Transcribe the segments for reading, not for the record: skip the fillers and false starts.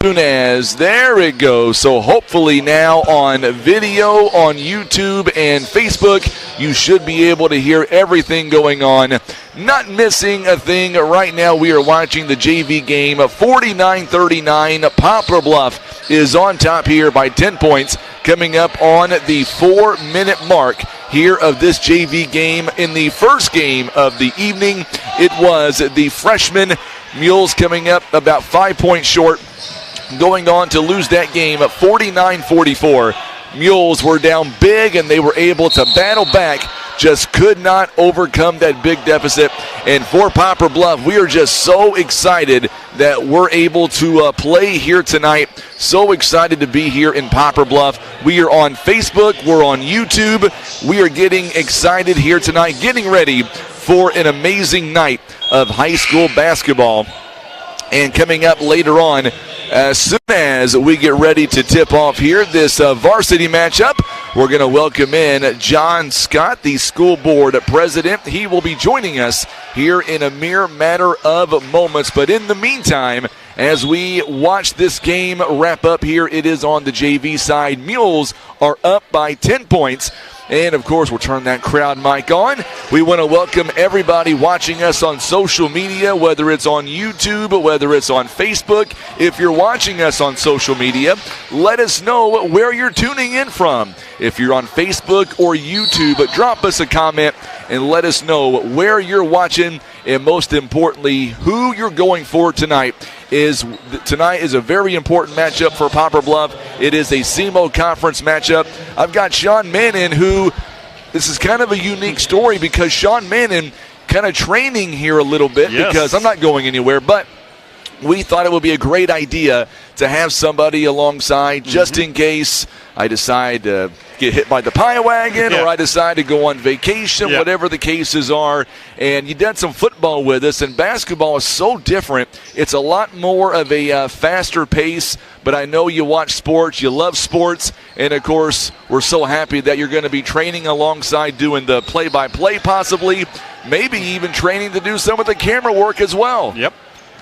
As there it goes. So hopefully now on video, on YouTube and Facebook, you should be able to hear everything going on. Not missing a thing. Right now we are watching the JV game. 49-39. Poplar Bluf is on top here by 10 points. Coming up on the 4-minute mark here of this JV game. In the first game of the evening, it was the freshman Mules coming up about 5 points short, going on to lose that game at 49-44. Mules were down big, and they were able to battle back, just could not overcome that big deficit. And for Poplar Bluf, we are just so excited that we're able to play here tonight. So excited to be here in Poplar Bluf. We are on Facebook. We're on YouTube. We are getting excited here tonight, getting ready for an amazing night of high school basketball. And coming up later on, as soon as we get ready to tip off here this varsity matchup, we're going to welcome in John Scott, the school board president. He will be joining us here in a mere matter of moments. But in the meantime, as we watch this game wrap up here, it is on the JV side. Mules are up by 10 points. And, of course, we'll turn that crowd mic on. We want to welcome everybody watching us on social media, whether it's on YouTube, whether it's on Facebook. If you're watching us on social media, let us know where you're tuning in from. If you're on Facebook or YouTube, drop us a comment and let us know where you're watching, and most importantly, who you're going for tonight. Tonight is a very important matchup for Poplar Bluf. It is a SEMO conference matchup. I've got Sean Mannon, who, this is kind of a unique story because Sean Mannon kind of training here a little bit because I'm not going anywhere, but we thought it would be a great idea to have somebody alongside just in case I decide to get hit by the pie wagon or I decide to go on vacation, whatever the cases are. And you did some football with us, and basketball is so different. It's a lot more of a faster pace, but I know you watch sports, you love sports, and, of course, we're so happy that you're going to be training alongside doing the play-by-play possibly, maybe even training to do some of the camera work as well. Yep.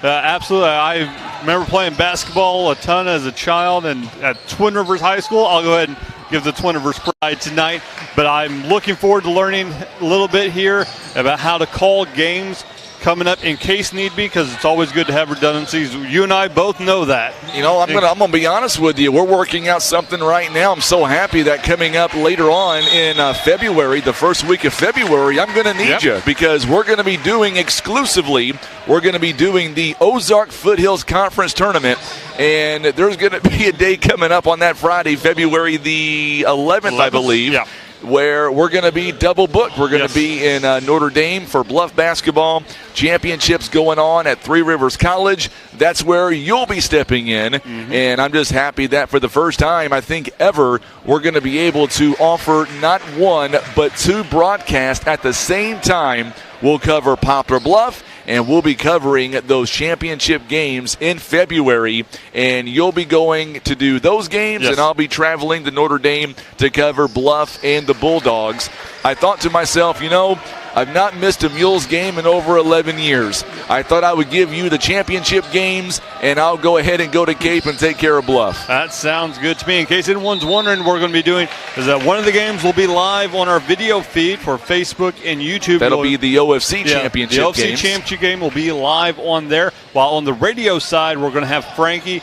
Absolutely. I remember playing basketball a ton as a child, and at Twin Rivers High School, I'll go ahead and give the Twin Rivers pride tonight. But I'm looking forward to learning a little bit here about how to call games coming up in case need be, because it's always good to have redundancies. You and I both know that. You know, I'm gonna be honest with you. We're working out something right now. I'm so happy that coming up later on in February, the first week of February, I'm going to need you, because we're going to be doing exclusively, we're going to be doing the Ozark Foothills Conference Tournament, and there's going to be a day coming up on that Friday, February the 11th, I believe, where we're going to be double booked. We're going to be in Notre Dame for Bluff basketball championships going on at Three Rivers College. That's where you'll be stepping in, and I'm just happy that for the first time, I think ever, we're going to be able to offer not one but two broadcasts at the same time. We'll cover Poplar Bluf, and we'll be covering those championship games in February, and you'll be going to do those games, and I'll be traveling to Notre Dame to cover Bluff and the Bulldogs. I thought to myself, you know, I've not missed a Mules game in over 11 years. I thought I would give you the championship games, and I'll go ahead and go to Cape and take care of Bluff. That sounds good to me. In case anyone's wondering, what we're going to be doing is that one of the games will be live on our video feed for Facebook and YouTube. That'll be the OFC championship game. The OFC games. championship game will be live on there, while on the radio side, we're going to have Frankie.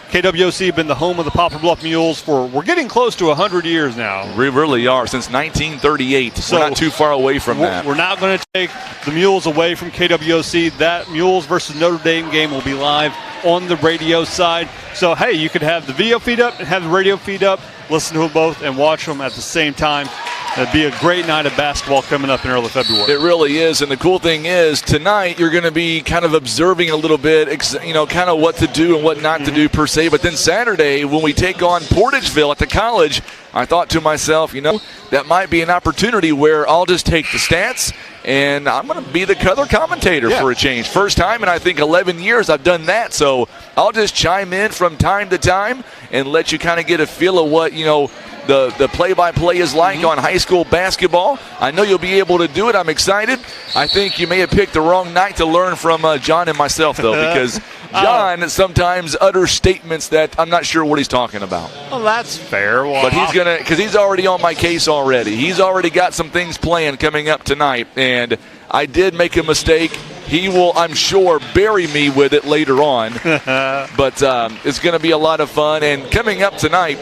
KWOC have been the home of the Poplar Bluf Mules for, we're getting close to 100 years now. We really are, since 1938. So we're not too far away from that. We're not going to take the Mules away from KWOC. That Mules versus Notre Dame game will be live on the radio side. So, hey, you could have the video feed up and have the radio feed up, listen to them both, and watch them at the same time. It'd be a great night of basketball coming up in early February. It really is, and the cool thing is tonight you're going to be kind of observing a little bit, you know, kind of what to do and what not to do per se. But then Saturday, when we take on Portageville at the college, I thought to myself, you know, that might be an opportunity where I'll just take the stats and I'm going to be the color commentator for a change. First time in, I think, 11 years I've done that. So I'll just chime in from time to time and let you kind of get a feel of what, you know, the play-by-play is like on high school basketball. I know you'll be able to do it. I'm excited. I think you may have picked the wrong night to learn from John and myself, though, because John sometimes utters statements that I'm not sure what he's talking about. Well, that's fair. Well, but he's going to, because he's already on my case already. He's already got some things planned coming up tonight, and I did make a mistake. He will, I'm sure, bury me with it later on. But it's going to be a lot of fun. And coming up tonight,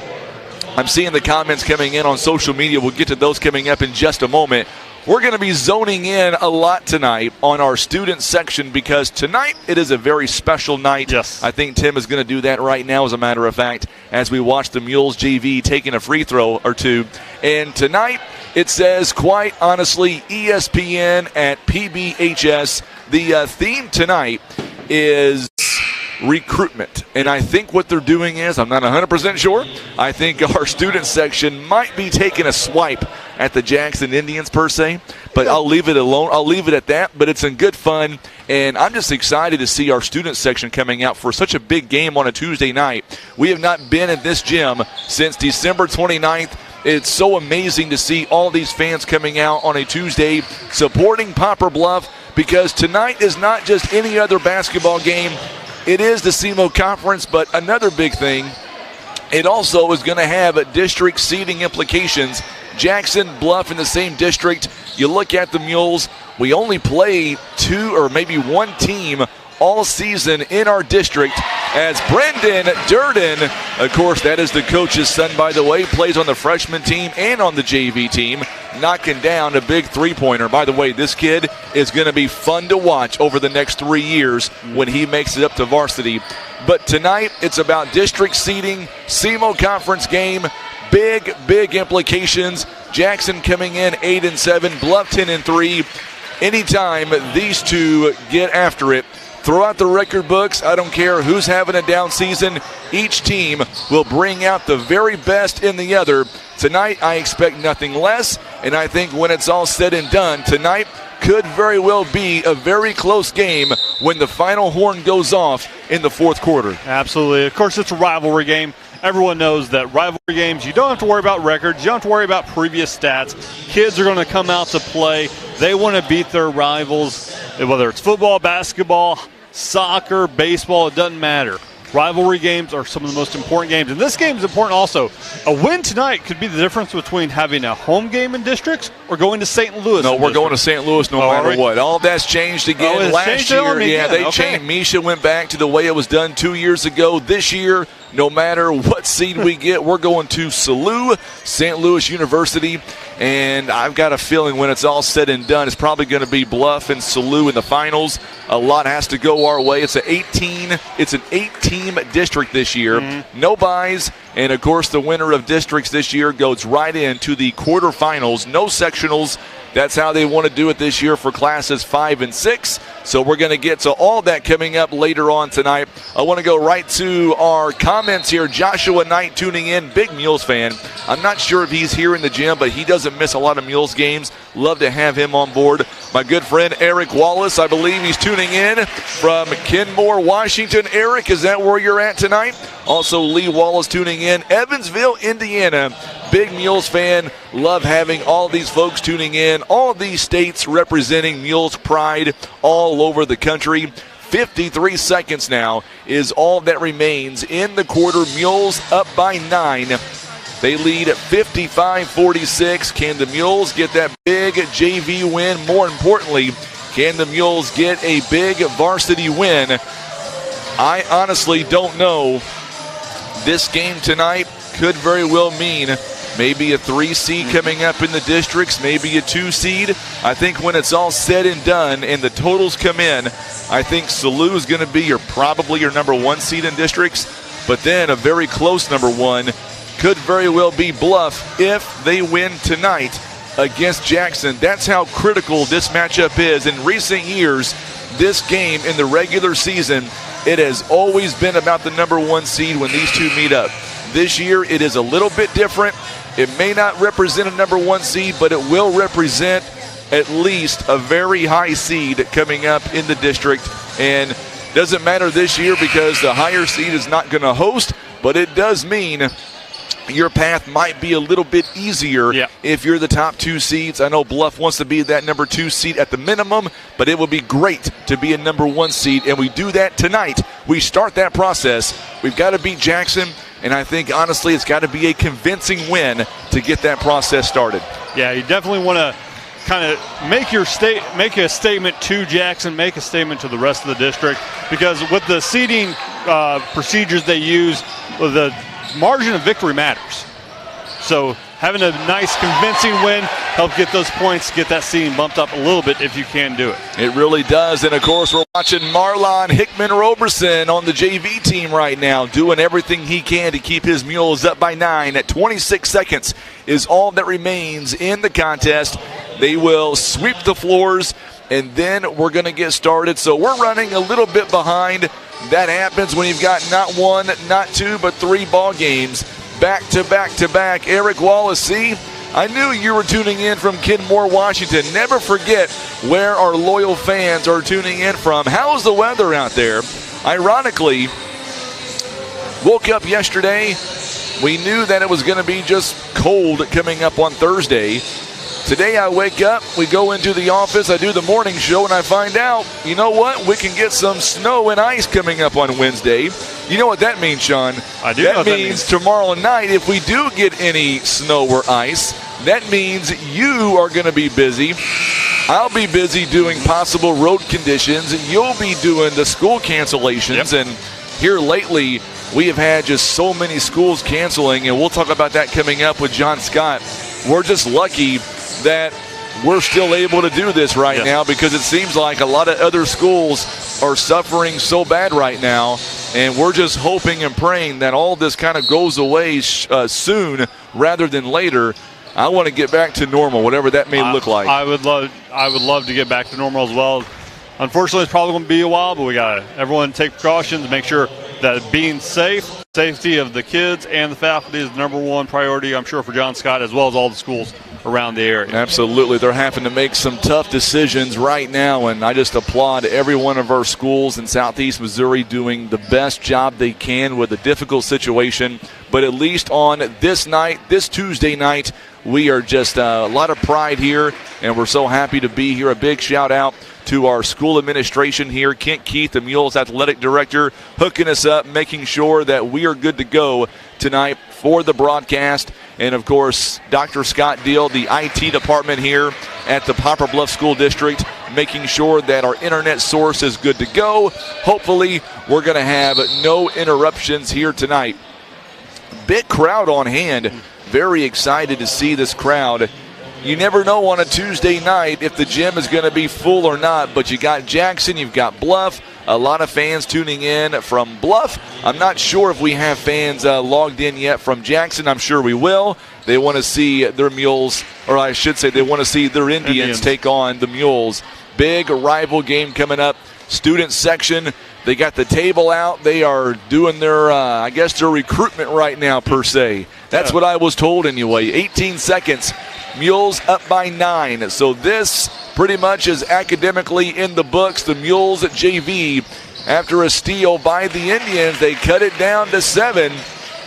I'm seeing the comments coming in on social media. We'll get to those coming up in just a moment. We're going to be zoning in a lot tonight on our student section because tonight it is a very special night. Yes. I think Tim is going to do that right now, as a matter of fact, as we watch the Mules JV taking a free throw or two. And tonight it says, quite honestly, ESPN at PBHS. The theme tonight is recruitment. And I think what they're doing is, I'm not 100% sure, I think our student section might be taking a swipe at the Jackson Indians per se, but I'll leave it alone. I'll leave it at that, but it's in good fun, and I'm just excited to see our student section coming out for such a big game on a Tuesday night. We have not been at this gym since December 29th. It's so amazing to see all these fans coming out on a Tuesday supporting Poplar Bluf, because tonight is not just any other basketball game. It is the SEMO conference, but another big thing, it also is going to have district seeding implications. Jackson, Bluff in the same district. You look at the Mules, we only play two or maybe one team all season in our district, as Brendan Durden, of course, that is the coach's son, by the way, plays on the freshman team and on the JV team, knocking down a big three-pointer. By the way, this kid is going to be fun to watch over the next 3 years when he makes it up to varsity. But tonight, it's about district seeding, SEMO conference game, big implications. Jackson coming in 8-7, Bluff 10-3. Anytime these two get after it, throw out the record books. I don't care who's having a down season. Each team will bring out the very best in the other. Tonight, I expect nothing less, and I think when it's all said and done, tonight could very well be a very close game when the final horn goes off in the fourth quarter. Absolutely. Of course, it's a rivalry game. Everyone knows that rivalry games, you don't have to worry about records. You don't have to worry about previous stats. Kids are going to come out to play. They want to beat their rivals, whether it's football, basketball, soccer, baseball, it doesn't matter. Rivalry games are some of the most important games. And this game is important also. A win tonight could be the difference between having a home game in districts or going to St. Louis. No, we're going to St. Louis no matter what. All that's changed again. Last year, they changed. Misha went back to the way it was done 2 years ago. This year, no matter what seed we get, we're going to SLU, St. Louis University. And I've got a feeling when it's all said and done, it's probably going to be Bluff and SLU in the finals. A lot has to go our way. It's an 8-team district this year. No byes. And, of course, the winner of districts this year goes right into the quarterfinals. No sectionals. That's how they want to do it this year for classes 5 and 6. So we're going to get to all that coming up later on tonight. I want to go right to our comments here. Joshua Knight tuning in, big Mules fan. I'm not sure if he's here in the gym, but he doesn't miss a lot of Mules games. Love to have him on board. My good friend Eric Wallace, I believe he's tuning in from Kenmore, Washington. Eric, is that where you're at tonight? Also Lee Wallace tuning in. Evansville, Indiana. Big Mules fan. Love having all these folks tuning in. All these states representing Mules pride all over the country. 53 seconds now is all that remains in the quarter. Mules up by 9. They lead at 55-46. Can the Mules get that big JV win? More importantly, can the Mules get a big varsity win? I honestly don't know. This game tonight could very well mean maybe a 3 seed coming up in the districts, maybe a 2 seed. I think when it's all said and done and the totals come in, I think SLU is going to be probably your number 1 seed in districts, but then a very close number 1 could very well be Bluff if they win tonight against Jackson. That's how critical this matchup is. In recent years, this game in the regular season, it has always been about the number 1 seed when these two meet up. This year, it is a little bit different. It may not represent a number 1 seed, but it will represent at least a very high seed coming up in the district. And doesn't matter this year because the higher seed is not going to host, but it does mean your path might be a little bit easier if you're the top 2 seeds. I know Bluff wants to be that number 2 seed at the minimum, but it would be great to be a number 1 seed, and we do that tonight. We start that process. We've got to beat Jackson, and I think, honestly, it's got to be a convincing win to get that process started. Yeah, you definitely want to kind of make a statement to Jackson, make a statement to the rest of the district, because with the seeding procedures they use, the margin of victory matters. So having a nice convincing win helps get those points, get that seeding bumped up a little bit if you can do it. It really does. And of course, we're watching Marlon Hickman-Roberson on the JV team right now, doing everything he can to keep his Mules up by 9. At 26 seconds is all that remains in the contest. They will sweep the floors, and then we're going to get started. So we're running a little bit behind. That happens when you've got not 1, not 2, but 3 ball games back to back to back. Eric Wallace, see, I knew you were tuning in from Kenmore, Washington. Never forget where our loyal fans are tuning in from. How's the weather out there? Ironically, woke up yesterday. We knew that it was going to be just cold coming up on Thursday. Today I wake up, we go into the office, I do the morning show, and I find out, you know what, we can get some snow and ice coming up on Wednesday. You know what that means, Sean? I do know what that means. Tomorrow night, if we do get any snow or ice, that means you are going to be busy. I'll be busy doing possible road conditions, and you'll be doing the school cancellations. And here lately, we have had just so many schools canceling, and we'll talk about that coming up with John Scott. We're just lucky that we're still able to do this right now, because it seems like a lot of other schools are suffering so bad right now, and we're just hoping and praying that all this kind of goes away soon rather than later. I want to get back to normal, whatever that may look like. I would love to get back to normal as well. Unfortunately, it's probably going to be a while, but we got everyone take precautions, make sure that being safe, safety of the kids and the faculty is the number 1 priority, I'm sure, for John Scott, as well as all the schools around the area. Absolutely. They're having to make some tough decisions right now, and I just applaud every one of our schools in Southeast Missouri doing the best job they can with a difficult situation. But at least on this night, this Tuesday night, we are just a lot of pride here, and we're so happy to be here. A big shout out to our school administration here, Kent Keith, the Mules athletic director, hooking us up, making sure that we are good to go tonight for the broadcast. And, of course, Dr. Scott Deal, the IT department here at the Poplar Bluf School District, making sure that our internet source is good to go. Hopefully, we're going to have no interruptions here tonight. Big crowd on hand. Very excited to see this crowd. You never know on a Tuesday night if the gym is going to be full or not, but you got Jackson, you've got Bluff, a lot of fans tuning in from Bluff. I'm not sure if we have fans logged in yet from Jackson. I'm sure we will. They want to see their Mules, or I should say they want to see their Indians take on the Mules. Big rival game coming up. Student section, they got the table out. They are doing their, I guess, their recruitment right now, per se. That's what I was told anyway. 18 seconds. Mules up by 9. So this pretty much is academically in the books. The Mules at JV, after a steal by the Indians, they cut it down to 7.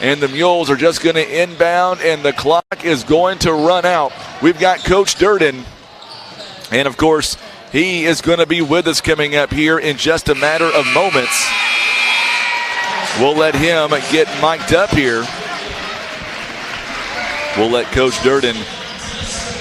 And the Mules are just going to inbound, and the clock is going to run out. We've got Coach Durden. And, of course, he is going to be with us coming up here in just a matter of moments. We'll let him get mic'd up here. We'll let Coach Durden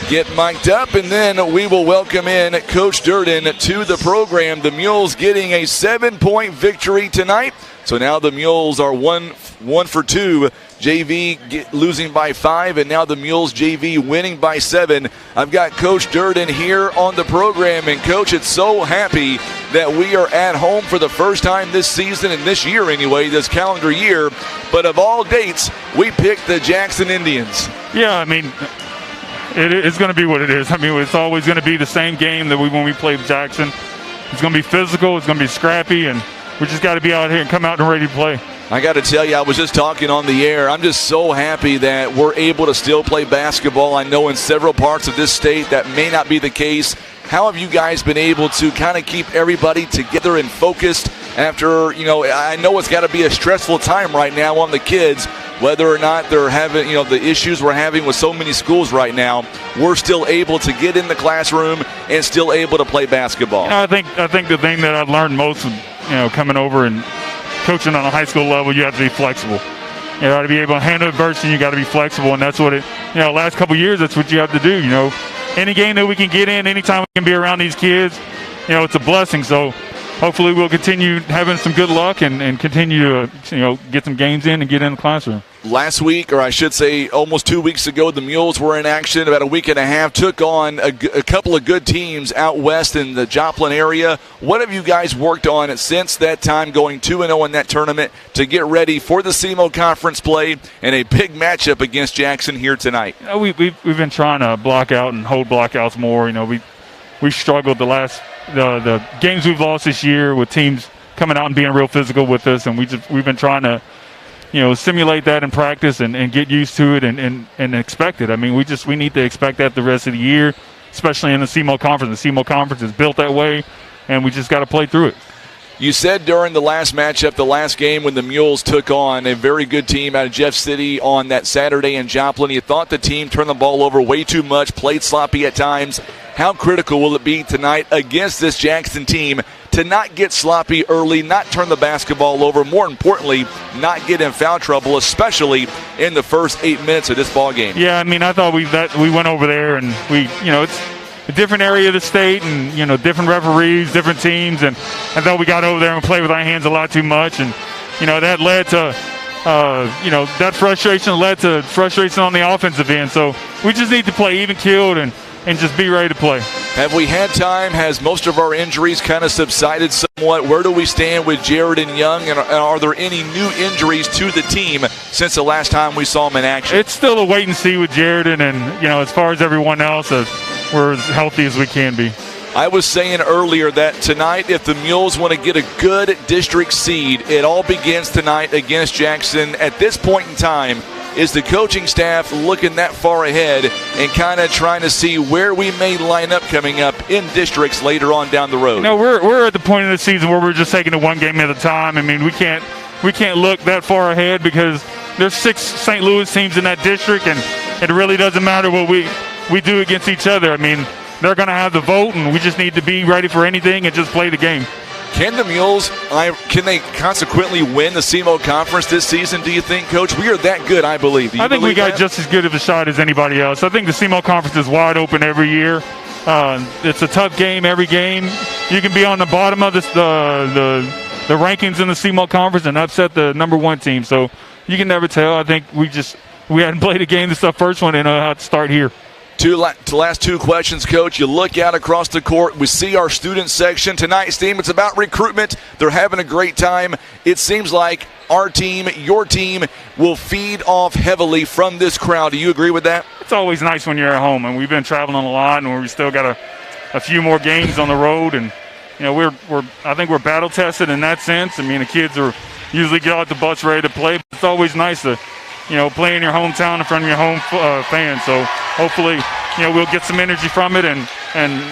get mic'd up, and then we will welcome in Coach Durden to the program. The Mules getting a 7-point victory tonight. So now the Mules are one for 2. JV losing by 5, and now the Mules JV winning by 7. I've got Coach Durden here on the program, and Coach, it's so happy that we are at home for the first time this season, and this year anyway, this calendar year. But of all dates, we picked the Jackson Indians. Yeah, I mean, it's going to be what it is. I mean, it's always going to be the same game that when we played Jackson. It's going to be physical, it's going to be scrappy, and we just got to be out here and come out and ready to play. I got to tell you, I was just talking on the air. I'm just so happy that we're able to still play basketball. I know in several parts of this state that may not be the case. How have you guys been able to kind of keep everybody together and focused after, I know it's got to be a stressful time right now on the kids, whether or not they're having, the issues we're having with so many schools right now, we're still able to get in the classroom and still able to play basketball. I think the thing that I've learned most, coming over and coaching on a high school level, you have to be flexible. You got to be able to handle adversity. You got to be flexible, and that's what last couple of years, that's what you have to do. Any game that we can get in, anytime we can be around these kids, it's a blessing. So hopefully we'll continue having some good luck and continue to, get some games in and get in the classroom. Last week, or I should say almost 2 weeks ago, the Mules were in action. About a week and a half, took on a couple of good teams out west in the Joplin area. What have you guys worked on since that time, going 2-0 in that tournament, to get ready for the SEMO conference play and a big matchup against Jackson here tonight? We've been trying to block out and hold blockouts more. We've struggled the games we've lost this year with teams coming out and being real physical with us, and we've been trying to simulate that in practice and get used to it and expect it. I mean, we need to expect that the rest of the year, especially in the SEMO conference. The SEMO conference is built that way, and we just got to play through it. You said during the last matchup, the last game when the Mules took on a very good team out of Jeff City on that Saturday in Joplin, you thought the team turned the ball over way too much, played sloppy at times. How critical will it be tonight against this Jackson team to not get sloppy early, not turn the basketball over, more importantly, not get in foul trouble, especially in the first 8 minutes of this ball game? Yeah, I mean, I thought we went over there and it's a different area of the state and, different referees, different teams, and I thought we got over there and played with our hands a lot too much, and, that led to, that frustration led to frustration on the offensive end. So we just need to play even-keeled and just be ready to play. Have we had time? Has most of our injuries kind of subsided somewhat? Where do we stand with Jared and Young, and are there any new injuries to the team since the last time we saw them in action? It's still a wait and see with Jared, and as far as everyone else, we're as healthy as we can be. I was saying earlier that tonight, if the Mules want to get a good district seed, it all begins tonight against Jackson. At this point in time, is the coaching staff looking that far ahead and kind of trying to see where we may line up coming up in districts later on down the road? We're at the point of the season where we're just taking it one game at a time. I mean, we can't look that far ahead because there's 6 St. Louis teams in that district, and it really doesn't matter what we do against each other. I mean, they're going to have the vote, and we just need to be ready for anything and just play the game. Can the Mules, can they consequently win the SEMO conference this season, do you think, Coach? We are that good, I believe. I think we got just as good of a shot as anybody else. I think the SEMO conference is wide open every year. It's a tough game every game. You can be on the bottom of the rankings in the SEMO conference and upset the number 1 team. So you can never tell. I think we hadn't played a game. This is the first one, and I'll have to start here. Last 2 questions, Coach. You look out across the court. We see our student section. Tonight's theme, it's about recruitment. They're having a great time. It seems like our team, your team, will feed off heavily from this crowd. Do you agree with that? It's always nice when you're at home, and we've been traveling a lot, and we still got a few more games on the road, and I think we're battle tested in that sense. I mean, the kids are usually get out the bus ready to play, but it's always nice to play in your hometown in front of your home fans. So hopefully, we'll get some energy from it and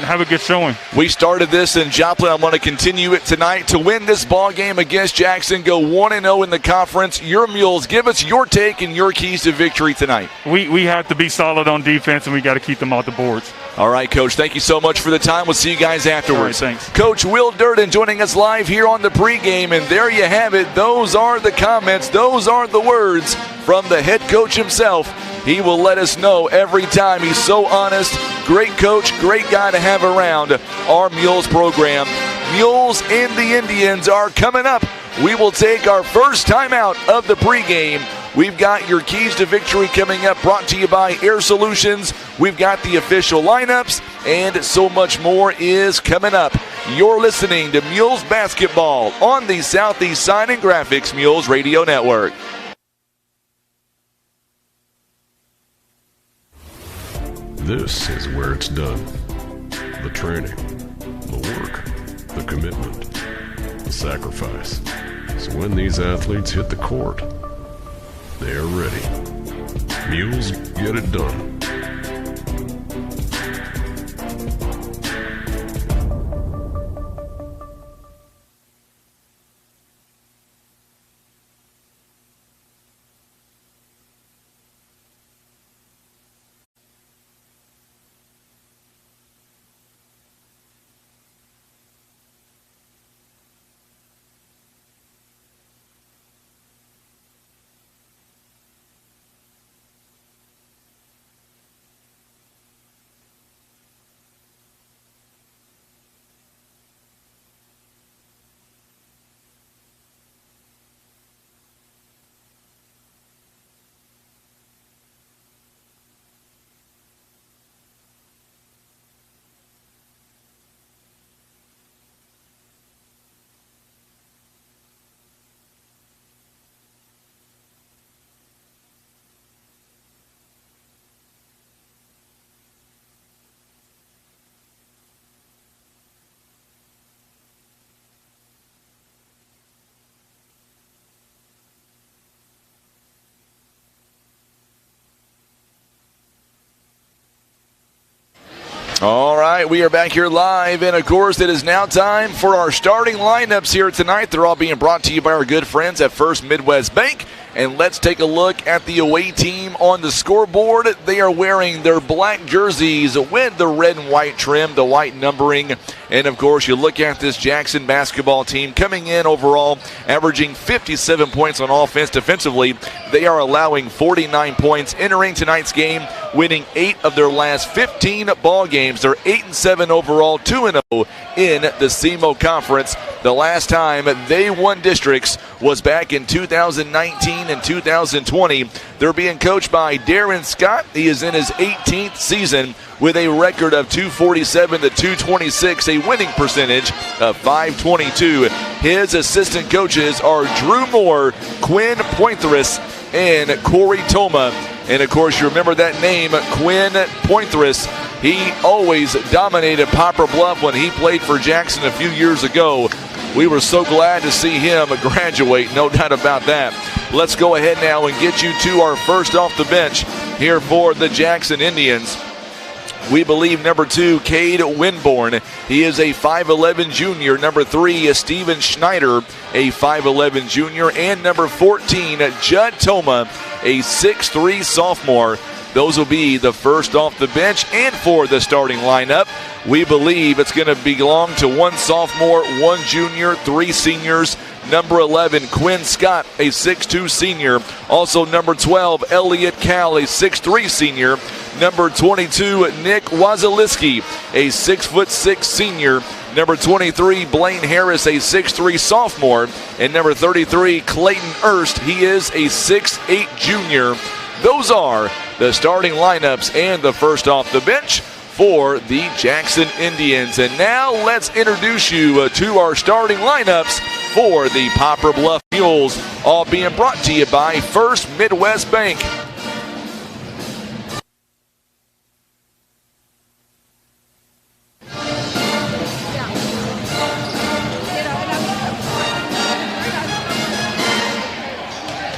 have a good showing. We started this in Joplin. I'm going to continue it tonight to win this ball game against Jackson. Go 1-0 in the conference. Your Mules, give us your take and your keys to victory tonight. We have to be solid on defense, and we got to keep them off the boards. All right, Coach. Thank you so much for the time. We'll see you guys afterwards. All right, thanks. Coach Will Durden joining us live here on the pregame, and there you have it. Those are the comments. Those are the words from the head coach himself. He will let us know every time. He's so honest. Great coach, great guy to have around our Mules program. Mules and the Indians are coming up. We will take our first timeout of the pregame. We've got your keys to victory coming up, brought to you by Air Solutions. We've got the official lineups, and so much more is coming up. You're listening to Mules Basketball on the Southeast Sign and Graphics Mules Radio Network. This is where it's done. The training, the work, the commitment, the sacrifice. So when these athletes hit the court, they're ready. Mules get it done. All right, we are back here live, and of course, it is now time for our starting lineups here tonight. They're all being brought to you by our good friends at First Midwest Bank. And let's take a look at the away team on the scoreboard. They are wearing their black jerseys with the red and white trim, the white numbering. And, of course, you look at this Jackson basketball team coming in overall, averaging 57 points on offense. Defensively, they are allowing 49 points, entering tonight's game, winning 8 of their last 15 ball games. They're 8-7 overall, 2-0 in the SEMO Conference. The last time they won districts was back in 2019 and 2020. They're being coached by Darren Scott. He is in his 18th season with a record of 247 to 226, a winning percentage of 522. His assistant coaches are Drew Moore, Quinn Pointhress, and Corey Toma. And, of course, you remember that name, Quinn Pointhress. He always dominated Poplar Bluf when he played for Jackson a few years ago. We were so glad to see him graduate, no doubt about that. Let's go ahead now and get you to our first off the bench here for the Jackson Indians. We believe number 2, Cade Winborn. He is a 5'11 junior. Number 3 is Steven Schneider, a 5'11 junior. And number 14, Judd Toma, a 6'3 sophomore. Those will be the first off the bench. And for the starting lineup, we believe it's going to belong to 1 sophomore, 1 junior, 3 seniors. Number 11, Quinn Scott, a 6'2 senior. Also number 12, Elliot Cal, a 6'3 senior. Number 22, Nick Wazaliski, a 6'6 senior. Number 23, Blaine Harris, a 6'3 sophomore. And number 33, Clayton Erst, he is a 6'8 junior. Those are the starting lineups and the first off the bench for the Jackson Indians. And now let's introduce you to our starting lineups for the Poplar Bluf Mules, all being brought to you by First Midwest Bank.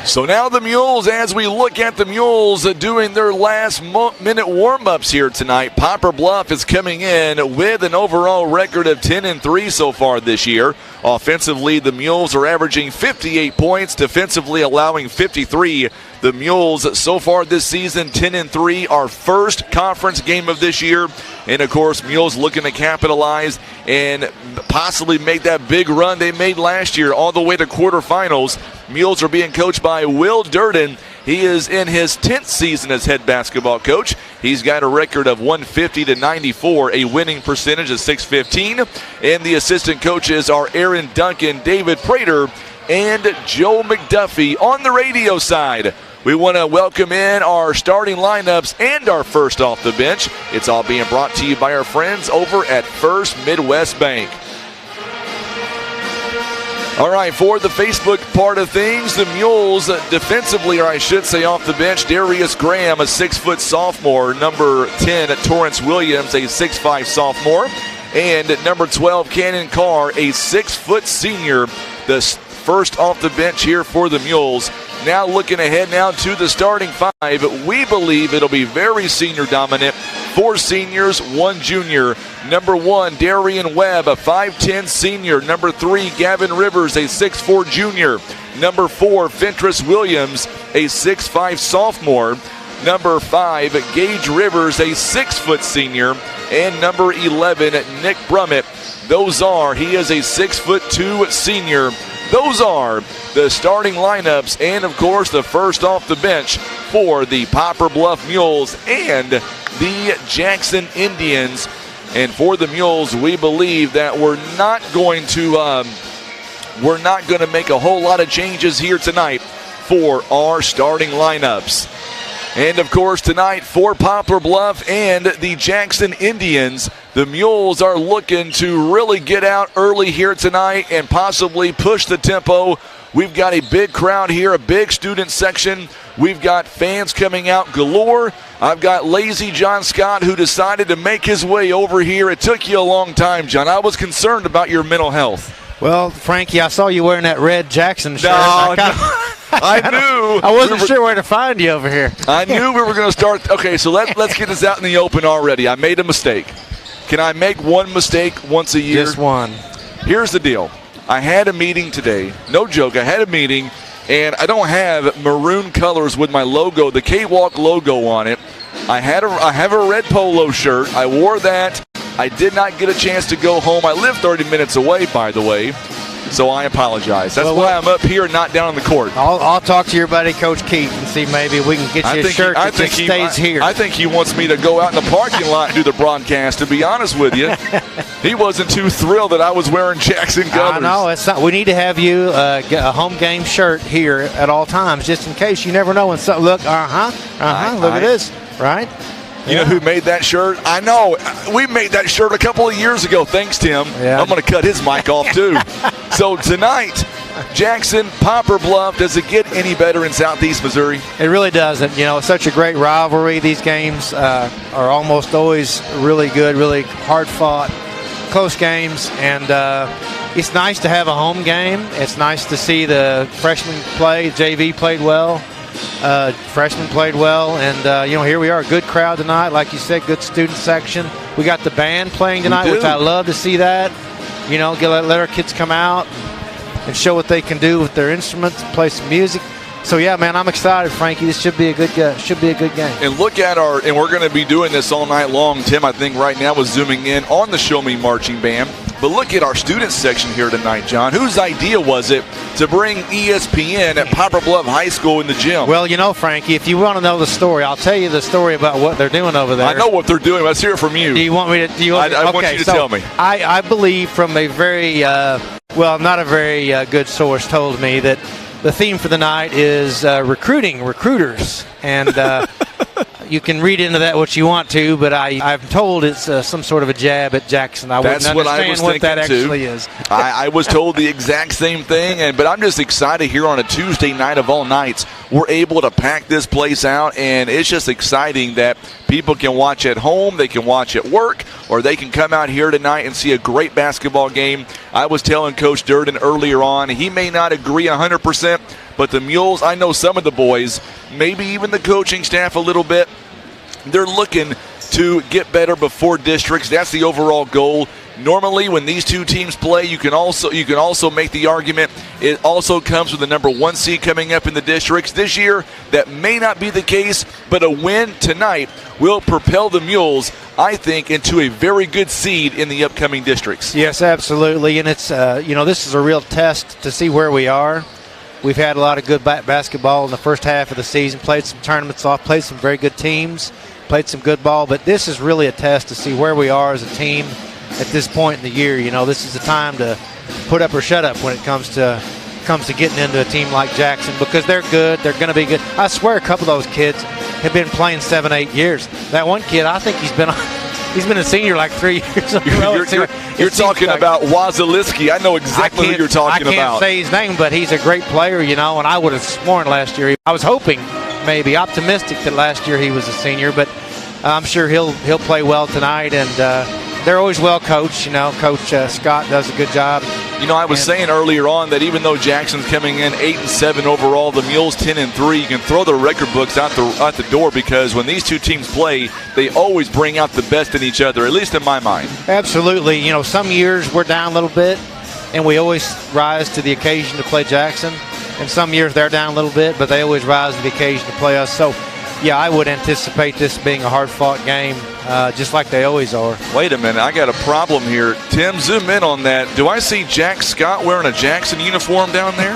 So now the Mules, as we look at the Mules doing their last minute warm-ups here tonight, Poplar Bluf is coming in with an overall record of 10-3 so far this year. Offensively, the Mules are averaging 58 points, defensively allowing 53. The Mules so far this season, 10-3, our first conference game of this year. And, of course, Mules looking to capitalize and possibly make that big run they made last year all the way to quarterfinals. Mules are being coached by Will Durden. He is in his 10th season as head basketball coach. He's got a record of 150 to 94, a winning percentage of 615. And the assistant coaches are Aaron Duncan, David Prater, and Joe McDuffie. On the radio side, we want to welcome in our starting lineups and our first off the bench. It's all being brought to you by our friends over at First Midwest Bank. All right, for the Facebook part of things, the Mules defensively, or I should say off the bench, Darius Graham, a 6' sophomore. Number 10, Torrance Williams, a 6'5 sophomore. And number 12, Cannon Carr, a 6' senior. The first off the bench here for the Mules. Now looking ahead now to the starting 5, we believe it'll be very senior dominant. 4 seniors, 1 junior. Number 1, Darian Webb, a 5'10 senior. Number 3, Gavin Rivers, a 6'4 junior. Number 4, Fentress Williams, a 6'5 sophomore. Number 5, Gage Rivers, a 6' senior. And number 11, Nick Brummett. He is a 6'2 senior. Those are the starting lineups and, of course, the first off the bench for the Poplar Bluf Mules and the Jackson Indians. And for the Mules, we believe that we're not going to make a whole lot of changes here tonight for our starting lineups. And, of course, tonight for Poplar Bluf and the Jackson Indians, the Mules are looking to really get out early here tonight and possibly push the tempo. We've got a big crowd here, a big student section. We've got fans coming out galore. I've got lazy John Scott, who decided to make his way over here. It took you a long time, John. I was concerned about your mental health. Well, Frankie, I saw you wearing that red Jackson shirt. I knew. I wasn't sure where to find you over here. I knew we were going to start. Okay, so let's get this out in the open already. I made a mistake. Can I make one mistake once a year? Just one. Here's the deal. I had a meeting today. No joke. I had a meeting, and I don't have maroon colors with my logo, the K-Walk logo on it. I have a red polo shirt. I wore that. I did not get a chance to go home. I live 30 minutes away, by the way, so I apologize. That's why I'm up here, not down on the court. I'll talk to your buddy, Coach Keith, and see maybe we can get you a shirt that just stays here. I think he wants me to go out in the parking lot and do the broadcast, to be honest with you. He wasn't too thrilled that I was wearing Jackson colors. I know. It's not. We need to have you get a home game shirt here at all times, just in case. You never know when something. Look, look at this, right? You know who made that shirt? I know. We made that shirt a couple of years ago. Thanks, Tim. Yeah. I'm going to cut his mic off, too. So tonight, Jackson, Poplar Bluf, does it get any better in Southeast Missouri? It really doesn't. You know, it's such a great rivalry. These games are almost always really good, really hard-fought, close games. And it's nice to have a home game. It's nice to see the freshmen play. JV played well. Freshmen played well, and here we are, a good crowd tonight. Like you said, good student section. We got the band playing tonight, which I love to see that. You know, let our kids come out and show what they can do with their instruments, play some music. So yeah, man, I'm excited, Frankie. This should be a good game. And look at and we're going to be doing this all night long. Tim, I think right now is zooming in on the Show Me Marching Band. But look at our student section here tonight, John. Whose idea was it to bring ESPN at Poplar Bluf High School in the gym? Well, you know, Frankie, if you want to know the story, I'll tell you the story about what they're doing over there. I know what they're doing. Let's hear it from you. Do you want me to? I want you to tell me. I believe from a very, not a very good source told me that the theme for the night is recruiting recruiters. And you can read into that what you want to, but I'm told it's some sort of a jab at Jackson. I wouldn't understand what that actually is. I was told the exact same thing, but I'm just excited here on a Tuesday night of all nights. We're able to pack this place out, and it's just exciting that people can watch at home, they can watch at work, or they can come out here tonight and see a great basketball game. I was telling Coach Durden earlier on, he may not agree 100%, but the Mules, I know some of the boys, maybe even the coaching staff a little bit, they're looking to get better before districts. That's the overall goal. Normally, when these two teams play, you can also make the argument it also comes with the number 1 seed coming up in the districts. This year, that may not be the case, but a win tonight will propel the Mules, I think, into a very good seed in the upcoming districts. Yes, absolutely, and it's this is a real test to see where we are. We've had a lot of good basketball in the first half of the season, played some tournaments off, played some very good teams, played some good ball, but this is really a test to see where we are as a team at this point in the year. You know, this is the time to put up or shut up when it comes to getting into a team like Jackson, because they're good. They're going to be good. I swear a couple of those kids have been playing 7-8 years. That one kid, I think he's been a senior like 3 years in a row. You're talking about Wazaliski. I know exactly who you're talking about. I can't say his name, but he's a great player, you know, and I would have sworn last year. I was hoping, maybe optimistic, that last year he was a senior, but I'm sure he'll play well tonight, and they're always well coached. You know, Coach Scott does a good job. You know, I was saying earlier on that even though Jackson's coming in 8-7 overall, the Mules 10-3, you can throw the record books out the door, because when these two teams play, they always bring out the best in each other, at least in my mind. Absolutely. You know, some years we're down a little bit, and we always rise to the occasion to play Jackson. And some years they're down a little bit, but they always rise to the occasion to play us. So, yeah, I would anticipate this being a hard-fought game, just like they always are. Wait a minute, I got a problem here. Tim, zoom in on that. Do I see Jack Scott wearing a Jackson uniform down there?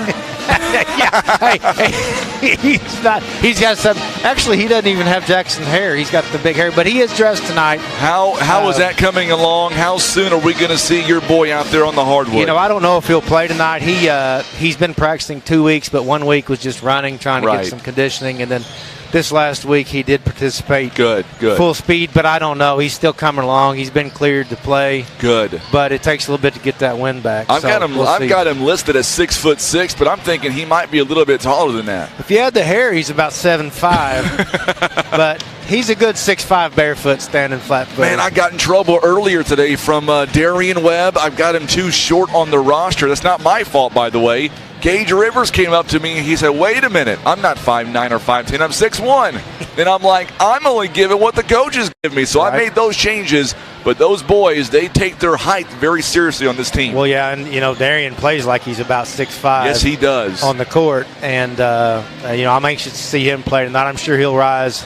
Yeah, hey, he's not. He's got some. Actually, he doesn't even have Jackson hair. He's got the big hair, but he is dressed tonight. How is that coming along? How soon are we going to see your boy out there on the hardwood? You know, I don't know if he'll play tonight. He's been practicing 2 weeks, but 1 week was just running, trying to get some conditioning, and then this last week he did participate. Good. Full speed, but I don't know. He's still coming along. He's been cleared to play. Good. But it takes a little bit to get that win back. I've got him listed as 6'6", but I'm thinking he might be a little bit taller than that. If you had the hair, he's about 7'5", but he's a good 6'5" barefoot, standing flat-footed. Man, I got in trouble earlier today from Darian Webb. I've got him too short on the roster. That's not my fault, by the way. Gage Rivers came up to me and he said, wait a minute, I'm not 5'9" or 5'10", I'm 6'1". And I'm like, I'm only giving what the coaches give me. So I made those changes But those boys, they take their height very seriously on this team. Well, yeah, and, Darian plays like he's about 6'5". Yes, he does. On the court. And, I'm anxious to see him play tonight. I'm sure he'll rise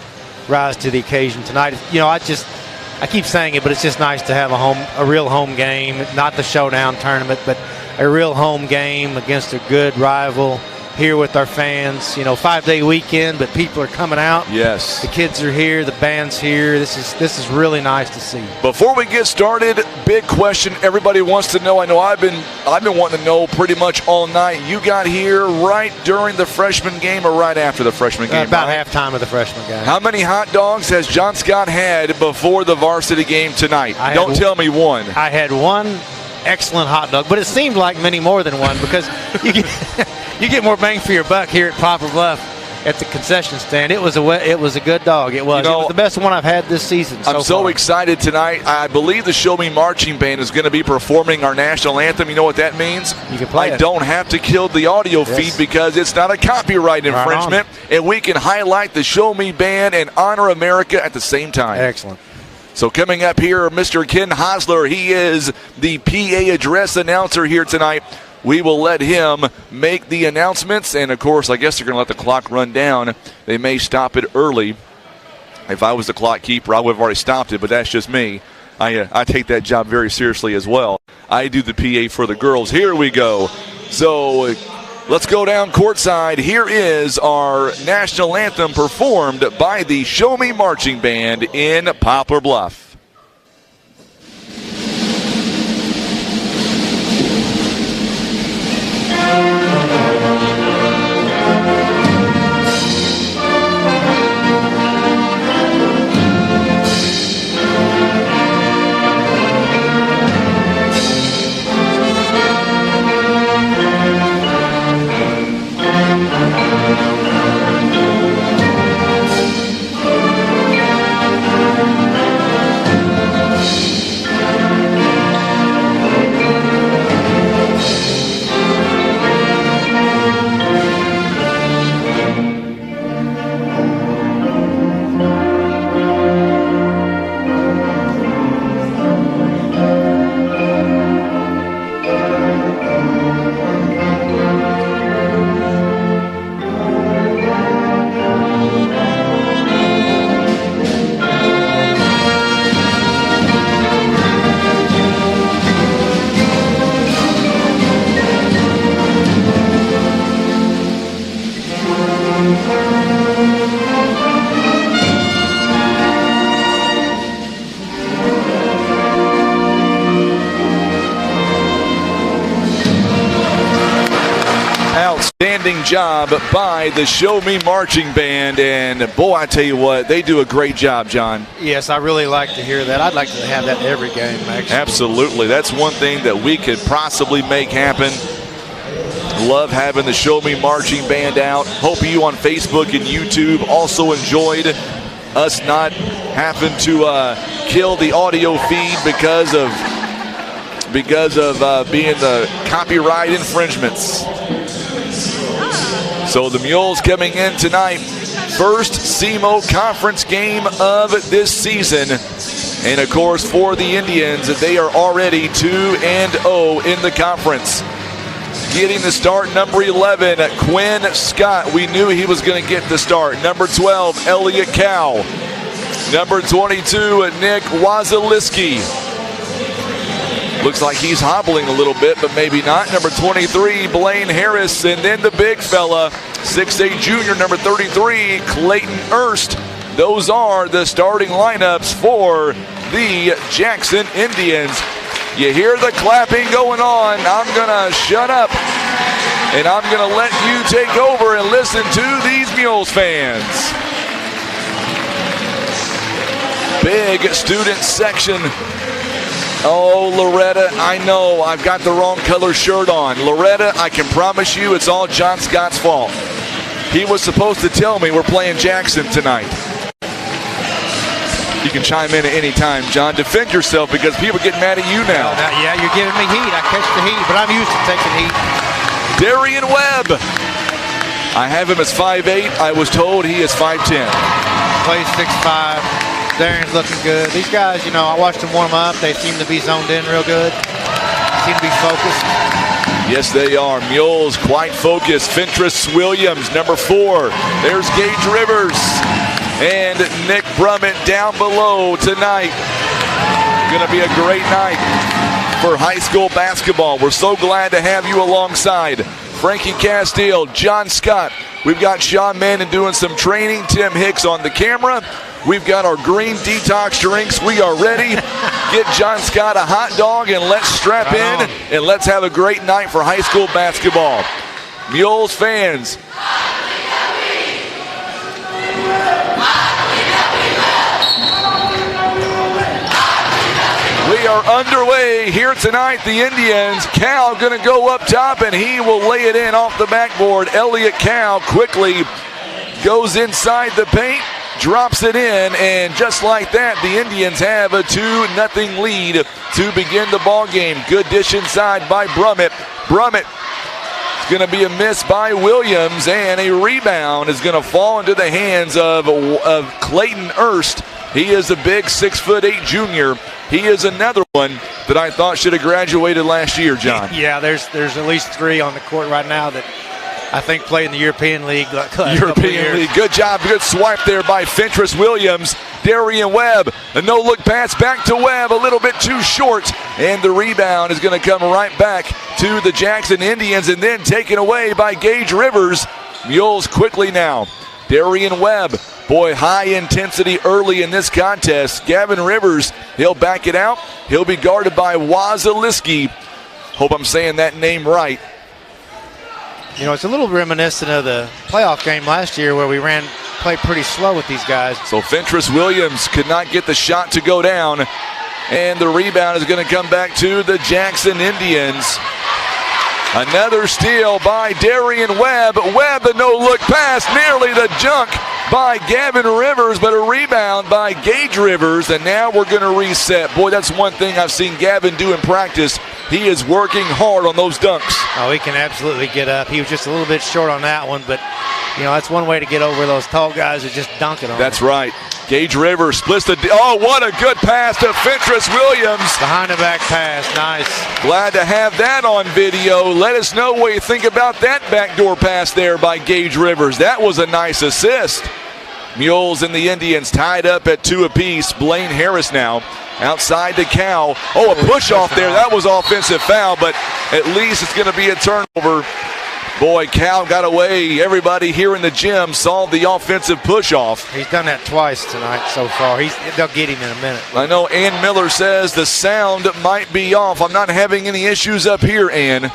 to the occasion tonight. I keep saying it, but it's just nice to have a real home game, not the showdown tournament, but a real home game against a good rival here with our fans. 5-day weekend, but people are coming out. Yes. The kids are here, the band's here. This is really nice to see. Before we get started, big question everybody wants to know. I know I've been wanting to know pretty much all night. You got here right during the freshman game or right after the freshman game? About halftime of the freshman game. How many hot dogs has John Scott had before the varsity game tonight? Don't tell me one. I had one excellent hot dog, but it seemed like many more than one because you get more bang for your buck here at Poplar Bluf at the concession stand. It was a good dog. It was. It was the best one I've had this season. I'm so excited tonight. I believe the Show Me Marching Band is going to be performing our national anthem. You know what that means? You can play I don't have to kill the audio feed because it's not a copyright infringement, and we can highlight the Show Me Band and honor America at the same time. Excellent. So coming up here, Mr. Ken Hosler. He is the PA address announcer here tonight. We will let him make the announcements, and, of course, I guess they're going to let the clock run down. They may stop it early. If I was the clock keeper, I would have already stopped it, but that's just me. I take that job very seriously as well. I do the PA for the girls. Here we go. So let's go down courtside. Here is our national anthem performed by the Show Me Marching Band in Poplar Bluf. Outstanding job by the Show Me Marching Band, and boy, I tell you what, they do a great job, John. Yes, I really like to hear that. I'd like to have that every game, actually. Absolutely. That's one thing that we could possibly make happen. Love having the Show Me Marching Band out. Hope you on Facebook and YouTube also enjoyed us not having to kill the audio feed because of being the copyright infringements. So the Mules coming in tonight, first SEMO conference game of this season. And of course for the Indians, they are already 2-0 in the conference. Getting the start, number 11, Quinn Scott. We knew he was going to get the start. Number 12, Elliot Cow. Number 22, Nick Wazaliski. Looks like he's hobbling a little bit, but maybe not. Number 23, Blaine Harris. And then the big fella, 6'8 junior, number 33, Clayton Erst. Those are the starting lineups for the Jackson Indians. You hear the clapping going on. I'm going to shut up, and I'm going to let you take over and listen to these Mules fans. Big student section. Oh, Loretta, I know I've got the wrong color shirt on. Loretta, I can promise you it's all John Scott's fault. He was supposed to tell me we're playing Jackson tonight. You can chime in at any time, John. Defend yourself because people get mad at you now. Yeah, you're giving me heat. I catch the heat, but I'm used to taking heat. Darian Webb. I have him as 5'8". I was told he is 5'10". Plays 6'5". Darian's looking good. These guys, I watched them warm up. They seem to be zoned in real good. Seem to be focused. Yes, they are. Mules quite focused. Fentress Williams, number 4. There's Gage Rivers and Nick Brummett down below tonight. Going to be a great night for high school basketball. We're so glad to have you alongside. Frankie Castile, John Scott. We've got Sean Manning doing some training. Tim Hicks on the camera. We've got our green detox drinks. We are ready. Get John Scott a hot dog and let's strap in and let's have a great night for high school basketball. Mules fans. We are underway here tonight. The Indians. Cal going to go up top and he will lay it in off the backboard. Elliott Cal quickly goes inside the paint. Drops it in, and just like that, the Indians have a 2-0 lead to begin the ball game. Good dish inside by Brummett. Brummett is going to be a miss by Williams, and a rebound is going to fall into the hands of Clayton Erst. He is a big 6'8" junior. He is another one that I thought should have graduated last year, John. Yeah, there's at least 3 on the court right now that I think played in the European League. European League. Good job. Good swipe there by Fentress Williams. Darian Webb. A no-look pass back to Webb. A little bit too short. And the rebound is going to come right back to the Jackson Indians and then taken away by Gage Rivers. Mules quickly now. Darian Webb. Boy, high intensity early in this contest. Gavin Rivers, he'll back it out. He'll be guarded by Wazaliski. Hope I'm saying that name right. It's a little reminiscent of the playoff game last year where we played pretty slow with these guys. So Fentress Williams could not get the shot to go down, and the rebound is going to come back to the Jackson Indians. Another steal by Darian Webb. Webb, the no-look pass, nearly the junk by Gavin Rivers, but a rebound by Gage Rivers, and now we're going to reset. Boy, that's one thing I've seen Gavin do in practice. He is working hard on those dunks. Oh, he can absolutely get up. He was just a little bit short on that one, but, that's one way to get over those tall guys is just dunk it on That's them. right. Gage Rivers splits the... Oh, what a good pass to Fentress Williams. Behind the back pass. Nice. Glad to have that on video. Let us know what you think about that backdoor pass there by Gage Rivers. That was a nice assist. Mules and the Indians tied up at 2 apiece. Blaine Harris now outside to Cal. Oh, a push off there. That was offensive foul, but at least it's going to be a turnover. Boy, Cal got away. Everybody here in the gym saw the offensive push off. He's done that twice tonight so far. They'll get him in a minute. I know Ann Miller says the sound might be off. I'm not having any issues up here, Ann.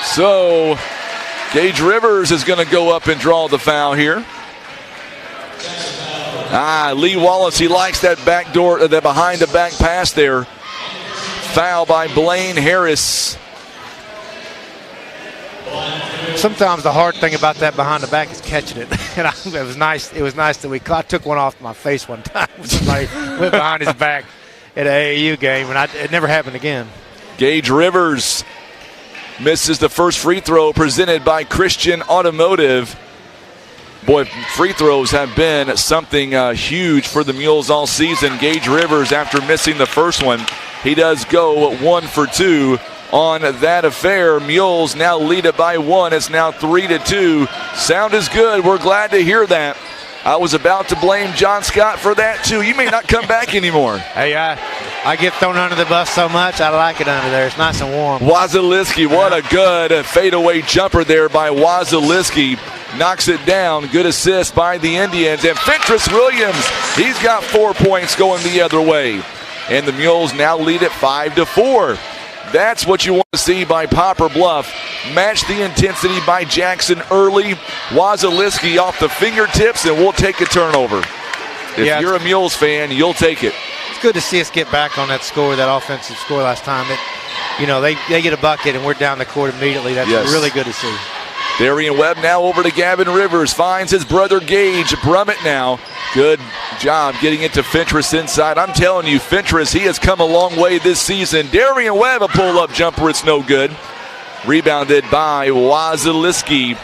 So, Gage Rivers is going to go up and draw the foul here. Lee Wallace, he likes that backdoor, that behind the back pass there. Foul by Blaine Harris. Sometimes the hard thing about that behind the back is catching it. And it was nice. It was nice that I took one off my face one time. Somebody went behind his back at an AAU game, and it never happened again. Gage Rivers misses the first free throw presented by Christian Automotive. Boy, free throws have been something huge for the Mules all season. Gage Rivers, after missing the first one, he does go 1 for 2 on that affair. Mules now lead it by 1. It's now 3-2. Sound is good. We're glad to hear that. I was about to blame John Scott for that, too. You may not come back anymore. Hey, I get thrown under the bus so much, I like it under there. It's nice and warm. Wazaliski, what a good fadeaway jumper there by Wazaliski. Knocks it down. Good assist by the Indians. And Fentress Williams, he's got 4 points going the other way. And the Mules now lead at 5-4. That's what you want to see by Poplar Bluf. Match the intensity by Jackson early. Wazaliski off the fingertips, and we'll take a turnover. If you're a Mules fan, you'll take it. It's good to see us get back on that score, that offensive score last time. They get a bucket, and we're down the court immediately. That's really good to see. Darian Webb now over to Gavin Rivers. Finds his brother Gage. Brummett now. Good job getting it to Fentress inside. I'm telling you, Fentress, he has come a long way this season. Darian Webb, a pull-up jumper. It's no good. Rebounded by Wazaliski.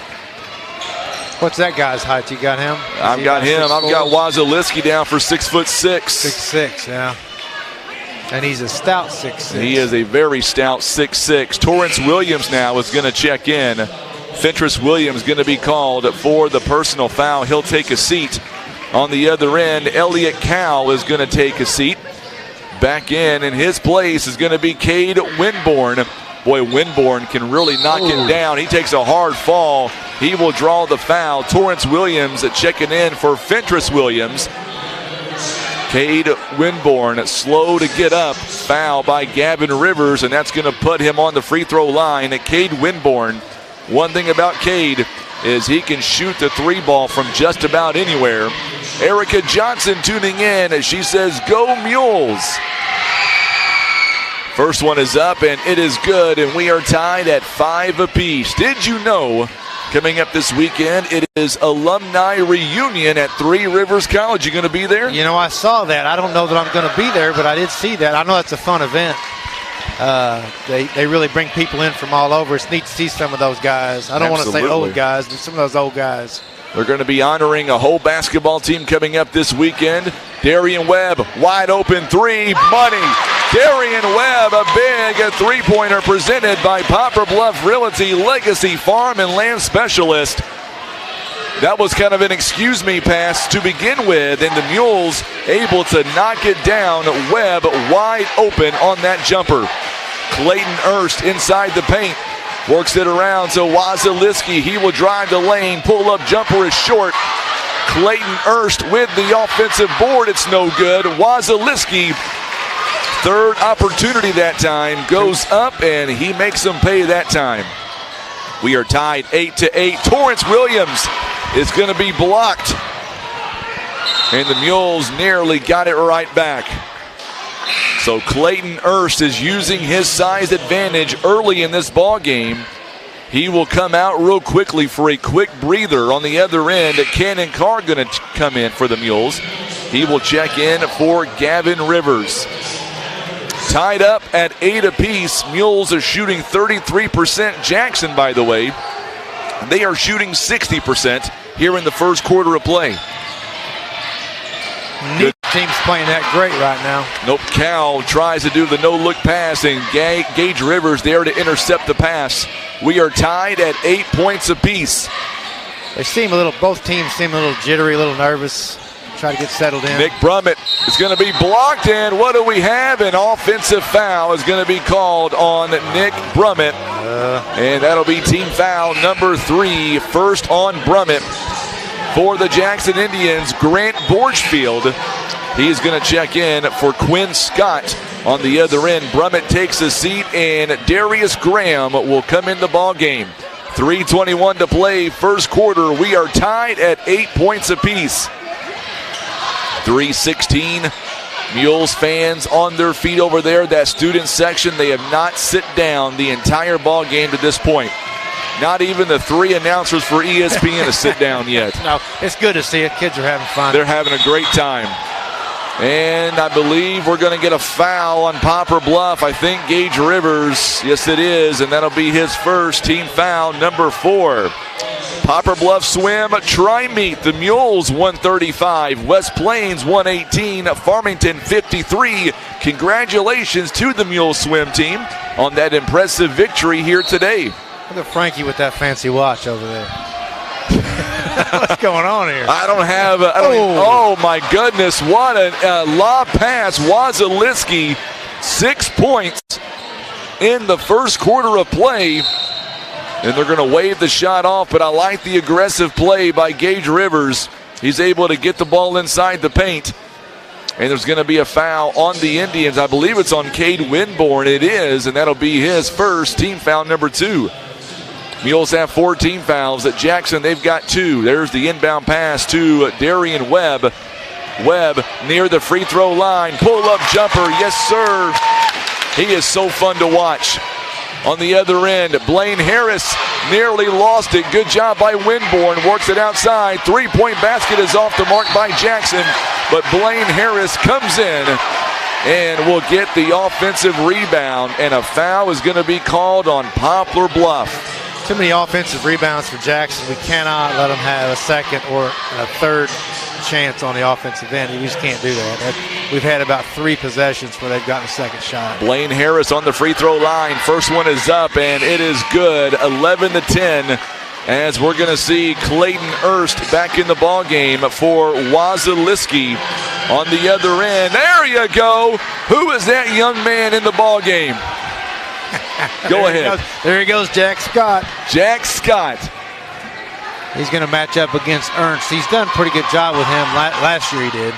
What's that guy's height? You got him? I've got him. I've got Wazaliski down for 6'6". 6'6", yeah. And he's a stout 6'6". He is a very stout 6'6". Torrance Williams now is going to check in. Fentress Williams going to be called for the personal foul. He'll take a seat. On the other end, Elliott Cowell is going to take a seat. Back in his place is going to be Cade Winborn. Boy, Winborn can really knock it down. He takes a hard fall. He will draw the foul. Torrance Williams checking in for Fentress Williams. Cade Winborn slow to get up. Foul by Gavin Rivers, and that's going to put him on the free throw line. Cade Winborn, one thing about Cade is he can shoot the three ball from just about anywhere. Erica Johnson tuning in as she says, "Go Mules." First one is up, and it is good, and we are tied at 5 apiece. Did you know, coming up this weekend, it is alumni reunion at Three Rivers College. You going to be there? You know, I saw that. I don't know that I'm going to be there, but I did see that. I know it's a fun event. They really bring people in from all over. It's neat to see some of those guys. I don't want to say old guys, but some of those old guys. They're going to be honoring a whole basketball team coming up this weekend. Darian Webb, wide open three, money. Darian Webb, a big three-pointer presented by Poplar Bluf Realty Legacy Farm and Land Specialist. That was kind of an excuse me pass to begin with, and the Mules able to knock it down. Webb wide open on that jumper. Clayton Erst inside the paint. Works it around to Wazaliski. He will drive the lane. Pull-up jumper is short. Clayton Erst with the offensive board. It's no good. Wazaliski, third opportunity that time, goes up, and he makes them pay that time. We are tied 8-8. Torrance Williams is going to be blocked. And the Mules nearly got it right back. So Clayton Erst is using his size advantage early in this ball game. He will come out real quickly for a quick breather. On the other end, Cannon Carr going to come in for the Mules. He will check in for Gavin Rivers. Tied up at 8 apiece. Mules are shooting 33%. Jackson, by the way, they are shooting 60% here in the first quarter of play. Neither team's playing that great right now. Nope. Cal tries to do the no-look pass, and Gage Rivers there to intercept the pass. We are tied at 8 points apiece. Both teams seem a little jittery, a little nervous. Try to get settled in. Nick Brummett is going to be blocked, and what do we have? An offensive foul is going to be called on Nick Brummett. And that'll be team foul number 3, first on Brummett. For the Jackson Indians, Grant Borchfield. He's going to check in for Quinn Scott on the other end. Brummett takes a seat, and Darius Graham will come in the ball game. 3:21 to play, first quarter. We are tied at 8 points apiece. 3:16. Mules fans on their feet over there. That student section, they have not sit down the entire ball game to this point. Not even the 3 announcers for ESPN to sit down yet. No, it's good to see it. Kids are having fun. They're having a great time. And I believe we're going to get a foul on Poplar Bluf. I think Gage Rivers, yes it is, and that'll be his first team foul, number 4. Poplar Bluf swim tri-meet. The Mules 135, West Plains 118, Farmington 53. Congratulations to the Mules swim team on that impressive victory here today. Look at Frankie with that fancy watch over there. What's going on here? Oh my goodness, what a lob pass. Wazaliski, 6 points in the first quarter of play. And they're going to wave the shot off, but I like the aggressive play by Gage Rivers. He's able to get the ball inside the paint. And there's going to be a foul on the Indians. I believe it's on Cade Winborn. It is, and that'll be his first team foul, number 2. Mules have 14 fouls. At Jackson, they've got 2. There's the inbound pass to Darian Webb. Webb near the free throw line. Pull-up jumper. Yes, sir. He is so fun to watch. On the other end, Blaine Harris nearly lost it. Good job by Winborn. Works it outside. Three-point basket is off the mark by Jackson. But Blaine Harris comes in and will get the offensive rebound. And a foul is going to be called on Poplar Bluf. Too many offensive rebounds for Jackson. We cannot let them have a second or a third chance on the offensive end. We just can't do that. We've had about 3 possessions where they've gotten a second shot. Blaine Harris on the free throw line. First one is up, and it is good. 11-10. As we're going to see Clayton Erst back in the ball game for Wasiliski on the other end. There you go. Who is that young man in the ball game? Go ahead. There he goes, Jack Scott. Jack Scott. He's going to match up against Ernst. He's done a pretty good job with him. Last year he did,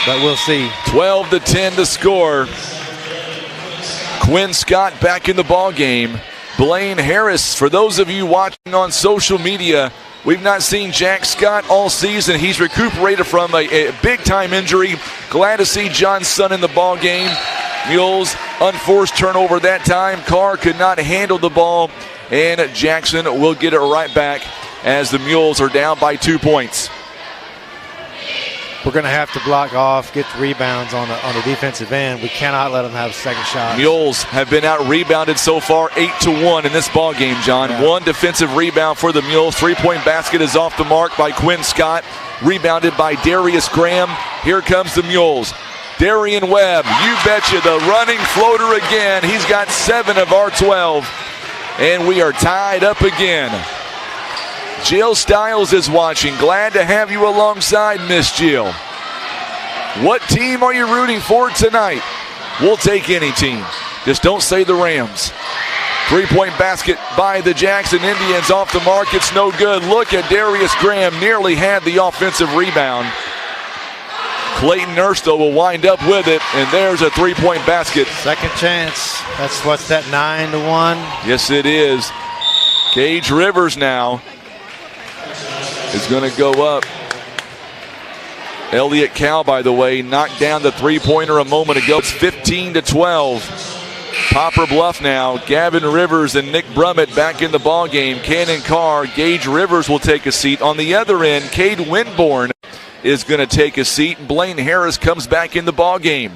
but we'll see. 12-10 to score. Quinn Scott back in the ball game. Blaine Harris, for those of you watching on social media, we've not seen Jack Scott all season. He's recuperated from a big-time injury. Glad to see John's son in the ball game. Mules, unforced turnover that time. Carr could not handle the ball, and Jackson will get it right back as the Mules are down by 2 points. We're going to have to block off, get the rebounds on the defensive end. We cannot let them have a second shot. Mules have been out-rebounded so far 8-1 in this ball game, John. Yeah. 1 defensive rebound for the Mules. 3-point basket is off the mark by Quinn Scott. Rebounded by Darius Graham. Here comes the Mules. Darian Webb, you betcha, the running floater again. He's got 7 of our 12. And we are tied up again. Jill Stiles is watching. Glad to have you alongside, Miss Jill. What team are you rooting for tonight? We'll take any team. Just don't say the Rams. 3-point basket by the Jackson Indians off the mark. It's no good. Look at Darius Graham. Nearly had the offensive rebound. Clayton Erst, though, will wind up with it, and there's a 3-point basket. Second chance. That's what's that, 9-1? Yes, it is. Gage Rivers now is going to go up. Elliott Cow, by the way, knocked down the three-pointer a moment ago. It's 15-12. Poplar Bluf now. Gavin Rivers and Nick Brummett back in the ball game. Cannon Carr, Gage Rivers will take a seat. On the other end, Cade Winborn is going to take a seat. Blaine Harris comes back in the ball game.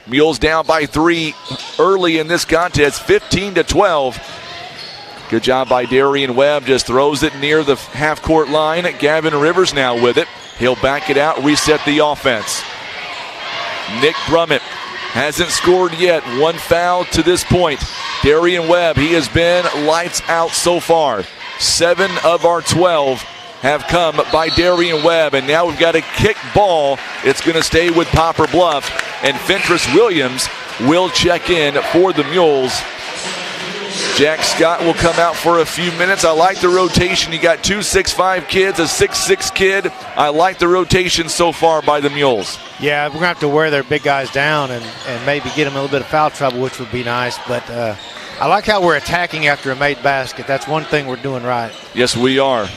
Mules down by 3 early in this contest, 15-12. Good job by Darian Webb. Just throws it near the half-court line. Gavin Rivers now with it. He'll back it out, reset the offense. Nick Brummett hasn't scored yet. 1 foul to this point. Darian Webb, he has been lights out so far. 7 of our 12 have come by Darian Webb, and now we've got a kick ball. It's going to stay with Poplar Bluf, and Fentress Williams will check in for the Mules. Jack Scott will come out for a few minutes. I like the rotation. You got 2 6'5" kids, a 6'6" kid. I like the rotation so far by the Mules. Yeah, we're going to have to wear their big guys down and maybe get them a little bit of foul trouble, which would be nice. But I like how we're attacking after a made basket. That's one thing we're doing right. Yes, we are.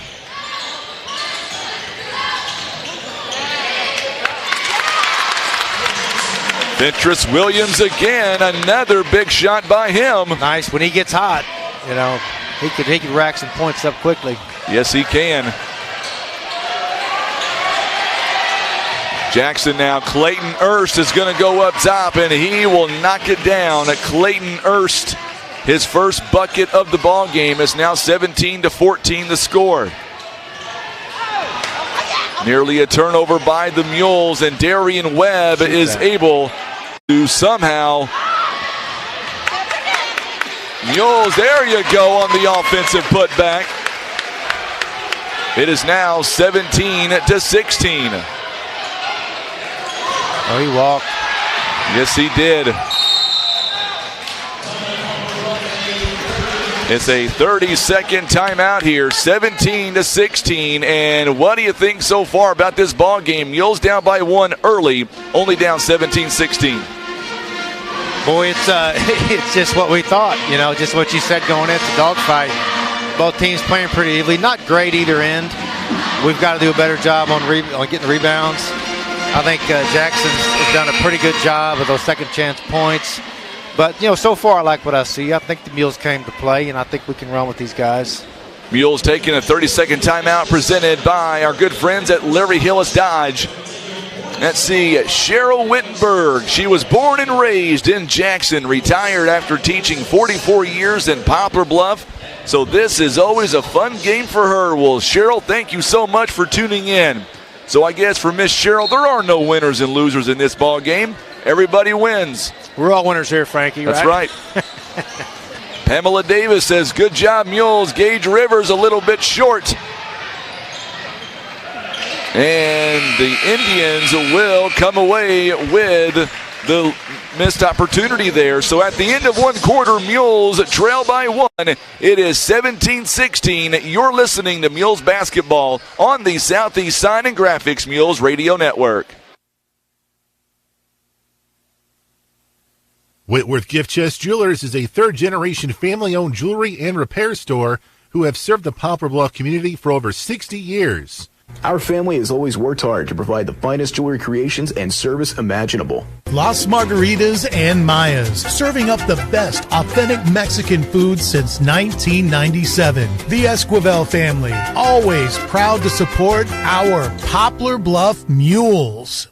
Fentress Williams again, another big shot by him. Nice when he gets hot. You know, he could rack some points up quickly. Yes, he can. Jackson now. Clayton Erst is going to go up top, and he will knock it down. Clayton Erst, his first bucket of the ball game, is now 17-14 the score. Nearly a turnover by the Mules, and Darian Webb is able to somehow. Mules, there you go on the offensive putback. It is now 17-16. Oh, he walked. Yes, he did. It's a 30-second timeout here, 17-16. And what do you think so far about this ball game? Mules down by 1 early, only down 17-16. Boy, it's just what we thought. You know, just what you said going into the dogfight. Both teams playing pretty evenly. Not great either end. We've got to do a better job on getting the rebounds. I think Jackson's has done a pretty good job of those second chance points. But, you know, so far I like what I see. I think the Mules came to play, and I think we can run with these guys. Mules taking a 30-second timeout presented by our good friends at Larry Hillis Dodge. Let's see, Cheryl Wittenberg. She was born and raised in Jackson, retired after teaching 44 years in Poplar Bluf. So this is always a fun game for her. Well, Cheryl, thank you so much for tuning in. So I guess for Miss Cheryl, there are no winners and losers in this ball game. Everybody wins. We're all winners here, Frankie. That's right. Pamela Davis says, good job, Mules. Gage Rivers a little bit short. And the Indians will come away with the missed opportunity there. So at the end of one quarter, Mules trail by 1. It is 17-16. You're listening to Mules basketball on the Southeast Sign and Graphics Mules Radio Network. Whitworth Gift Chest Jewelers is a third-generation family-owned jewelry and repair store who have served the Poplar Bluf community for over 60 years. Our family has always worked hard to provide the finest jewelry creations and service imaginable. Las Margaritas and Mayas, serving up the best authentic Mexican food since 1997. The Esquivel family, always proud to support our Poplar Bluf Mules.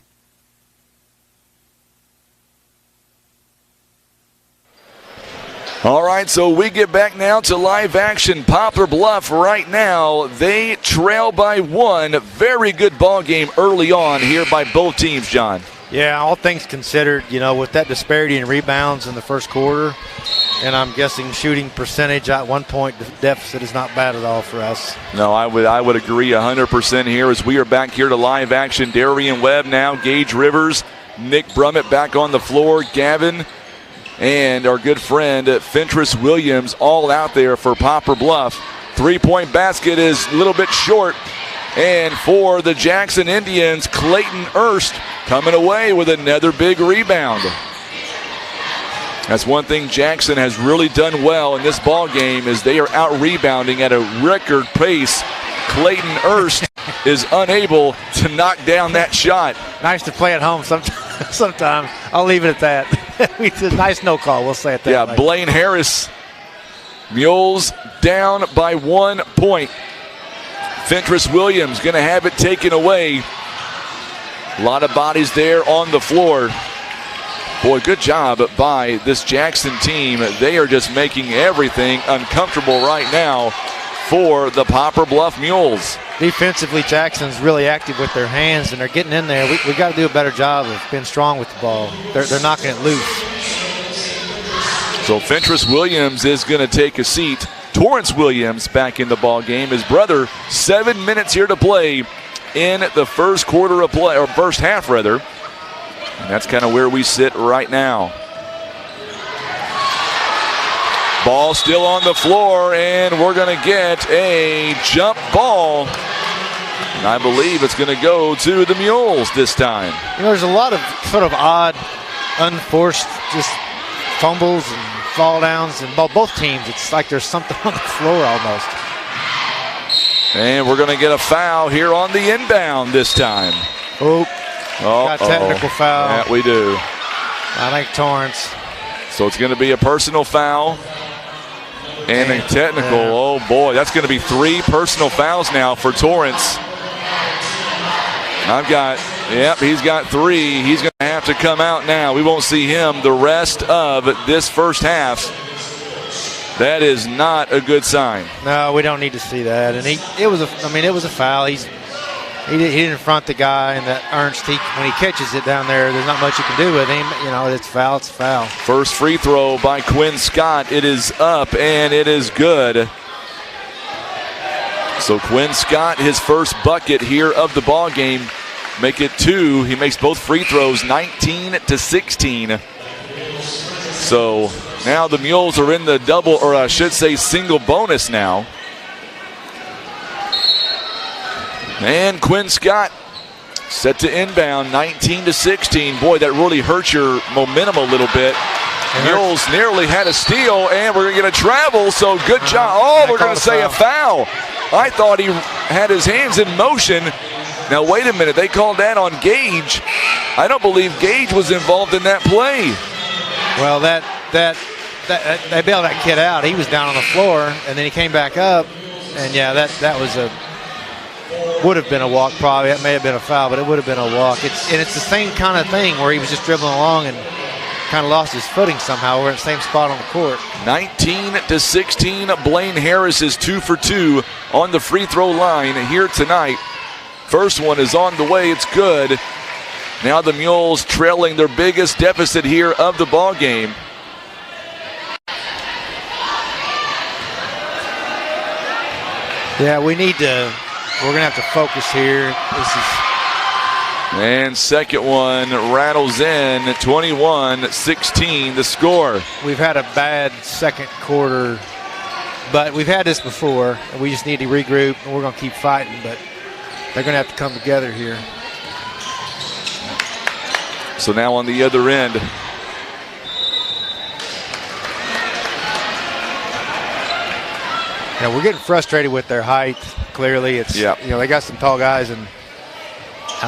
All right, so we get back now to live action. Poplar Bluf right now, they trail by 1. Very good ball game early on here by both teams, John. Yeah, all things considered, with that disparity in rebounds in the first quarter, and I'm guessing shooting percentage at 1 point deficit is not bad at all for us. No, I would agree 100% here as we are back here to live action. Darian Webb now, Gage Rivers, Nick Brummett back on the floor, Gavin, and our good friend Fentress Williams all out there for Poplar Bluf. Three-point basket is a little bit short. And for the Jackson Indians, Clayton Erst coming away with another big rebound. That's one thing Jackson has really done well in this ball game is they are out-rebounding at a record pace. Clayton Erst is unable to knock down that shot. Nice to play at home sometimes. I'll leave it at that. It's a nice no call. We'll say it that way. Yeah, Blaine Harris. Mules down by 1 point. Fentress Williams going to have it taken away. A lot of bodies there on the floor. Boy, good job by this Jackson team. They are just making everything uncomfortable right now for the Poplar Bluf Mules. Defensively, Jackson's really active with their hands, and they're getting in there. We got to do a better job of being strong with the ball. They're knocking it loose. So Fentress Williams is going to take a seat. Torrance Williams back in the ball game. His brother, 7 minutes here to play in the first quarter of play, or first half rather. And that's kind of where we sit right now. Ball still on the floor, and we're going to get a jump ball. And I believe it's going to go to the Mules this time. There's a lot of sort of odd, unforced just fumbles and fall downs in both teams. It's like there's something on the floor almost. And we're going to get a foul here on the inbound this time. Got a technical foul. Yeah, we do. I think Torrance. So it's going to be a personal foul. And a technical. Yeah. Oh, boy. That's going to be 3 personal fouls now for Torrance. He's got 3. He's going to have to come out now. We won't see him the rest of this first half. That is not a good sign. No, we don't need to see that. And it was a foul. He didn't front the guy, and that Ernst, when he catches it down there, there's not much you can do with him. It's foul. It's a foul. First free throw by Quinn Scott. It is up, and it is good. So Quinn Scott, his first bucket here of the ball game, make it 2. He makes both free throws, 19-16. So now the Mules are in the double, or I should say single bonus now. And Quinn Scott set to inbound, 19-16. Boy, that really hurts your momentum a little bit. Mules nearly had a steal, and we're going to get a travel, so good job. Oh, we're going to say a foul. I thought he had his hands in motion. Now, wait a minute. They called that on Gage. I don't believe Gage was involved in that play. Well, they bailed that kid out. He was down on the floor, and then he came back up, and, yeah, that was would have been a walk probably. That may have been a foul, but it would have been a walk. It's the same kind of thing where he was just dribbling along and kind of lost his footing somehow. We're in the same spot on the court. 19-16. Blaine Harris is 2 for 2 on the free throw line here tonight. First one is on the way. It's good. Now the Mules trailing their biggest deficit here of the ball game. Yeah, we're going to have to focus here. And second one rattles in, 21-16 the score. We've had a bad second quarter, but we've had this before, and we just need to regroup, and we're going to keep fighting, but they're going to have to come together here. So now on the other end. We're getting frustrated with their height, clearly. It's they got some tall guys, and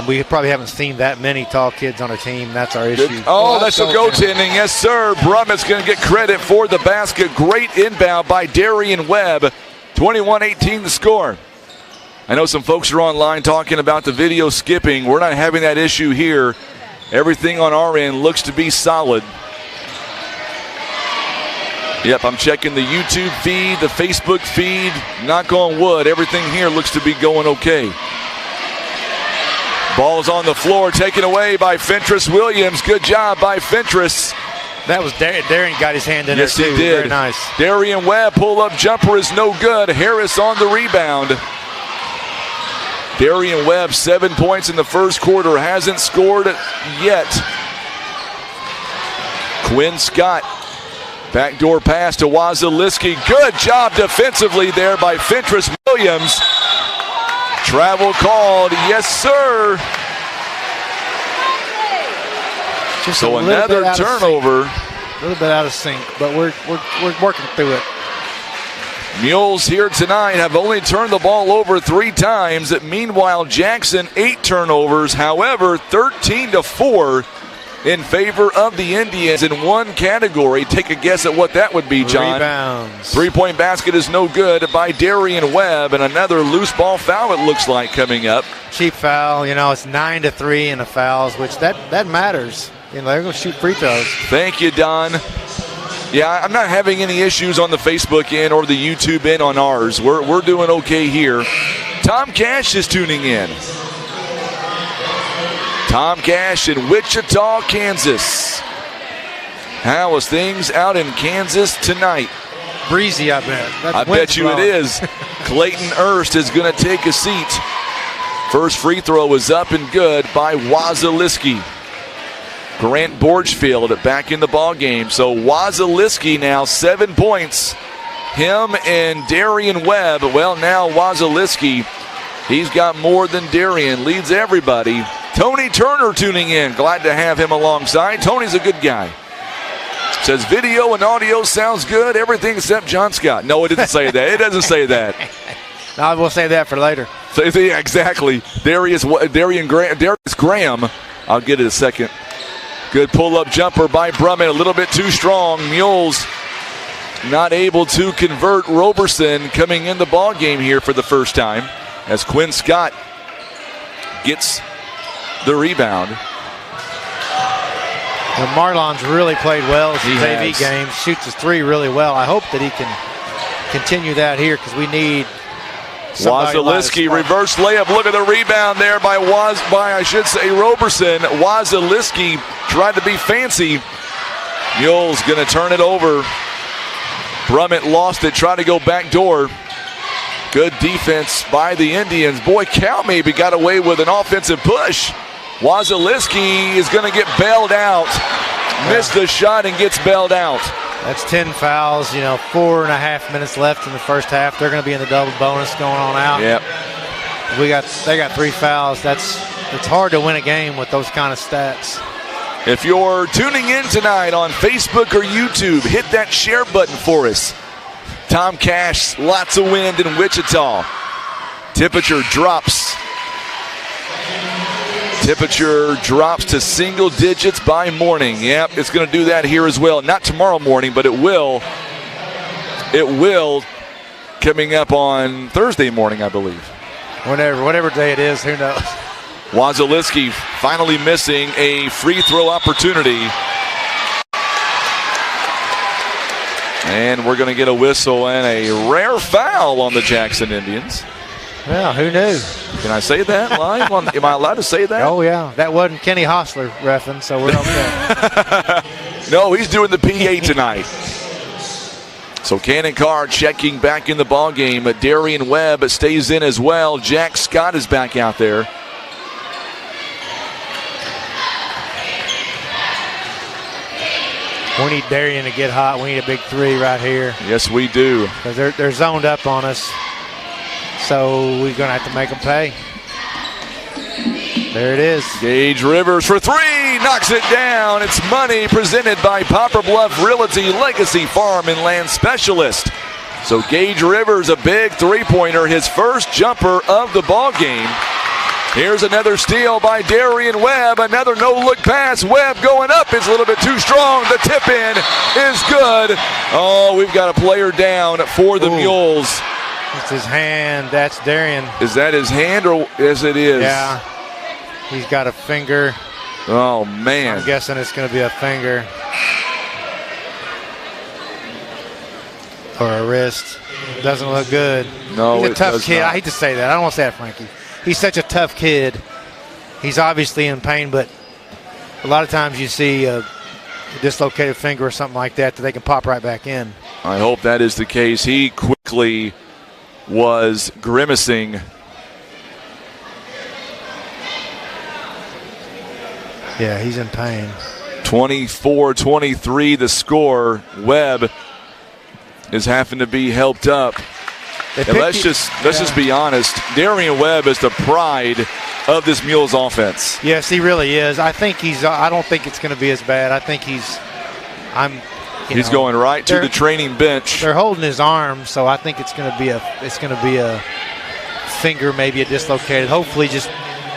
we probably haven't seen that many tall kids on a team. That's our issue. That's a goaltending. Yes, sir. Brummett's going to get credit for the basket. Great inbound by Darian Webb. 21-18 the score. I know some folks are online talking about the video skipping. We're not having that issue here. Everything on our end looks to be solid. Yep, I'm checking the YouTube feed, the Facebook feed. Knock on wood, everything here looks to be going okay. Ball's on the floor, taken away by Fentress Williams. Good job by Fentress. That was Darian got his hand in there too. Yes, he did. Very nice. Darian Webb, pull-up jumper is no good. Harris on the rebound. Darian Webb, 7 points in the first quarter, hasn't scored yet. Quinn Scott, backdoor pass to Wazaliski. Good job defensively there by Fentress Williams. Travel called, yes sir. Just so another turnover. A little bit out of sync, but we're working through it. Mules here tonight have only turned the ball over 3 times. Meanwhile, Jackson 8 turnovers. However, 13-4 in favor of the Indians in one category. Take a guess at what that would be, John. Rebounds. 3-point basket is no good by Darian Webb, and another loose ball foul it looks like coming up. Cheap foul. It's 9-3 in the fouls, which that matters. They're going to shoot free throws. Thank you, Don. Yeah, I'm not having any issues on the Facebook end or the YouTube end on ours. We're doing okay here. Tom Cash is tuning in. Tom Cash in Wichita, Kansas. How is things out in Kansas tonight? Breezy, I bet. I bet you it is. Clayton Erst is going to take a seat. First free throw is up and good by Wazaliski. Grant Borchfield back in the ball game. So Wazaliski now 7 points. Him and Darian Webb. Well, now Wazaliski, he's got more than Darian. Leads everybody. Tony Turner tuning in. Glad to have him alongside. Tony's a good guy. Says video and audio sounds good. Everything except John Scott. No, it didn't say that. It doesn't say that. No, I will say that for later. So, yeah, exactly. Darius Graham. I'll get it a second. Good pull-up jumper by Brummett. A little bit too strong. Mules not able to convert. Roberson coming in the ball game here for the first time as Quinn Scott gets the rebound. Marlon's really played well in his AV game. Shoots his 3 really well. I hope that he can continue that here because we need Wazaliski reverse layup. Look at the rebound there by Roberson. Wazaliski tried to be fancy. Mules going to turn it over. Brummett lost it. Tried to go back door. Good defense by the Indians. Boy, Cal maybe got away with an offensive push. Wazaliski is going to get bailed out. Missed the shot and gets bailed out. That's 10 fouls, 4.5 minutes left in the first half. They're going to be in the double bonus going on out. Yep. They got 3 fouls. It's hard to win a game with those kind of stats. If you're tuning in tonight on Facebook or YouTube, hit that share button for us. Tom Cash, lots of wind in Wichita. Temperature drops. Temperature drops to single digits by morning. Yep, it's going to do that here as well. Not tomorrow morning, but it will. It will coming up on Thursday morning, I believe. Whatever day it is, who knows? Wazaliski finally missing a free throw opportunity. And we're going to get a whistle and a rare foul on the Jackson Indians. Well, who knew? Can I say that live? Am I allowed to say that? Oh, yeah. That wasn't Kenny Hostler reffing, so we're okay. No, he's doing the PA tonight. So Cannon Carr checking back in the ball game. Darian Webb stays in as well. Jack Scott is back out there. We need Darian to get hot. We need a big three right here. Yes, we do. Because they're zoned up on us. So we're going to have to make them pay. There it is. Gage Rivers for three. Knocks it down. It's money presented by Poplar Bluf Realty Legacy Farm and Land Specialist. So Gage Rivers, a big three-pointer, his first jumper of the ball game. Here's another steal by Darian Webb. Another no-look pass. Webb going up. It's a little bit too strong. The tip-in is good. Oh, we've got a player down for the Mules. It's his hand. That's Darian. Is that his hand or yes, it is? Yeah. He's got a finger. Oh, man. I'm guessing it's going to be a finger. Or a wrist. Doesn't look good. No, he's a tough kid. Not. I hate to say that. I don't want to say that, Frankie. He's such a tough kid. He's obviously in pain, but a lot of times you see a dislocated finger or something like that they can pop right back in. I hope that is the case. He quickly was grimacing. Yeah, he's in pain. 24-23 the score. Webb is having to be helped up. And let's just be honest. Darian Webb is the pride of this Mules offense. Yes, he really is. I don't think it's going to be as bad. I think he's going right to the training bench. They're holding his arm, so I think it's going to be a finger, maybe a dislocated. Hopefully, just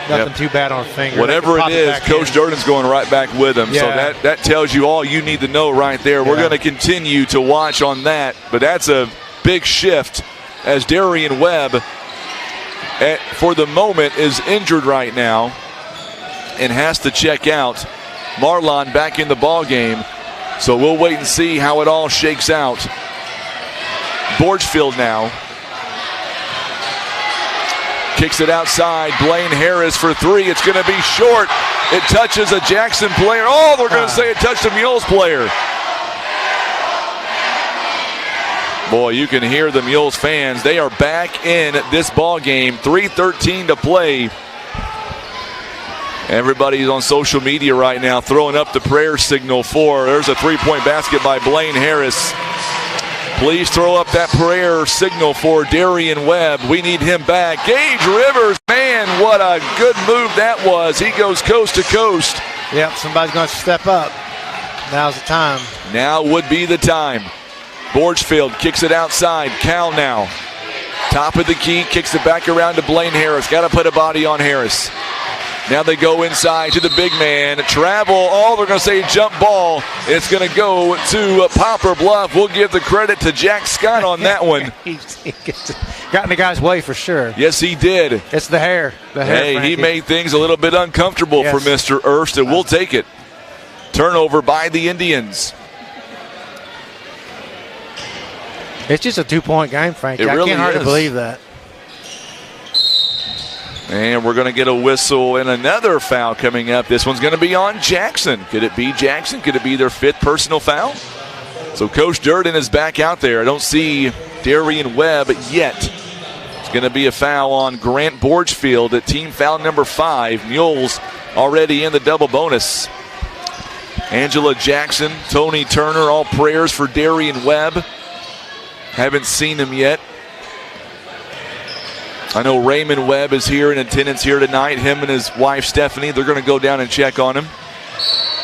nothing too bad on a finger. Whatever it is, Coach Durden's going right back with him. Yeah. So that tells you all you need to know right there. We're going to continue to watch on that, but that's a big shift as Darian Webb, for the moment, is injured right now and has to check out. Marlon back in the ball game. So we'll wait and see how it all shakes out. Borchfield now. Kicks it outside. Blaine Harris for three. It's going to be short. It touches a Jackson player. Oh, they're going to say it touched a Mules player. Boy, you can hear the Mules fans. They are back in this ball game. 3:13 to play. Everybody's on social media right now throwing up the prayer signal for. There's a three-point basket by Blaine Harris. Please throw up that prayer signal for Darian Webb. We need him back. Gage Rivers, man, what a good move that was. He goes coast to coast. Yep, somebody's going to step up. Now's the time. Now would be the time. Borchfield kicks it outside. Cal now. Top of the key, kicks it back around to Blaine Harris. Got to put a body on Harris. Now they go inside to the big man. Travel. Oh, they're going to say jump ball. It's going to go to Poplar Bluf. We'll give the credit to Jack Scott on that one. he got in the guy's way for sure. Yes, he did. It's the hair. Hey, Frankie. He made things a little bit uncomfortable for Mr. Erst, and we'll take it. Turnover by the Indians. It's just a 2-point game, Frankie. I can't hardly believe that. And we're going to get a whistle and another foul coming up. This one's going to be on Jackson. Could it be Jackson? Could it be their fifth personal foul? So Coach Durden is back out there. I don't see Darian Webb yet. It's going to be a foul on Grant Borchfield at team foul number 5. Mules already in the double bonus. Angela Jackson, Tony Turner, all prayers for Darian Webb. Haven't seen him yet. I know Raymond Webb is here in attendance here tonight. Him and his wife, Stephanie, they're going to go down and check on him.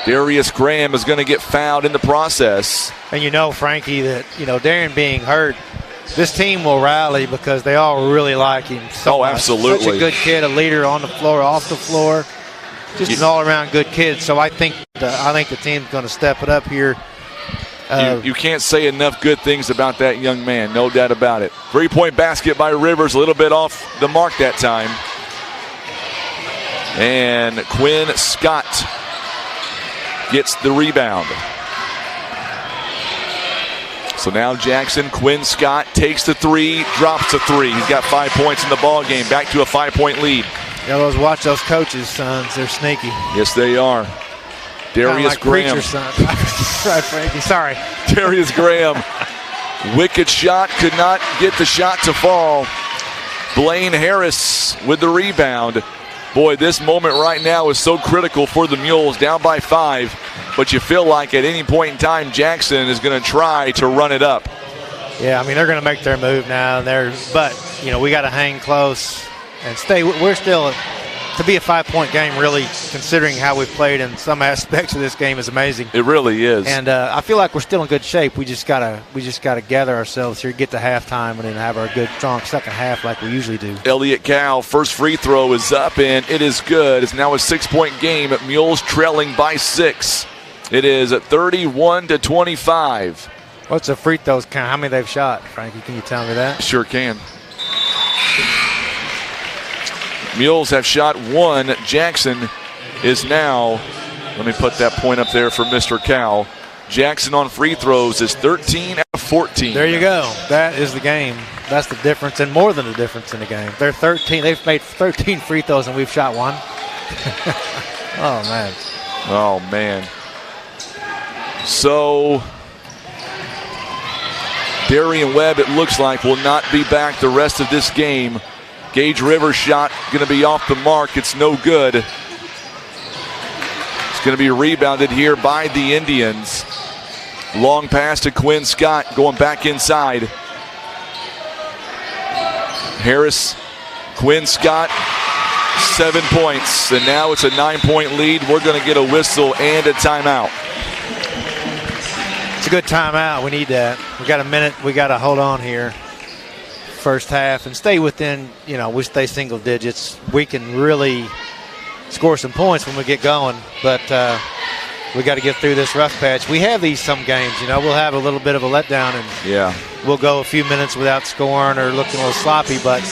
Darius Graham is going to get fouled in the process. And you know, Frankie, that, Darian being hurt, this team will rally because they all really like him. So absolutely. Such a good kid, a leader on the floor, off the floor. Just an all-around good kid. So I think the team's going to step it up here. You can't say enough good things about that young man, no doubt about it. 3-point basket by Rivers, a little bit off the mark that time. And Quinn Scott gets the rebound. So now Jackson, Quinn Scott takes the three, drops the three. He's got 5 points in the ball game, back to a 5-point lead. Yeah, watch those coaches' sons. They're sneaky. Yes, they are. Darius like Graham. Right, Frankie. Sorry. Darius Graham. Wicked shot, could not get the shot to fall. Blaine Harris with the rebound. Boy, this moment right now is so critical for the Mules, down by 5. But you feel like at any point in time, Jackson is going to try to run it up. Yeah, I mean, they're going to make their move now. But, you know, we got to hang close and stay. We're still, to be a 5-point game, really, considering how we've played in some aspects of this game, is amazing. It really is. And I feel like we're still in good shape. We just gotta gather ourselves here, get to halftime, and then have our good, strong second half like we usually do. Elliott Cow, first free throw is up, and it is good. It's now a 6-point game. Mules trailing by 6. It is at 31-25. What's the free throws count? How many they've shot, Frankie? Can you tell me that? Sure can. Mules have shot 1. Jackson is now, let me put that point up there for Mr. Cow. Jackson on free throws is 13 out of 14. There you go. That is the game. That's the difference, and more than the difference in the game. They're 13. They've made 13 free throws, and we've shot 1. Oh, man. Oh, man. So Darian Webb, it looks like, will not be back the rest of this game. Gage Rivers' shot going to be off the mark. It's no good. It's going to be rebounded here by the Indians. Long pass to Quinn Scott going back inside. Harris, Quinn Scott, 7 points. And now it's a 9-point lead. We're going to get a whistle and a timeout. It's a good timeout. We need that. We got a minute. We got to hold on here. First half and stay within, you know, we stay single digits. We can really score some points when we get going, but we got to get through this rough patch. We have these some games, you know, we'll have a little bit of a letdown and we'll go a few minutes without scoring or looking a little sloppy, but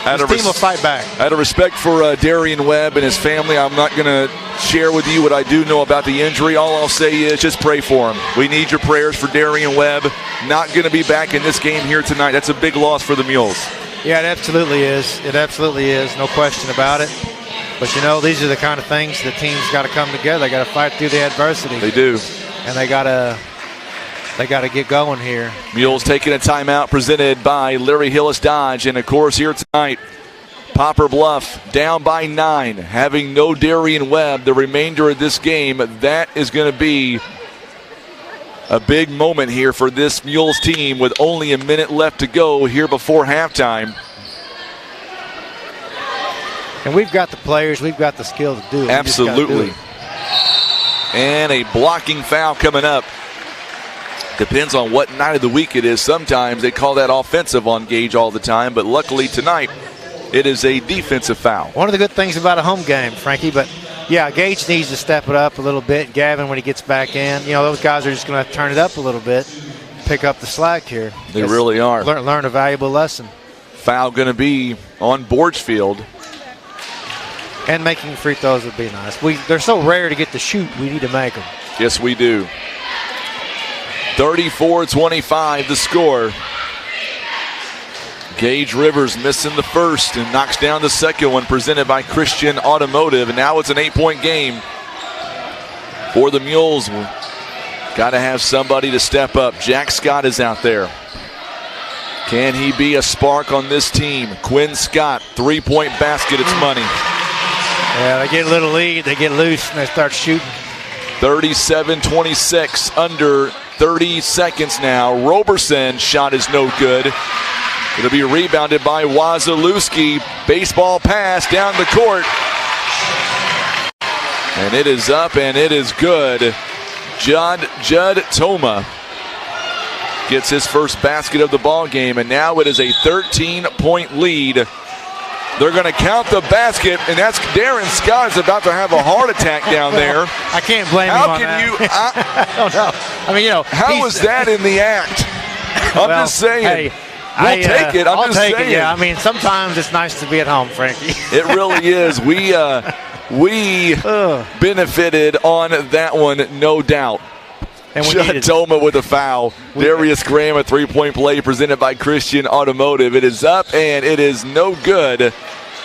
this team will fight back. Out of respect for Darian Webb and his family, I'm not going to share with you what I do know about the injury. All I'll say is just pray for him. We need your prayers for Darian Webb. Not going to be back in this game here tonight. That's a big loss for the Mules. Yeah, it absolutely is. It absolutely is. No question about it. But, you know, these are the kind of things the team's got to come together. They got to fight through the adversity. They do. And they got to get going here. Mules taking a timeout presented by Larry Hillis Dodge. And, of course, here tonight, Poplar Bluf down by 9, having no Darian Webb the remainder of this game. That is going to be a big moment here for this Mules team with only a minute left to go here before halftime. And we've got the players, we've got the skill to do it. Absolutely. And a blocking foul coming up. Depends on what night of the week it is. Sometimes they call that offensive on Gage all the time, but luckily tonight it is a defensive foul. One of the good things about a home game, Frankie, but yeah, Gage needs to step it up a little bit. Gavin, when he gets back in, you know, those guys are just going to have to turn it up a little bit, pick up the slack here. They really are. Learn a valuable lesson. Foul going to be on Borchfield. And making free throws would be nice. They're so rare to get to shoot, we need to make them. Yes, we do. 34-25 the score. Gage Rivers missing the first and knocks down the second one, presented by Christian Automotive. And now it's an 8-point game for the Mules. Got to have somebody to step up. Jack Scott is out there. Can he be a spark on this team? Quinn Scott, 3-point basket, it's money. Yeah, they get a little lead, they get loose, and they start shooting. 37-26, under 30 seconds now. Roberson shot is no good. It'll be rebounded by Wazalewski. Baseball pass down the court. And it is up and it is good. Judd Toma gets his first basket of the ball game, and now it is a 13-point lead. They're going to count the basket, and that's Darren Scott is about to have a heart attack down there. I can't blame him on that. I don't know. I mean, you know. How was that in the act? I'm just saying. Hey, we'll take it. I'll take it, yeah. I mean, sometimes it's nice to be at home, Frankie. It really is. We benefited on that one, no doubt. And Judd Toma with a foul. Darius Graham, a three-point play presented by Christian Automotive. It is up, and it is no good.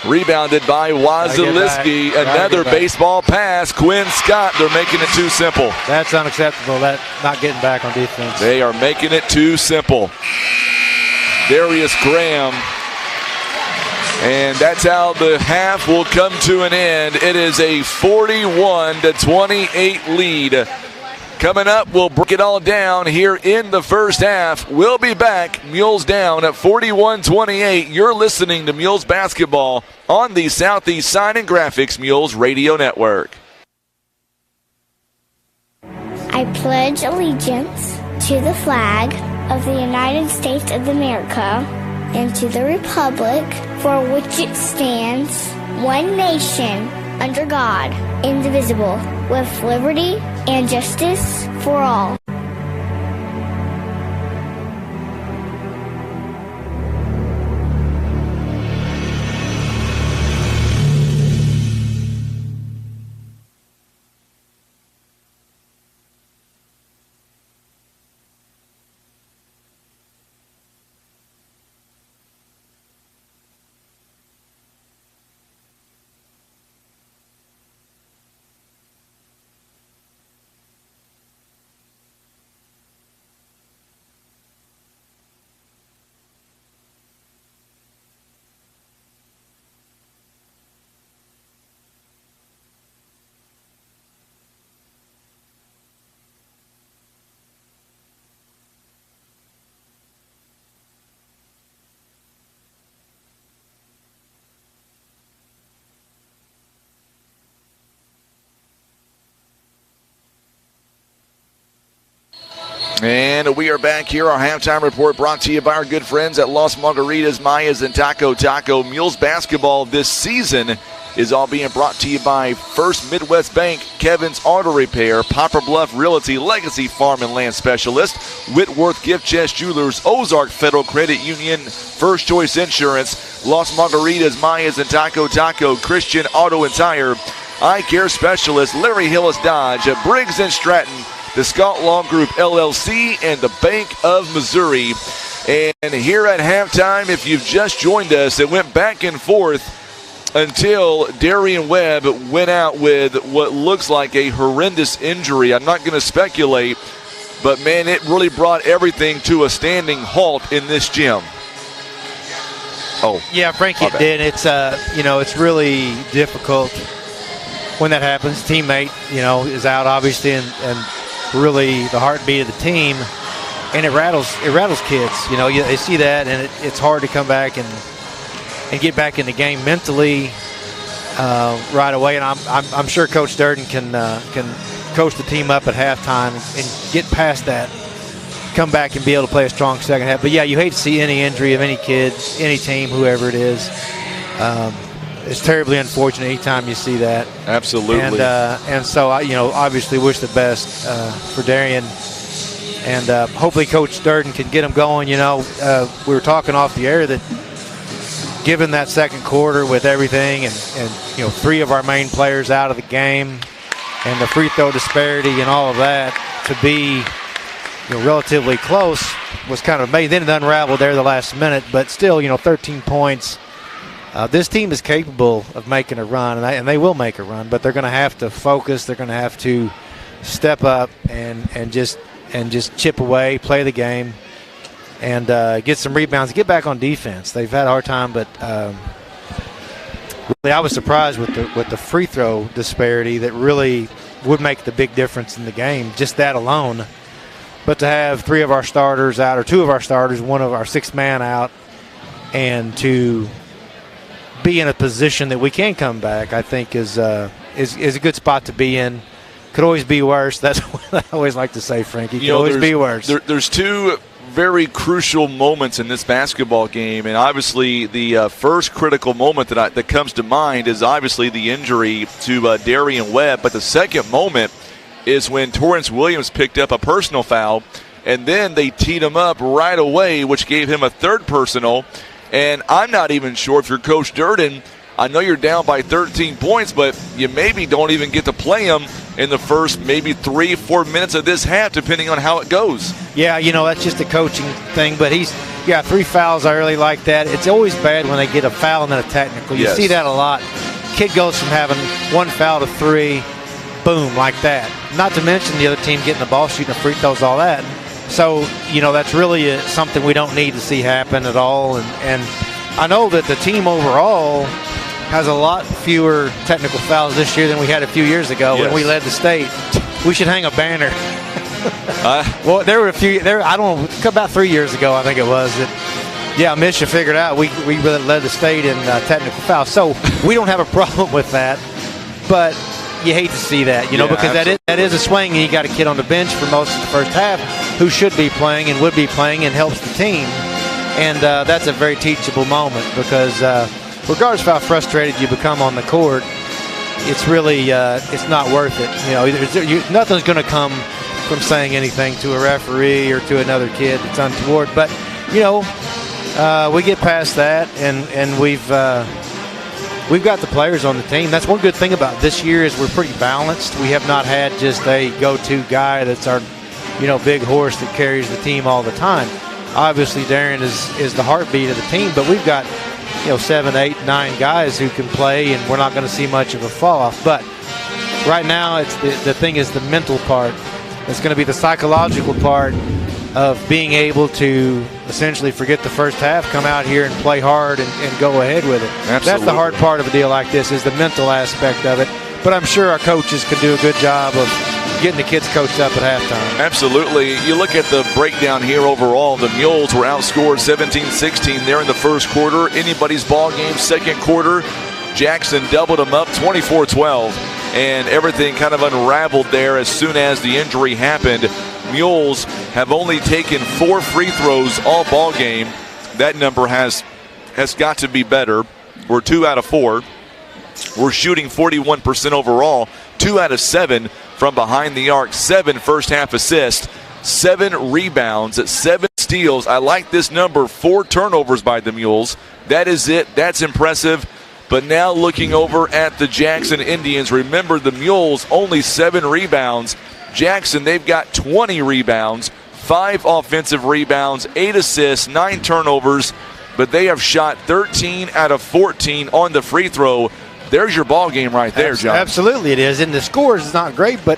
Rebounded by Wazaliski. Another baseball pass. Quinn Scott, they're making it too simple. That's unacceptable, that not getting back on defense. They are making it too simple. Darius Graham. And that's how the half will come to an end. It is a 41-28 lead. Coming up, we'll break it all down here in the first half. We'll be back. Mules down at 41-28. You're listening to Mules basketball on the Southeast Sign and Graphics Mules Radio Network. I pledge allegiance to the flag of the United States of America and to the republic for which it stands, one nation, under God, indivisible, with liberty and justice for all. And we are back here. Our halftime report brought to you by our good friends at Las Margaritas, Mayas, and Taco Taco. Mules basketball this season is all being brought to you by First Midwest Bank, Kevin's Auto Repair, Poplar Bluf Realty, Legacy Farm and Land Specialist, Whitworth Gift Chest Jewelers, Ozark Federal Credit Union, First Choice Insurance, Las Margaritas, Mayas, and Taco Taco, Christian Auto and Tire, Eye Care Specialist, Larry Hillis Dodge, Briggs & Stratton, the Scott Long Group LLC, and the Bank of Missouri. And here at halftime, if you've just joined us, it went back and forth until Darian Webb went out with what looks like a horrendous injury. I'm not going to speculate, but man, it really brought everything to a standing halt in this gym. Oh, yeah, Frankie, it did. It's it's really difficult when that happens. Teammate, is out obviously, and really the heartbeat of the team, and it rattles kids. They see that, and it's hard to come back and get back in the game mentally right away. And I'm sure Coach Durden can coach the team up at halftime and get past that, come back and be able to play a strong second half. But yeah, you hate to see any injury of any kid, any team, whoever it is. It's terribly unfortunate anytime you see that. Absolutely. And so I obviously wish the best for Darian, and hopefully Coach Durden can get him going. We were talking off the air that given that second quarter with everything and three of our main players out of the game and the free throw disparity and all of that, to be relatively close was kind of amazing. Then it unraveled there the last minute, but still 13 points. This team is capable of making a run, and they will make a run, but they're going to have to focus. They're going to have to step up and just chip away, play the game, and get some rebounds, get back on defense. They've had a hard time, but really I was surprised with the free throw disparity that really would make the big difference in the game, just that alone. But to have three of our starters out, or two of our starters, one of our sixth man out, and to be in a position that we can come back, I think is a good spot to be in. Could always be worse. That's what I always like to say, Frankie. Could always be worse. There's two very crucial moments in this basketball game, and obviously the first critical moment that comes to mind is obviously the injury to Darian Webb, but the second moment is when Torrance Williams picked up a personal foul, and then they teed him up right away, which gave him a third personal. And I'm not even sure if you're Coach Durden, I know you're down by 13 points, but you maybe don't even get to play him in the first maybe 3-4 minutes of this half, depending on how it goes. Yeah, that's just a coaching thing, but he's got 3 fouls early like that. It's always bad when they get a foul and then a technical. You see that a lot. Kid goes from having 1 foul to 3, boom, like that. Not to mention the other team getting the ball, shooting the free throws, all that. So, that's really something we don't need to see happen at all. And I know that the team overall has a lot fewer technical fouls this year than we had a few years ago when we led the state. We should hang a banner. Well, there were a few, I don't know, about 3 years ago, I think it was, that, Misha figured out we really led the state in technical fouls. So we don't have a problem with that. But you hate to see that, because that is a swing, and you got a kid on the bench for most of the first half who should be playing and would be playing and helps the team. And that's a very teachable moment because regardless of how frustrated you become on the court, it's really it's not worth it. Nothing's going to come from saying anything to a referee or to another kid that's untoward. But, we get past that, and we've got the players on the team. That's one good thing about this year is we're pretty balanced. We have not had just a go-to guy that's our, big horse that carries the team all the time. Obviously, Darren is the heartbeat of the team, but we've got, 7, 8, 9 guys who can play, and we're not going to see much of a fall-off. But right now, it's the thing is the mental part. It's going to be the psychological part of being able to essentially forget the first half, come out here and play hard and go ahead with it. Absolutely. That's the hard part of a deal like this is the mental aspect of it. But I'm sure our coaches can do a good job of getting the kids coached up at halftime. Absolutely. You look at the breakdown here overall. The Mules were outscored 17-16 there in the first quarter. Anybody's ball game, second quarter. Jackson doubled them up 24-12. And everything kind of unraveled there as soon as the injury happened. Mules have only taken 4 free throws all ball game. That number has got to be better. We're 2 out of 4. We're shooting 41% overall. 2 out of 7 from behind the arc. 7 first half assists. 7 rebounds. 7 steals. I like this number. 4 turnovers by the Mules. That is it. That's impressive. But now looking over at the Jackson Indians, remember the Mules only 7 rebounds. Jackson, they've got 20 rebounds, 5 offensive rebounds, 8 assists, 9 turnovers, but they have shot 13 out of 14 on the free throw. There's your ball game right there, John. Absolutely it is, and the scores is not great, but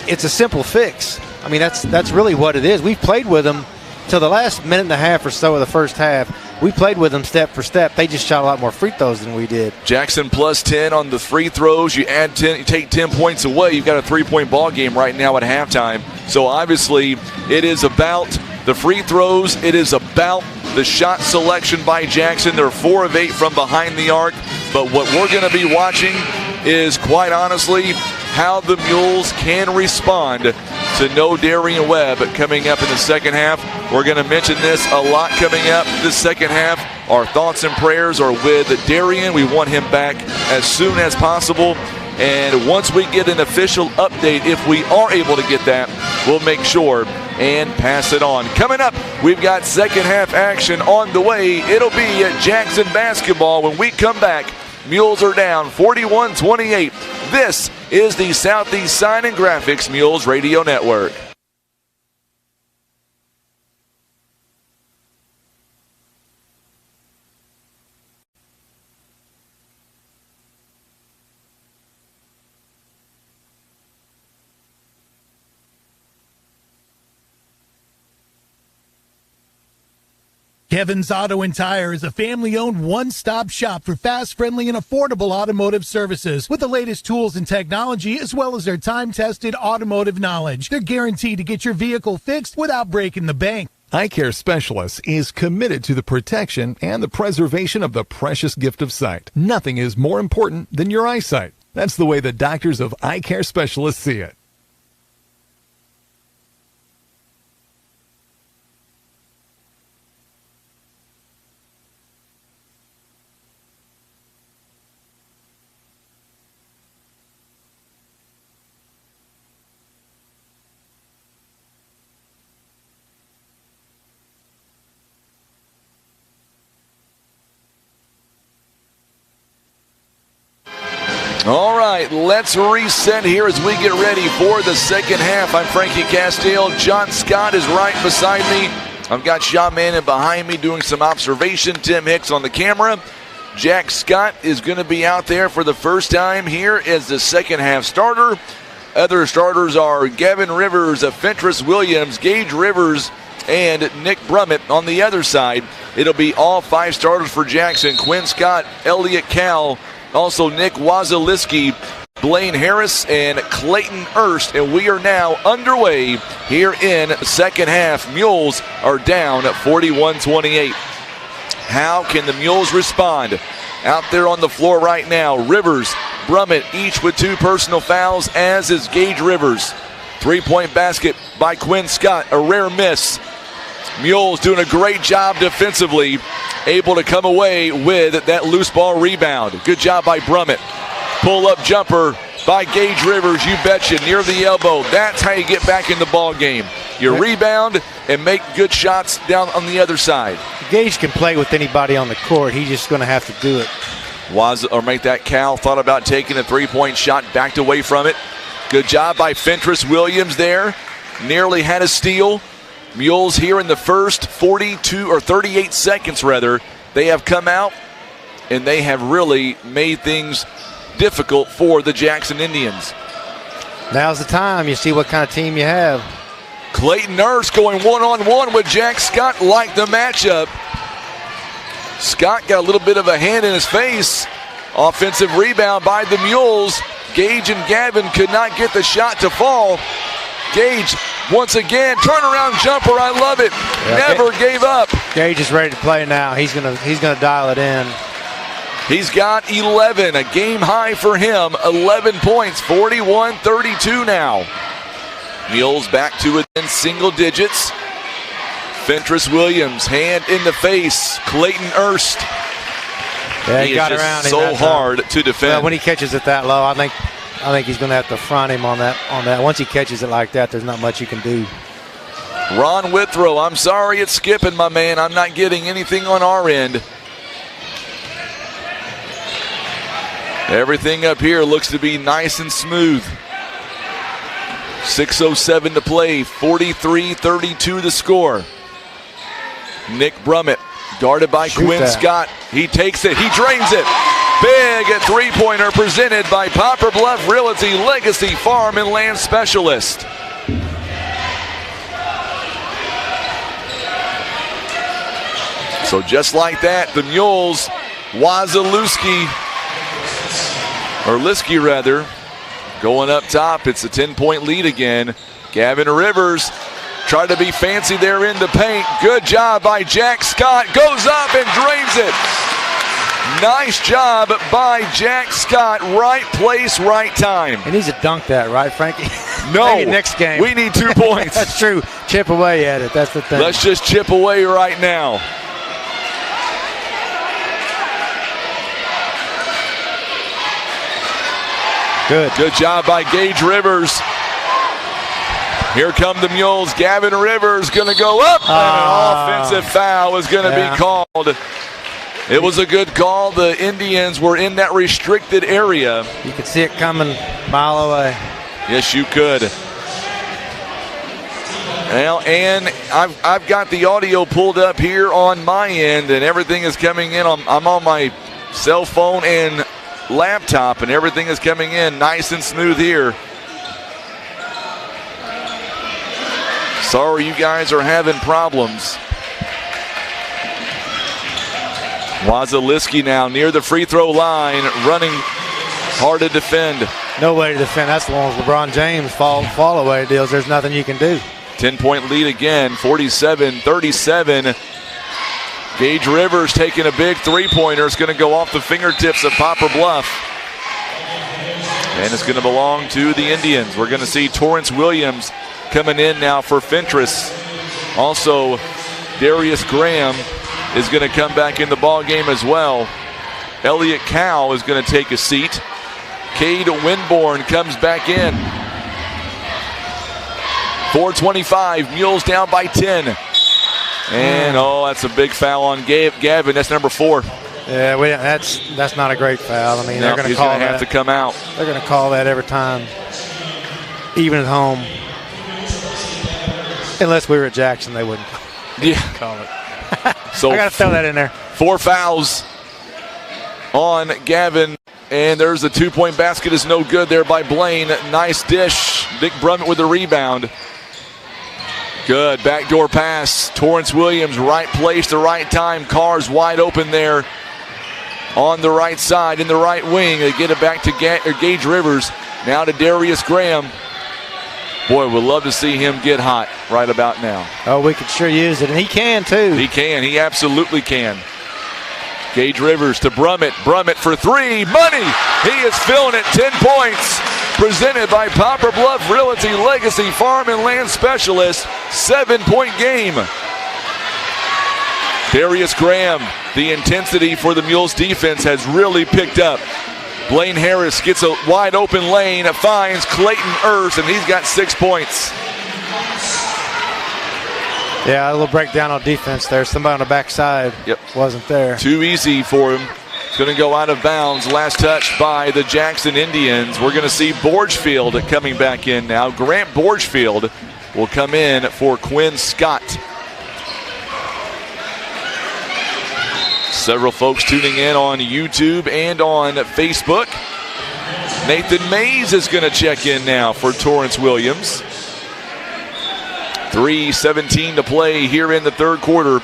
it's a simple fix. I mean, that's really what it is. We've played with them till the last minute and a half or so of the first half. We played with them step for step. They just shot a lot more free throws than we did. Jackson plus 10 on the free throws. You add 10, you take 10 points away. You've got a 3-point ball game right now at halftime. So obviously it is about the free throws. It is about the shot selection by Jackson. They're 4 of 8 from behind the arc. But what we're going to be watching is, quite honestly, how the Mules can respond to no Darian Webb coming up in the second half. We're going to mention this a lot coming up this second half. Our thoughts and prayers are with Darian. We want him back as soon as possible. And once we get an official update, if we are able to get that, we'll make sure and pass it on. Coming up, we've got second half action on the way. It'll be at Jackson basketball when we come back. Mules are down 41-28. This is the Southeast Sign and Graphics Mules Radio Network. Kevin's Auto and Tire is a family-owned one-stop shop for fast, friendly, and affordable automotive services with the latest tools and technology as well as their time-tested automotive knowledge. They're guaranteed to get your vehicle fixed without breaking the bank. Eye Care Specialists is committed to the protection and the preservation of the precious gift of sight. Nothing is more important than your eyesight. That's the way the doctors of Eye Care Specialists see it. All right, let's reset here as we get ready for the second half. I'm Frankie Castile. John Scott is right beside me. I've got Sean Mannon behind me doing some observation. Tim Hicks on the camera. Jack Scott is going to be out there for the first time here as the second half starter. Other starters are Gavin Rivers, Fentress Williams, Gage Rivers, and Nick Brummett. On the other side, it'll be all 5 starters for Jackson. Quinn Scott, Elliott Cal, also Nick Wazaliski, Blaine Harris, and Clayton Erst. And we are now underway here in second half. Mules are down at 41-28. How can the Mules respond? Out there on the floor right now, Rivers, Brummett, each with 2 personal fouls, as is Gage Rivers. 3-point basket by Quinn Scott, a rare miss. Mules doing a great job defensively, able to come away with that loose ball rebound. Good job by Brummett. Pull-up jumper by Gage Rivers, you betcha, near the elbow. That's how you get back in the ball game. You rebound and make good shots down on the other side. Gage can play with anybody on the court. He's just going to have to do it. Make that Cal. Thought about taking a 3-point shot, backed away from it. Good job by Fentress Williams there. Nearly had a steal. Mules here in the first 38 seconds rather. They have come out and they have really made things difficult for the Jackson Indians. Now's the time. You see what kind of team you have. Clayton Erst going one-on-one with Jack Scott. Like the matchup. Scott got a little bit of a hand in his face. Offensive rebound by the Mules. Gage and Gavin could not get the shot to fall. Gage once again, turnaround jumper. I love it. Never gave up. Gage is ready to play now. He's gonna dial it in. He's got 11, a game high for him. 11 points, 41-32 now. Mules back to within single digits. Fentress Williams, hand in the face. Clayton Erst. Yeah, he got is around just so hard to defend. Well, when he catches it that low, I think he's going to have to front him on that. Once he catches it like that, there's not much you can do. Ron Withrow, I'm sorry it's skipping, my man. I'm not getting anything on our end. Everything up here looks to be nice and smooth. 6:07 to play, 43-32 the score. Nick Brummett, guarded by Quinn Scott. He takes it, he drains it. Big 3-pointer presented by Poplar Bluf Realty Legacy Farm and Land Specialist. So just like that, the Mules, Liskey rather, going up top. It's a 10-point lead again. Gavin Rivers tried to be fancy there in the paint. Good job by Jack Scott. Goes up and drains it. Nice job by Jack Scott. Right place, right time. He needs to dunk that, right, Frankie? No. Maybe next game. We need 2 points. That's true. Chip away at it. That's the thing. Let's just chip away right now. Good job by Gage Rivers. Here come the Mules. Gavin Rivers going to go up. And an offensive foul is going to be called. It was a good call. The Indians were in that restricted area. You could see it coming a mile away. Yes, you could. Well, and I've got the audio pulled up here on my end, and everything is coming in. I'm on my cell phone and laptop, and everything is coming in nice and smooth here. Sorry you guys are having problems. Wazaliski now near the free throw line, running hard to defend. No way to defend. That's the one with LeBron James fall away deals. There's nothing you can do. 10-point lead again, 47-37. Gage Rivers taking a big 3-pointer. It's going to go off the fingertips of Poplar Bluf. And it's going to belong to the Indians. We're going to see Torrance Williams coming in now for Fentress. Also, Darius Graham is going to come back in the ball game as well. Elliott Cal is going to take a seat. Cade Winborn comes back in. 4:25, Mules down by 10. And, that's a big foul on Gavin. That's number 4. Yeah, that's not a great foul. I mean, No, they're going he's to call going to have to come out. They're going to call that every time, even at home. Unless we were at Jackson, they wouldn't call it. So I got to throw that in there. 4 fouls on Gavin, and there's a 2-point basket. Is no good there by Blaine. Nice dish. Nick Brummett with the rebound. Good backdoor pass. Torrance Williams, right place, the right time. Carr's wide open there on the right side in the right wing. They get it back to Gage Rivers. Now to Darius Graham. Boy, we'd love to see him get hot right about now. Oh, we could sure use it, and he can too. He can. He absolutely can. Gage Rivers to Brummett. Brummett for 3. Money! He is filling it. 10 points. Presented by Poplar Bluf Realty Legacy Farm and Land Specialist. 7-point game. Darius Graham. The intensity for the Mules defense has really picked up. Blaine Harris gets a wide open lane, finds Clayton Earth, and he's got 6 points. Yeah, a little breakdown on defense there. Somebody on the backside wasn't there. Too easy for him. It's going to go out of bounds. Last touch by the Jackson Indians. We're going to see Borgefield coming back in now. Grant Borgefield will come in for Quinn Scott. Several folks tuning in on YouTube and on Facebook. Nathan Mays is going to check in now for Torrance Williams. 3:17 to play here in the third quarter.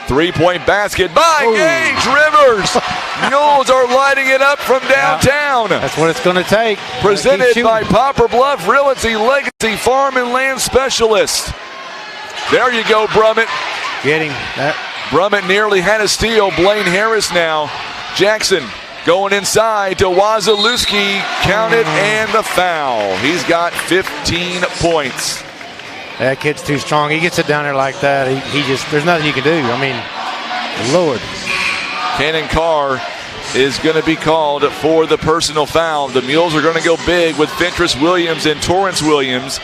3-point basket by Gage Rivers. Mules are lighting it up from downtown. That's what it's going to take. Presented by Poplar Bluf Realty Legacy Farm and Land Specialist. There you go, Brummett. Getting that. Brummett nearly had a steal. Blaine Harris now. Jackson going inside to Wazalewski. Counted and the foul. He's got 15 points. That kid's too strong. He gets it down there like that. He just, there's nothing you can do. I mean, Lord. Cannon Carr is going to be called for the personal foul. The Mules are going to go big with Fentress Williams and Torrance Williams.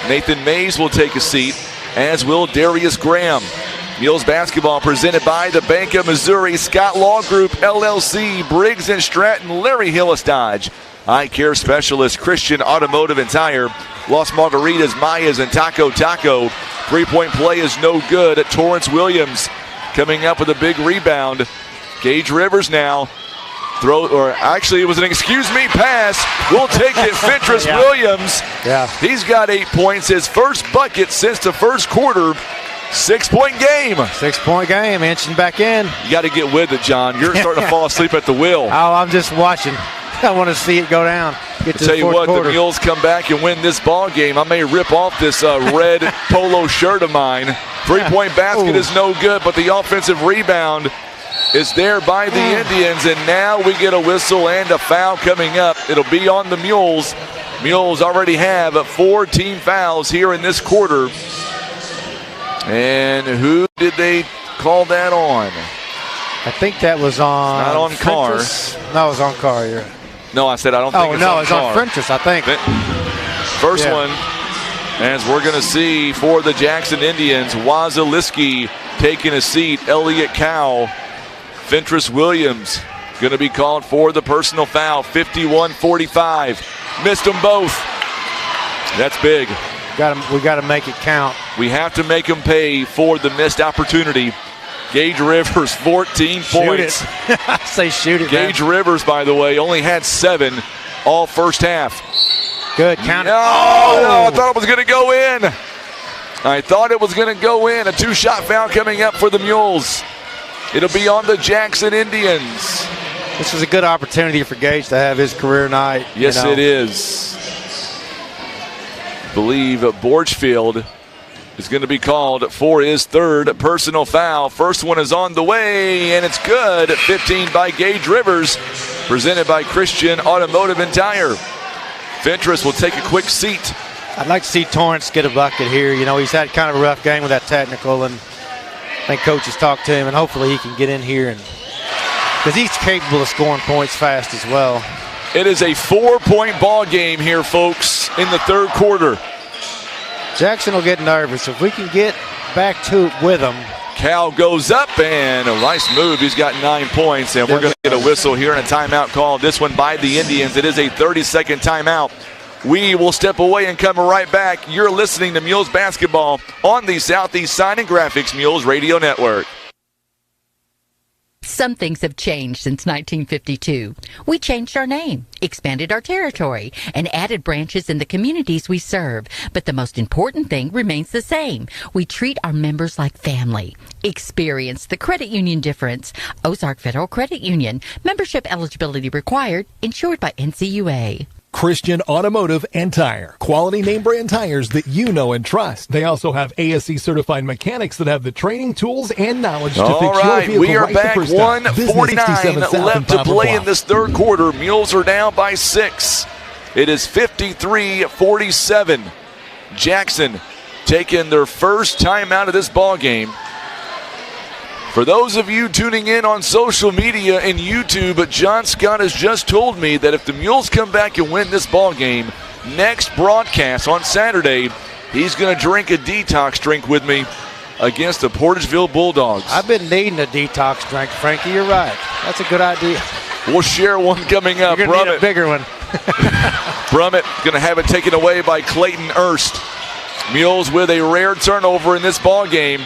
Nathan Mays will take a seat, as will Darius Graham. Mules basketball presented by the Bank of Missouri, Scott Law Group, LLC, Briggs & Stratton, Larry Hillis Dodge, Eye Care Specialist, Christian Automotive and Tire, Los Margaritas, Mayas, and Taco Taco. 3-point play is no good. Torrance Williams coming up with a big rebound. Gage Rivers now. It was an pass. We'll take it. Fentress Williams. Yeah. He's got 8 points. His first bucket since the first quarter. 6-point game. 6-point game, inching back in. You got to get with it, John. You're starting to fall asleep at the wheel. Oh, I'm just watching. I want to see it go down. I'll tell you what, the Mules come back and win this ball game. I may rip off this red polo shirt of mine. 3-point basket is no good, but the offensive rebound is there by the Indians, and now we get a whistle and a foul coming up. It'll be on the Mules. Mules already have 4 team fouls here in this quarter. And who did they call that on? I think that was on. Not on Carr. No, it was on Carr. You're... No, I said I don't think it's on Carr. It's on Fentress, I think. First one, as we're going to see for the Jackson Indians, Wazalewski taking a seat, Elliott Cow, Fentress Williams going to be called for the personal foul. 51-45. Missed them both. That's big. We got to make it count. We have to make them pay for the missed opportunity. Gage Rivers, 14 points. I say shoot it. Gage Rivers, by the way, only had 7 all first half. Good count. No, I thought it was going to go in. I thought it was going to go in. A 2-shot foul coming up for the Mules. It'll be on the Jackson Indians. This is a good opportunity for Gage to have his career night. Yes, it is. I believe Borgefield is going to be called for his 3rd personal foul. First one is on the way, and it's good. 15 by Gage Rivers, presented by Christian Automotive and Tire. Fentress will take a quick seat. I'd like to see Torrance get a bucket here. You know, he's had kind of a rough game with that technical, and I think Coach has talked to him, and hopefully he can get in here, and because he's capable of scoring points fast as well. It is a 4-point ball game here, folks, in the third quarter. Jackson will get nervous. If we can get back to it with them, Cal goes up, and a nice move. He's got 9 points, and we're going to get a whistle here and a timeout called. This one by the Indians. It is a 30-second timeout. We will step away and come right back. You're listening to Mules Basketball on the Southeast Sign and Graphics Mules Radio Network. Some things have changed since 1952. We changed our name, expanded our territory, and added branches in the communities we serve. But the most important thing remains the same. We treat our members like family. Experience the credit union difference. Ozark Federal Credit Union. Membership eligibility required. Insured by NCUA. Christian Automotive and Tire. Quality name brand tires that you know and trust. They also have ASE certified mechanics that have the training, tools, and knowledge to fix your vehicle. We are right back. the first time. 1:49 left to play in this third quarter. Mules are down by 6. It is 53-47. Jackson taking their first time out of this ball game. For those of you tuning in on social media and YouTube, John Scott has just told me that if the Mules come back and win this ball game, next broadcast on Saturday, he's going to drink a detox drink with me against the Portageville Bulldogs. I've been needing a detox drink, Frankie. You're right. That's a good idea. We'll share one coming up. You're going to need a bigger one. Brummett going to have it taken away by Clayton Erst. Mules with a rare turnover in this ball game.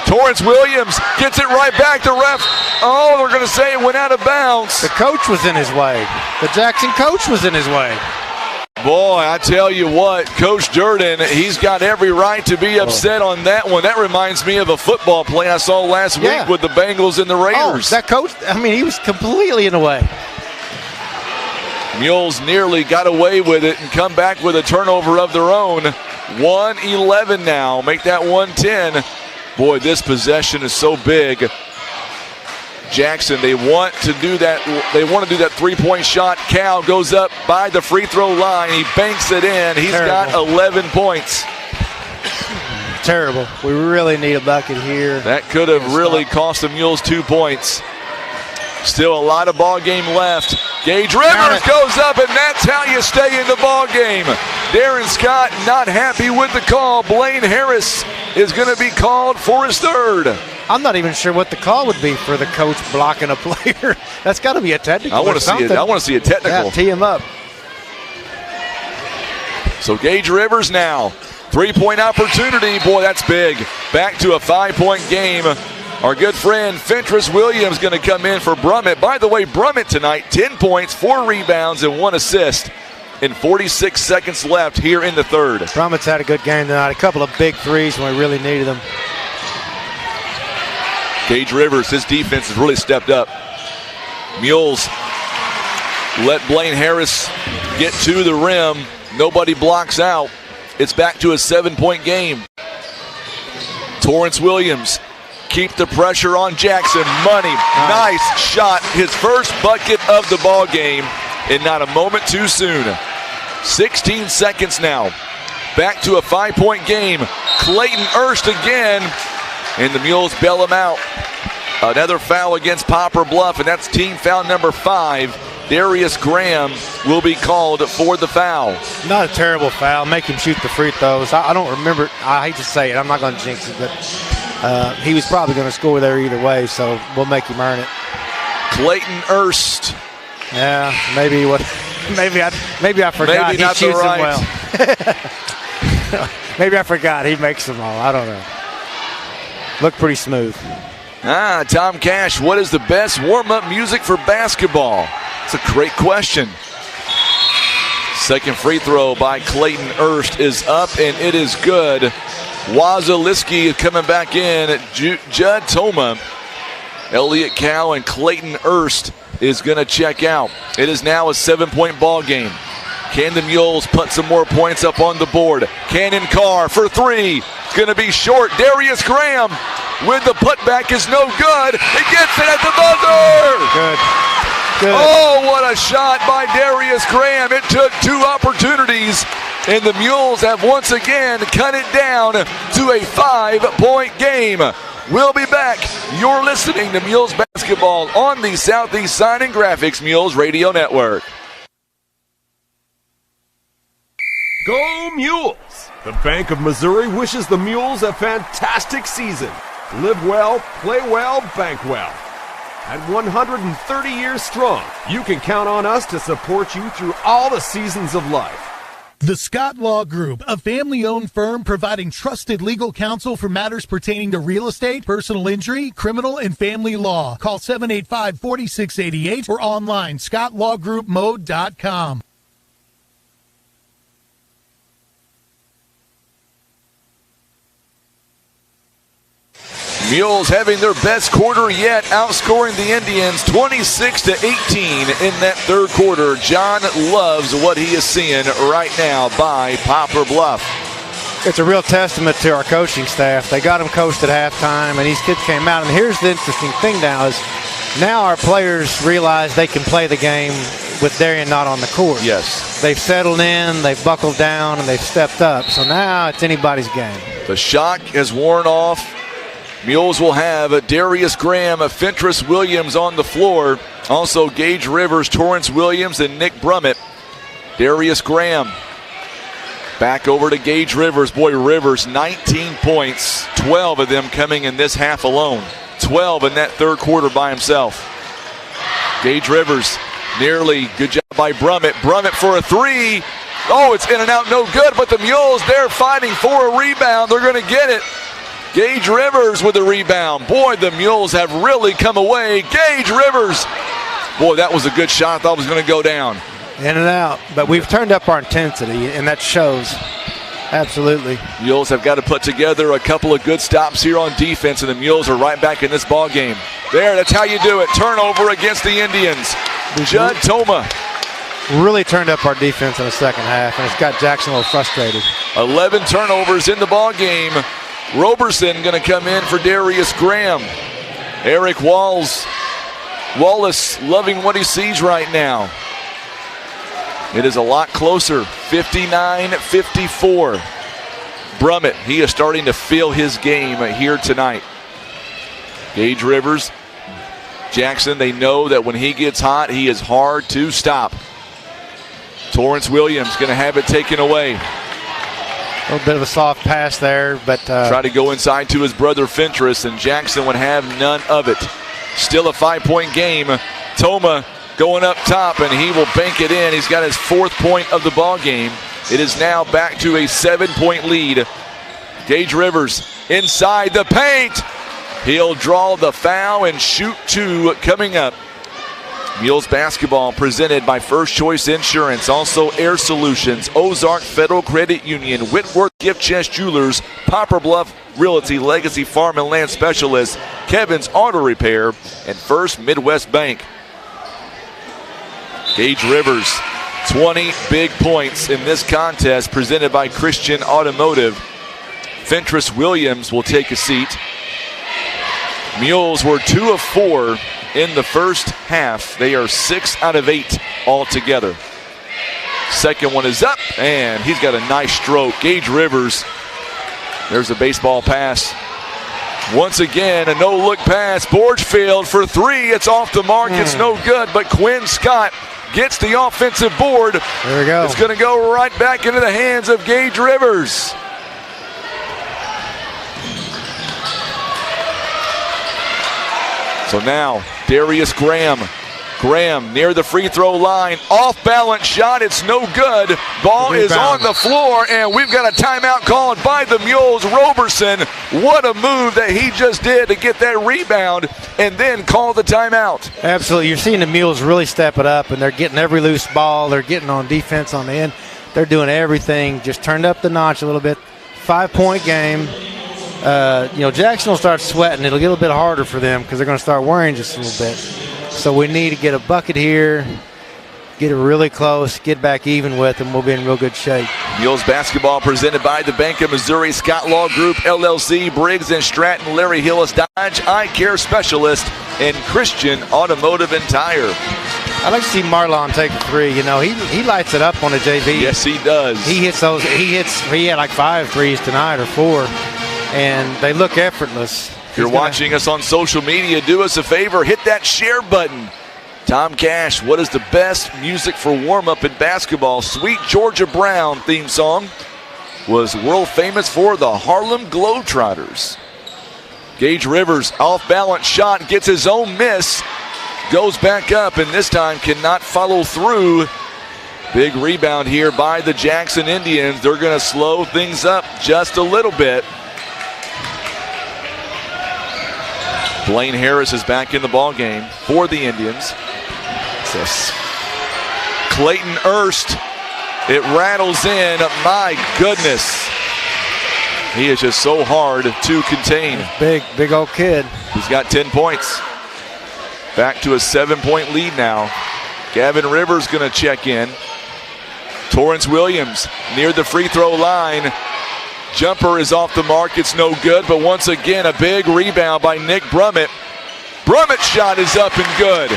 Torrance Williams gets it right back. The ref, they're going to say it went out of bounds. The coach was in his way. The Jackson coach was in his way. Boy, I tell you what, Coach Durden, he's got every right to be upset on that one. That reminds me of a football play I saw last week with the Bengals and the Raiders. That coach, he was completely in the way. Mules nearly got away with it and come back with a turnover of their own. 1-11 now. Make that 1-10. Boy, this possession is so big. Jackson, they want to do that. They want to do that three-point shot. Cal goes up by the free throw line. He banks it in. He's got 11 points. Terrible. We really need a bucket here. That could have really cost the Mules 2 points. Still a lot of ball game left. Gage Rivers goes up, and that's how you stay in the ball game. Darren Scott not happy with the call. Blaine Harris is going to be called for his third. I'm not even sure what the call would be for the coach blocking a player. That's got to be a technical. I want to see it. I want to see a technical. Yeah, tee him up. So Gage Rivers now, 3-point opportunity. Boy, that's big. Back to a 5-point game. Our good friend Fentress Williams going to come in for Brummett. By the way, Brummett tonight, 10 points, 4 rebounds, and 1 assist. In 46 seconds left here in the third. Brummett's had a good game tonight. A couple of big threes when we really needed them. Gage Rivers, his defense has really stepped up. Mules let Blaine Harris get to the rim. Nobody blocks out. It's back to a 7-point game. Torrance Williams, keep the pressure on Jackson. Money, nice shot. His first bucket of the ball game, and not a moment too soon. 16 seconds now. Back to a 5-point game. Clayton Erst again, and the Mules bail him out. Another foul against Poplar Bluf, and that's team foul number 5. Darius Graham will be called for the foul. Not a terrible foul. Make him shoot the free throws. I don't remember. I hate to say it. I'm not going to jinx it, but he was probably going to score there either way, so we'll make him earn it. Clayton Erst. Yeah, maybe I forgot. Maybe not he shoots the right. them well. Maybe I forgot. He makes them all. I don't know. Look pretty smooth. Tom Cash, what is the best warm-up music for basketball? It's a great question. Second free throw by Clayton Erst is up, and it is good. Wazaliski is coming back in. Judd Toma, Elliott Cow, and Clayton Erst is going to check out. It is now a 7-point ball game. Can the Mules put some more points up on the board? Cannon Carr for 3. It's going to be short. Darius Graham with the putback is no good. He gets it at the buzzer. Good. Oh, what a shot by Darius Graham. It took 2 opportunities, and the Mules have once again cut it down to a 5-point game. We'll be back. You're listening to Mules Basketball on the Southeast Sign and Graphics Mules Radio Network. Go Mules! The Bank of Missouri wishes the Mules a fantastic season. Live well, play well, bank well. At 130 years strong, you can count on us to support you through all the seasons of life. The Scott Law Group, a family-owned firm providing trusted legal counsel for matters pertaining to real estate, personal injury, criminal, and family law. Call 785-4688 or online, scottlawgroupmode.com. Mules having their best quarter yet, outscoring the Indians 26-18 in that third quarter. John loves what he is seeing right now by Poplar Bluf. It's a real testament to our coaching staff. They got him coached at halftime, and these kids came out. And here's the interesting thing now is now our players realize they can play the game with Darian not on the court. Yes. They've settled in, they've buckled down, and they've stepped up. So now it's anybody's game. The shock has worn off. Mules will have Darius Graham, Fentress Williams on the floor. Also Gage Rivers, Torrance Williams, and Nick Brummett. Darius Graham back over to Gage Rivers. Boy, Rivers, 19 points, 12 of them coming in this half alone. 12 in that third quarter by himself. Gage Rivers, nearly, good job by Brummett. Brummett for a three. Oh, it's in and out, no good, but the Mules, they're fighting for a rebound. They're going to get it. Gage Rivers with the rebound. Boy, the Mules have really come away. Gage Rivers. Boy, that was a good shot. I thought it was going to go down. In and out. But we've turned up our intensity, and that shows. Absolutely. Mules have got to put together a couple of good stops here on defense, and the Mules are right back in this ball game. There, that's how you do it. Turnover against the Indians. Judd Toma. Really turned up our defense in the second half, and it's got Jacksonville frustrated. 11 turnovers in the ball game. Roberson going to come in for Darius Graham. Eric Wallace loving what he sees right now. It is a lot closer, 59-54. Brummett, he is starting to feel his game here tonight. Gage Rivers, Jackson, they know that when he gets hot, he is hard to stop. Torrance Williams going to have it taken away. A little bit of a soft pass there, but try to go inside to his brother Fentress, and Jackson would have none of it. Still a 5-point game. Toma going up top, and he will bank it in. He's got his 4th point of the ball game. It is now back to a 7-point lead. Gage Rivers inside the paint. He'll draw the foul and shoot 2 coming up. Mules basketball presented by First Choice Insurance, also Air Solutions, Ozark Federal Credit Union, Whitworth Gift Chest Jewelers, Poplar Bluf Realty, Legacy Farm and Land Specialist, Kevin's Auto Repair, and First Midwest Bank. Gage Rivers, 20 big points in this contest presented by Christian Automotive. Fentress Williams will take a seat. Mules were 2 of 4 in the first half. They are 6 out of 8 altogether. Second one is up, and he's got a nice stroke. Gage Rivers, there's a baseball pass. Once again, a no-look pass. Borgfield for 3. It's off the mark. It's no good, but Quinn Scott gets the offensive board. There we go. It's going to go right back into the hands of Gage Rivers. So now, Darius Graham. Graham near the free throw line. Off balance shot. It's no good. Ball is on the floor, and we've got a timeout called by the Mules. Roberson, what a move that he just did to get that rebound and then call the timeout. Absolutely. You're seeing the Mules really step it up, and they're getting every loose ball. They're getting on defense on the end. They're doing everything. Just turned up the notch a little bit. 5-point game. Jackson will start sweating. It'll get a little bit harder for them because they're going to start worrying just a little bit. So we need to get a bucket here, get it really close, get back even with them. We'll be in real good shape. Mules basketball presented by the Bank of Missouri, Scott Law Group, LLC, Briggs & Stratton, Larry Hillis Dodge, Eye Care Specialist, and Christian Automotive and Tire. I'd like to see Marlon take a 3. You know, he lights it up on the JV. Yes, he does. He had like 5 threes tonight or 4, and they look effortless. If you're watching us on social media, do us a favor, hit that share button. Tom Cash, what is the best music for warm-up in basketball? Sweet Georgia Brown theme song was world famous for the Harlem Globetrotters. Gage Rivers, off-balance shot, gets his own miss. Goes back up, and this time cannot follow through. Big rebound here by the Jackson Indians. They're going to slow things up just a little bit. Blaine Harris is back in the ball game for the Indians. Clayton Erst, it rattles in. My goodness. He is just so hard to contain. Big old kid. He's got 10 points. Back to a 7-point lead now. Gavin Rivers going to check in. Torrance Williams near the free throw line. Jumper is off the mark. It's no good, but once again, a big rebound by Nick Brummett. Brummett's shot is up and good.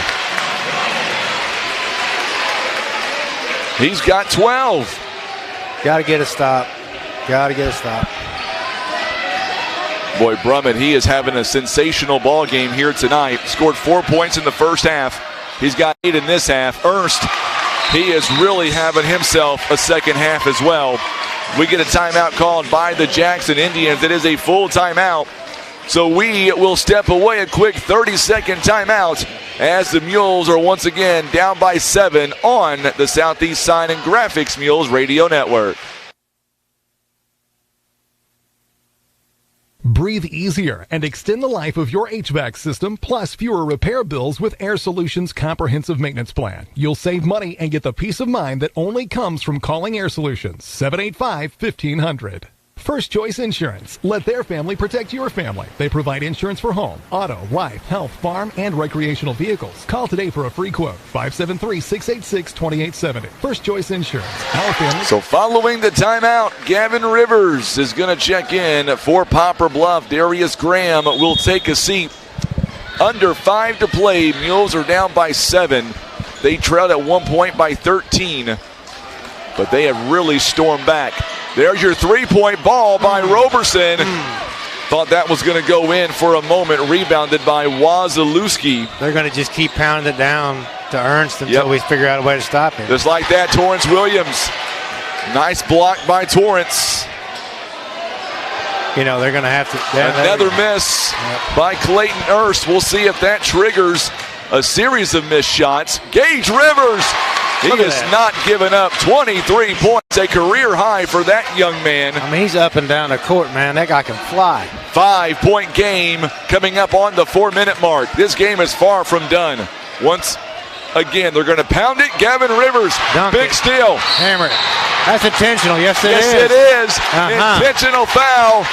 He's got 12. Got to get a stop. Got to get a stop. Boy, Brummett, he is having a sensational ball game here tonight. Scored 4 points in the first half. He's got 8 in this half. Ernst, he is really having himself a second half as well. We get a timeout called by the Jackson Indians. It is a full timeout. So we will step away, a quick 30-second timeout as the Mules are once again down by 7 on the Southeast Sign and Graphics Mules Radio Network. Breathe easier and extend the life of your HVAC system, plus fewer repair bills with Air Solutions Comprehensive Maintenance Plan. You'll save money and get the peace of mind that only comes from calling Air Solutions. 785-1500. First Choice Insurance. Let their family protect your family. They provide insurance for home, auto, life, health, farm, and recreational vehicles. Call today for a free quote. 573-686-2870. First Choice Insurance. Our family. So following the timeout, Gavin Rivers is going to check in for Poplar Bluf. Darius Graham will take a seat. Under 5 to play. Mules are down by 7. They trailed at one point by 13. But they have really stormed back. There's your three-point ball by Roberson. Thought that was going to go in for a moment. Rebounded by Wazalewski. They're going to just keep pounding it down to Ernst until we figure out a way to stop him. Just like that, Torrance Williams. Nice block by Torrance. You know, they're going to have to. Another miss by Clayton Erst. We'll see if that triggers a series of missed shots. Gage Rivers. He has not given up. 23 points, a career high for that young man. I mean, he's up and down the court, man. That guy can fly. 5-point game coming up on the 4-minute mark. This game is far from done. Once again, they're going to pound it. Gavin Rivers, big steal. Hammer it. That's intentional. Yes, it is. Yes, it is. Intentional foul.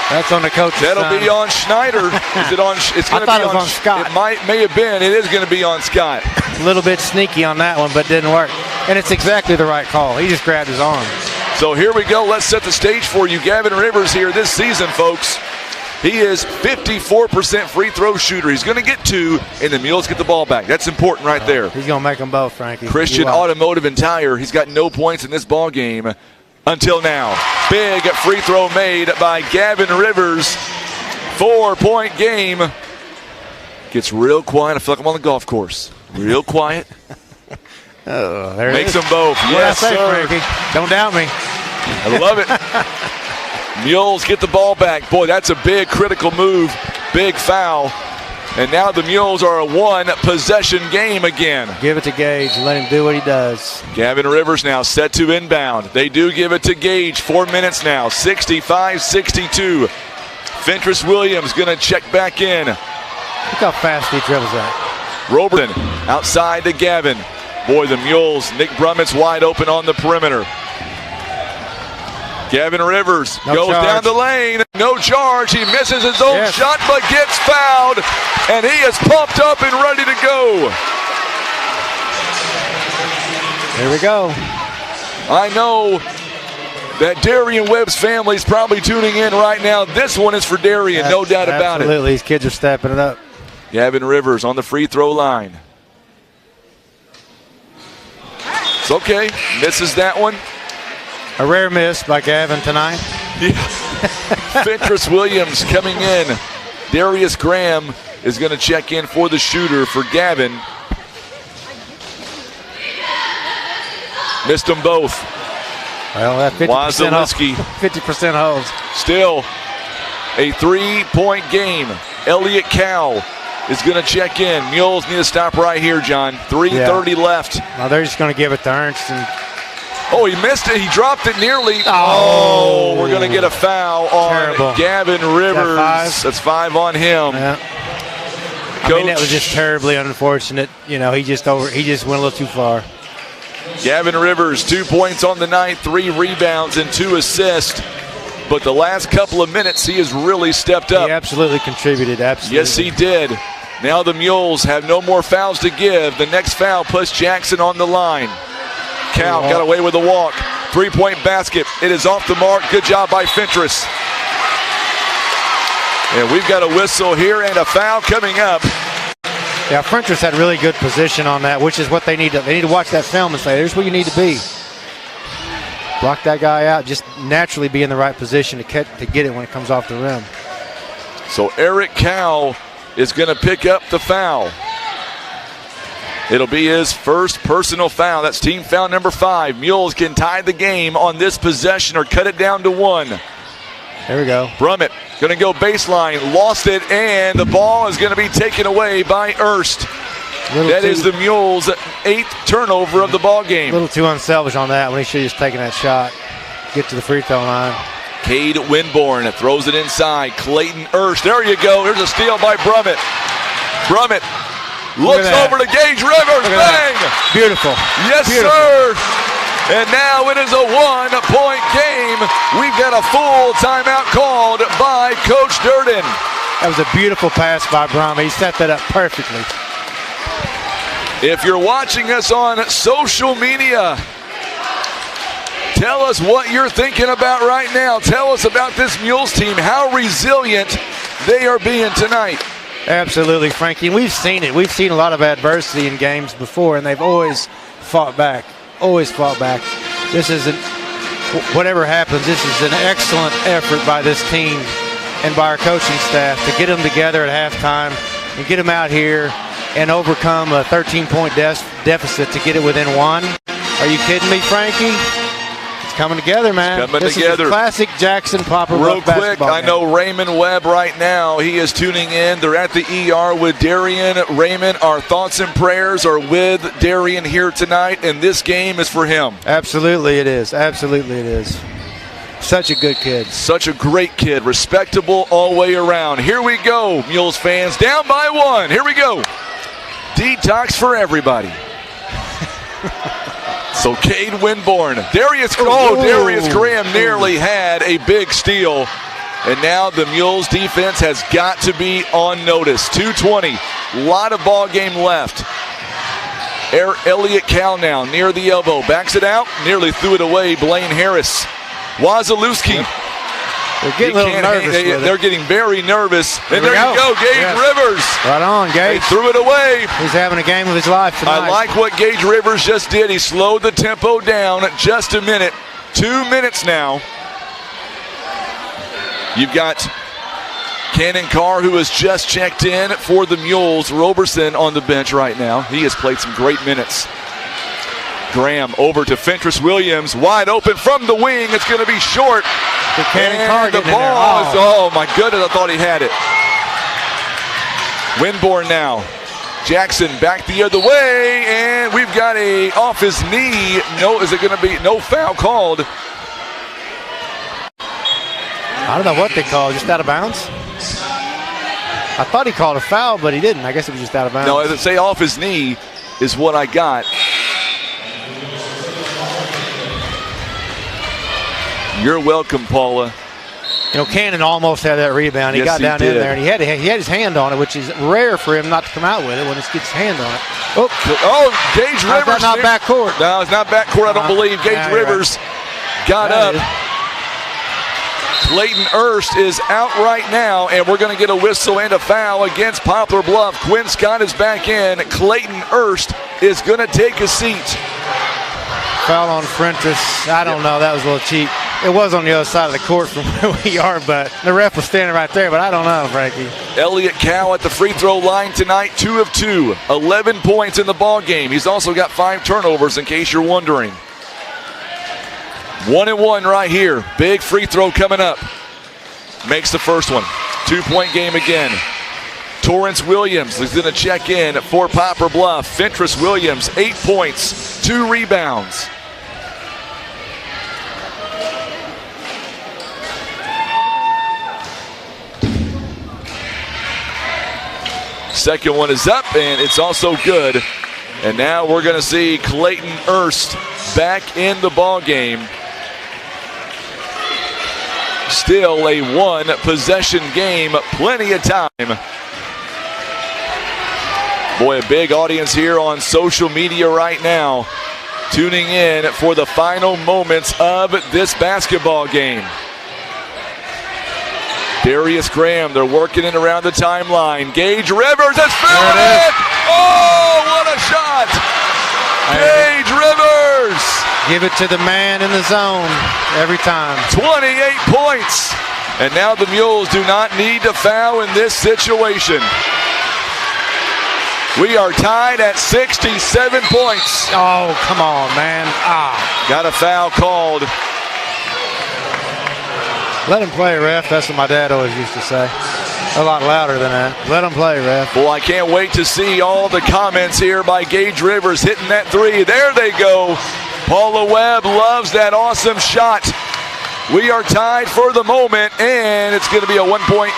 That's on the coach's That'll son. be on Schneider. Is it on? It's going to be it was on Scott. It may have been. It is going to be on Scott. A little bit sneaky on that one, but didn't work. And it's exactly the right call. He just grabbed his arm. So here we go. Let's set the stage for you. Gavin Rivers here this season, folks. He is 54% free throw shooter. He's going to get 2, and the Mules get the ball back. That's important right there. He's going to make them both, Frankie. Christian Automotive and Tire. He's got no points in this ball game until now. Big free throw made by Gavin Rivers. 4-point game. Gets real quiet. I feel like I'm on the golf course. Real quiet. There Makes them both. Yes, sir. Frankie. Don't doubt me. I love it. Mules get the ball back. Boy, that's a big critical move. Big foul. And now the Mules are a one-possession game again. Give it to Gage. Let him do what he does. Gavin Rivers now set to inbound. They do give it to Gage. 4 minutes now. 65-62. Fentress Williams going to check back in. Look how fast he dribbles that. Roberson outside to Gavin. Boy, the Mules. Nick Brummett's wide open on the perimeter. Gavin Rivers goes down the lane. No charge. He misses his own shot, but gets fouled. And he is pumped up and ready to go. Here we go. I know that Darian Webb's family is probably tuning in right now. This one is for Darian, no doubt about it. Absolutely. These kids are stepping it up. Gavin Rivers on the free throw line. It's okay. Misses that one. A rare miss by Gavin tonight. Yeah. Fentress Williams coming in. Darius Graham is going to check in for the shooter for Gavin. Missed them both. Well, that 50% holds. Still a 3-point game. Elliott Cow is going to check in. Mules need to stop right here, John. 3:30 left. Now they're just going to give it to Ernst. Oh, he missed it. He dropped it nearly. Oh, we're going to get a foul on Gavin Rivers. That's 5 on him. Yeah. I mean, that was just terribly unfortunate. You know, he just went a little too far. Gavin Rivers, 2 points on the night, 3 rebounds and 2 assists. But the last couple of minutes, he has really stepped up. He absolutely contributed, absolutely. Yes, he did. Now the Mules have no more fouls to give. The next foul puts Jackson on the line. Cal got away with a walk. 3-point basket. It is off the mark. Good job by Fentress. And we've got a whistle here and a foul coming up. Yeah, Fentress had really good position on that, which is what they need to. They need to watch that film and say, "Here's where you need to be." Block that guy out. Just naturally be in the right position to get it when it comes off the rim. So Eric Cow is going to pick up the foul. It'll be his first personal foul. That's team foul number 5. Mules can tie the game on this possession or cut it down to 1. There we go. Brummett going to go baseline. Lost it, and the ball is going to be taken away by Ernst. That is the Mules' 8th turnover of the ball game. A little too unselfish on that when he should have just taken that shot. Get to the free throw line. Cade Winborn throws it inside. Clayton Ernst. There you go. There's a steal by Brummett. Brummett looks over to Gage Rivers. Bang! Beautiful. Yes, sir. And now it is a 1-point game. We've got a full timeout called by Coach Durden. That was a beautiful pass by Brummett. He set that up perfectly. If you're watching us on social media, tell us what you're thinking about right now. Tell us about this Mules team, how resilient they are being tonight. Absolutely, Frankie. We've seen it. We've seen a lot of adversity in games before, and they've always fought back. Always fought back. This isn't, whatever happens, this is an excellent effort by this team and by our coaching staff to get them together at halftime and get them out here and overcome a 13-point deficit to get it within 1. Are you kidding me, Frankie? It's coming together, man. This is a classic Jackson Poplar Bluf basketball Real quick, I know Raymond Webb right now. He is tuning in. They're at the ER with Darian. Raymond, our thoughts and prayers are with Darian here tonight, and this game is for him. Absolutely it is. Absolutely it is. Such a good kid. Such a great kid. Respectable all the way around. Here we go, Mules fans. Down by 1. Here we go. Detox for everybody. So Cade Winborn. Darius Graham nearly had a big steal. And now the Mules defense has got to be on notice. 2:20. A lot of ball game left. Elliott Cal now near the elbow. Backs it out. Nearly threw it away. Blaine Harris. Wazalewski. They're getting a little nervous with it. They're getting very nervous. And there you go, Gage Rivers. Right on, Gage. They threw it away. He's having a game of his life tonight. I like what Gage Rivers just did. He slowed the tempo down just a minute. 2 minutes now. You've got Cannon Carr, who has just checked in for the Mules. Roberson on the bench right now. He has played some great minutes. Graham over to Fentress Williams, wide open from the wing. It's going to be short. And the ball is, oh my goodness, I thought he had it. Winborn now. Jackson back the other way, and we've got a off his knee. No, is it going to be no foul called? I don't know what they call, just out of bounds. I thought he called a foul, but he didn't. I guess it was just out of bounds. No, as it say off his knee is what I got. You're welcome, Paula. You know, Cannon almost had that rebound. He got down in there, and he had his hand on it, which is rare for him not to come out with it when he gets his hand on it. Gage Rivers. That's not backcourt. No, it's not backcourt, I don't believe. Gage Rivers got up. Clayton Ernst is out right now, and we're going to get a whistle and a foul against Poplar Bluf. Quinn Scott is back in. Clayton Ernst is going to take a seat. Foul on Fentress. I don't know. That was a little cheap. It was on the other side of the court from where we are, but the ref was standing right there, but I don't know, Frankie. Elliott Cow at the free throw line tonight, 2 of 2. 11 points in the ball game. He's also got 5 turnovers, in case you're wondering. 1-1 right here. Big free throw coming up. makes the first one. 2-point game again. Torrance Williams is going to check in for Poplar Bluf. Fentress Williams, 8 points, 2 rebounds. Second one is up, and it's also good. And now we're going to see Clayton Erst back in the ball game. Still a 1-possession game, plenty of time. Boy, a big audience here on social media right now, tuning in for the final moments of this basketball game. Darius Graham, they're working it around the timeline. Gage Rivers has filled it! Oh, what a shot! Gage Rivers! Give it to the man in the zone every time. 28 points. And now the Mules do not need to foul in this situation. We are tied at 67 points. Oh, come on, man. Got a foul called. Let him play, ref. That's what my dad always used to say. A lot louder than that. Let him play, ref. Well, I can't wait to see all the comments here by Gage Rivers hitting that three. There they go. Paula Webb loves that awesome shot. We are tied for the moment, and it's going to be a 1-point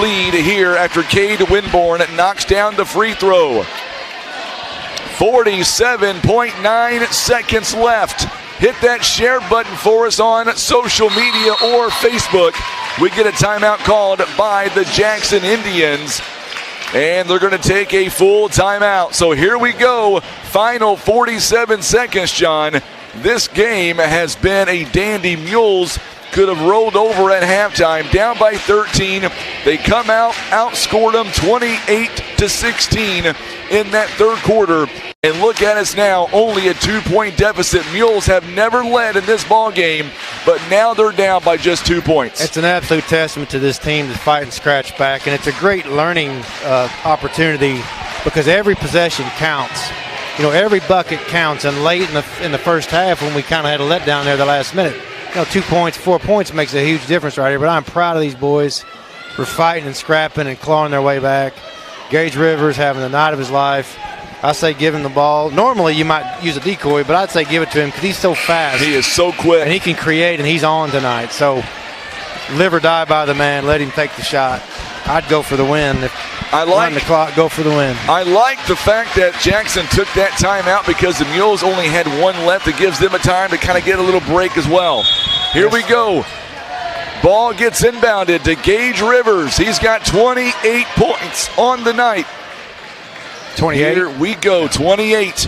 lead here after Cade Winborn knocks down the free throw. 47.9 seconds left. Hit that share button for us on social media or Facebook. We get a timeout called by the Jackson Indians, and they're going to take a full timeout. So here we go. Final 47 seconds, John. This game has been a dandy. Mules could have rolled over at halftime, down by 13. They come out, outscored them 28-16 in that third quarter. And look at us now, only a 2-point deficit. Mules have never led in this ball game, but now they're down by just 2 points. It's an absolute testament to this team to fight and scratch back, and it's a great learning opportunity because every possession counts. You know, every bucket counts, and late in the first half when we kind of had a letdown there the last minute, 2 points, 4 points makes a huge difference right here. But I'm proud of these boys for fighting and scrapping and clawing their way back. Gage Rivers having the night of his life. I say give him the ball. Normally you might use a decoy, but I'd say give it to him because he's so fast. He is so quick. And he can create, and he's on tonight. So live or die by the man. Let him take the shot. I'd go for the win. If on the clock, go for the win. I like the fact that Jackson took that timeout because the Mules only had one left. It gives them a time to kind of get a little break as well. Here we go. Ball gets inbounded to Gage Rivers. He's got 28 points on the night. 28. Here we go, 28.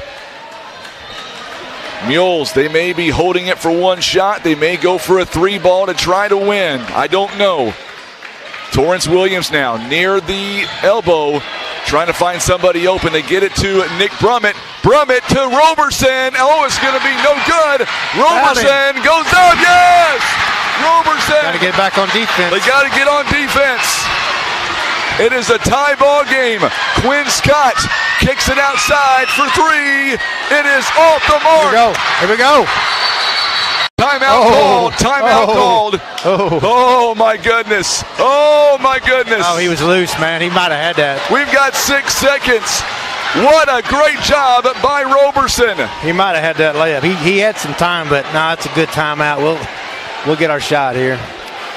Mules, they may be holding it for one shot. They may go for a 3-ball to try to win. I don't know. Torrance Williams now near the elbow, trying to find somebody open. They get it to Nick Brummett. Brummett to Roberson. Oh, it's going to be no good. Roberson goes down. Yes! Roberson. Got to get back on defense. They got to get on defense. It is a tie ball game. Quinn Scott kicks it outside for 3. It is off the mark. Here we go. Timeout called. Timeout called. Oh, my goodness. Oh, my goodness. Oh, he was loose, man. He might have had that. We've got 6 seconds. What a great job by Roberson. He might have had that layup. He had some time, but no, it's a good timeout. We'll get our shot here.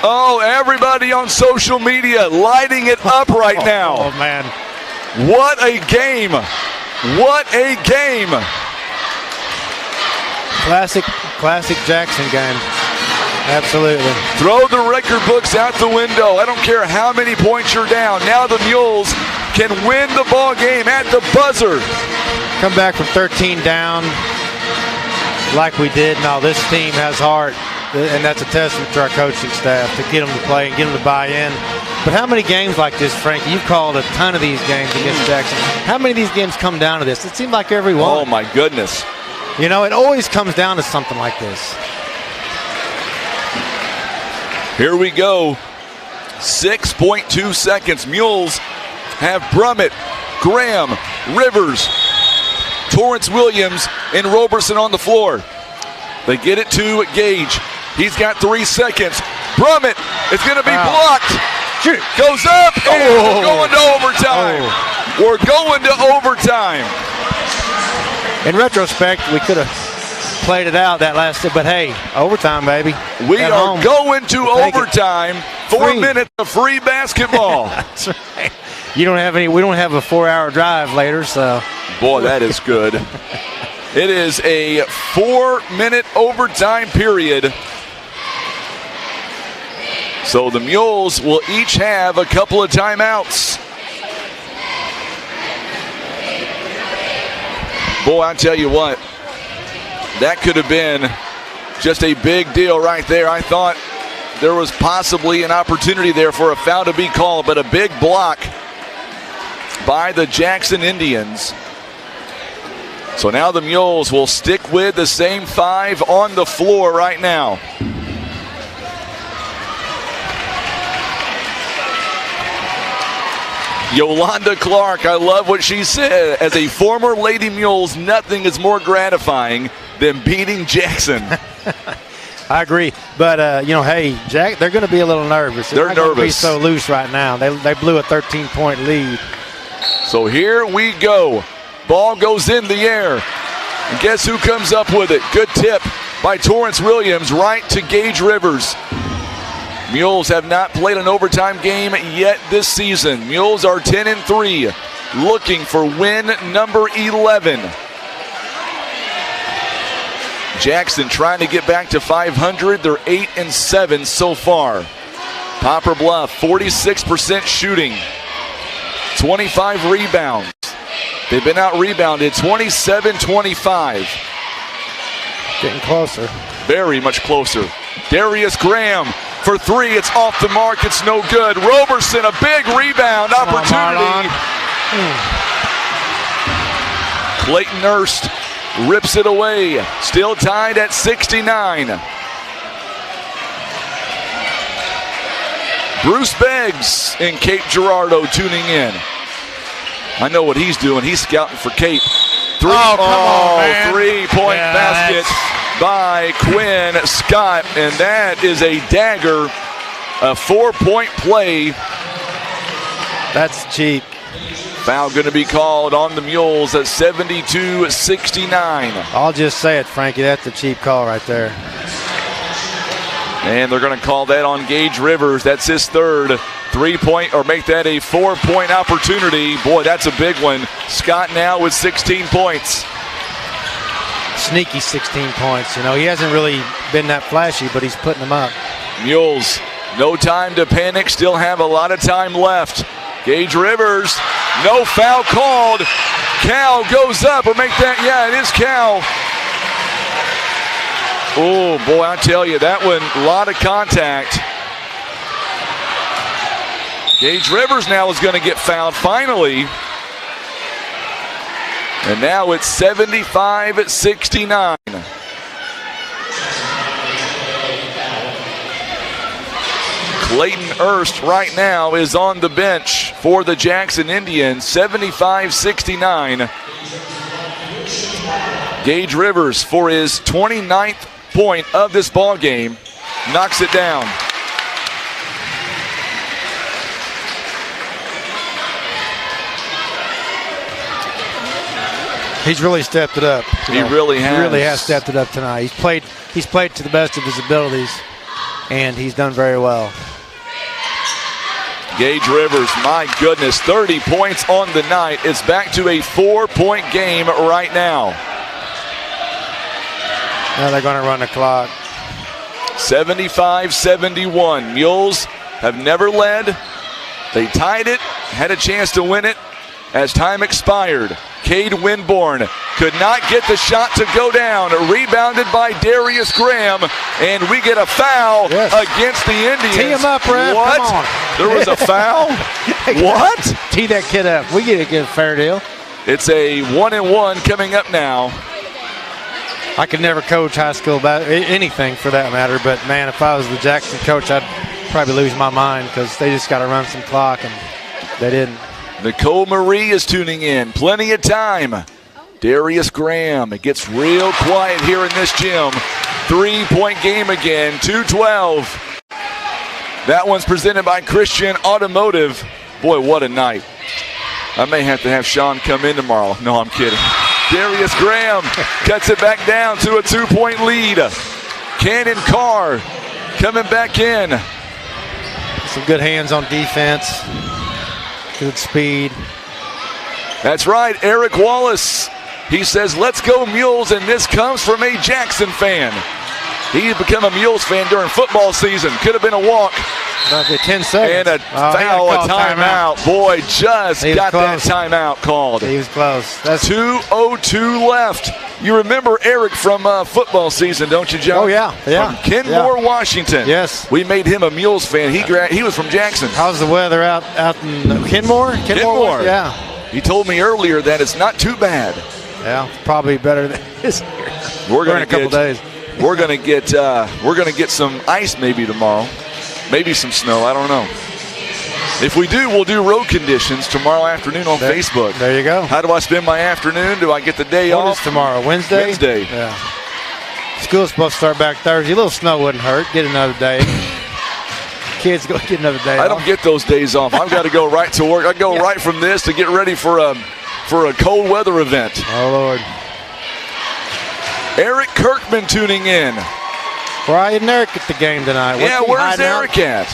Oh, everybody on social media lighting it up right now. Oh, man. What a game. What a game. Classic Jackson game. Absolutely. Throw the record books out the window. I don't care how many points you're down. Now the Mules can win the ball game at the buzzer. Come back from 13 down like we did. Now this team has heart, and that's a testament to our coaching staff to get them to play and get them to buy in. But how many games like this, Frankie? You've called a ton of these games against Jackson. How many of these games come down to this? It seems like every one. Oh, my goodness. You know, it always comes down to something like this. Here we go. 6.2 seconds. Mules have Brummett, Graham, Rivers, Torrance Williams, and Roberson on the floor. They get it to Gage. He's got 3 seconds. Brummett It's going to be blocked. Shoot. Goes up, and we're going to overtime. We're going to overtime. In retrospect, we could have played it out that last, but hey, overtime, baby. We are going to overtime. 4 minutes of free basketball. That's right. We don't have a 4-hour drive later, so. Boy, that is good. It is a 4-minute overtime period. So the Mules will each have a couple of timeouts. Boy, I tell you what, that could have been just a big deal right there. I thought there was possibly an opportunity there for a foul to be called, but a big block by the Jackson Indians. So now the Mules will stick with the same 5 on the floor right now. Yolanda Clark, I love what she said. As a former Lady Mules, nothing is more gratifying than beating Jackson. I agree, but hey, Jack, they're going to be a little nervous. They're not nervous. Be so loose right now. They blew a 13-point lead. So here we go. Ball goes in the air. And guess who comes up with it? Good tip by Torrance Williams right to Gage Rivers. Mules have not played an overtime game yet this season. Mules are 10-3, looking for win number 11. Jackson trying to get back to 500. They're 8-7 so far. Poplar Bluf, 46% shooting, 25 rebounds. They've been out-rebounded 27-25. Getting closer. Very much closer. Darius Graham for 3. It's off the mark. It's no good. Roberson, a big rebound opportunity. Clayton Erst rips it away. Still tied at 69. Bruce Beggs and Cape Girardeau tuning in. I know what he's doing. He's scouting for Cape. Come on, man. 3-point basket by Quinn Scott, and that is a dagger. A 4-point play. That's cheap. Foul going to be called on the Mules at 72-69. I'll just say it, Frankie. That's a cheap call right there. And they're going to call that on Gage Rivers. That's his third 3-point, or make that a 4-point opportunity. Boy, that's a big one. Scott now with 16 points. Sneaky 16 points. He hasn't really been that flashy, but he's putting them up. Mules, no time to panic. Still have a lot of time left. Gage Rivers, no foul called. Cal goes up, or make that, it is Cal. Oh, boy, I tell you, that one, a lot of contact. Gage Rivers now is going to get fouled finally. And now it's 75-69. Clayton Erst right now is on the bench for the Jackson Indians. 75-69. Gage Rivers, for his 29th point of this ball game, knocks it down. He's really stepped it up. He really has. He really has stepped it up tonight. He's played to the best of his abilities, and he's done very well. Gage Rivers, my goodness, 30 points on the night. It's back to a 4-point game right now. Now they're going to run the clock. 75-71. Mules have never led. They tied it, had a chance to win it as time expired. Cade Winborn could not get the shot to go down. Rebounded by Darius Graham, and we get a foul against the Indians. Tee him up, Ref. What? Come on. There was a foul? What? Tee that kid up. We get a fair deal. It's a 1-and-1 coming up now. I could never coach high school anything for that matter, but man, if I was the Jackson coach, I'd probably lose my mind because they just got to run some clock, and they didn't. Nicole Marie is tuning in. Plenty of time. Darius Graham. It gets real quiet here in this gym. 3-point game again. 2-12. That one's presented by Christian Automotive. Boy, what a night. I may have to have Sean come in tomorrow. No, I'm kidding. Darius Graham cuts it back down to a 2-point lead. Cannon Carr coming back in. Some good hands on defense. Good speed. That's right, Eric Wallace. He says, let's go Mules, and this comes from a Jackson fan. He's become a Mules fan during football season. Could have been a walk. About 10 seconds. And a foul, a timeout. Boy, just got that timeout called. He was close. That's 2:02 left. You remember Eric from football season, don't you, Joe? Oh, yeah. From Kenmore, Washington. Yes. We made him a Mules fan. He was from Jackson. How's the weather out in Kenmore? Kenmore. Yeah. He told me earlier that it's not too bad. Yeah, probably better than this year. We're going in a couple days. We're gonna get some ice maybe tomorrow, maybe some snow. I don't know. If we do, we'll do road conditions tomorrow afternoon on Facebook. There you go. How do I spend my afternoon? Do I get the day off? What is tomorrow? Wednesday. Wednesday. Yeah. School's supposed to start back Thursday. A little snow wouldn't hurt. Get another day. Kids go get another day. I don't get those days off. I've got to go right to work. I go right from this to get ready for a cold weather event. Oh Lord. Eric Kirkman tuning in. Why isn't Eric at the game tonight? Where's Eric at?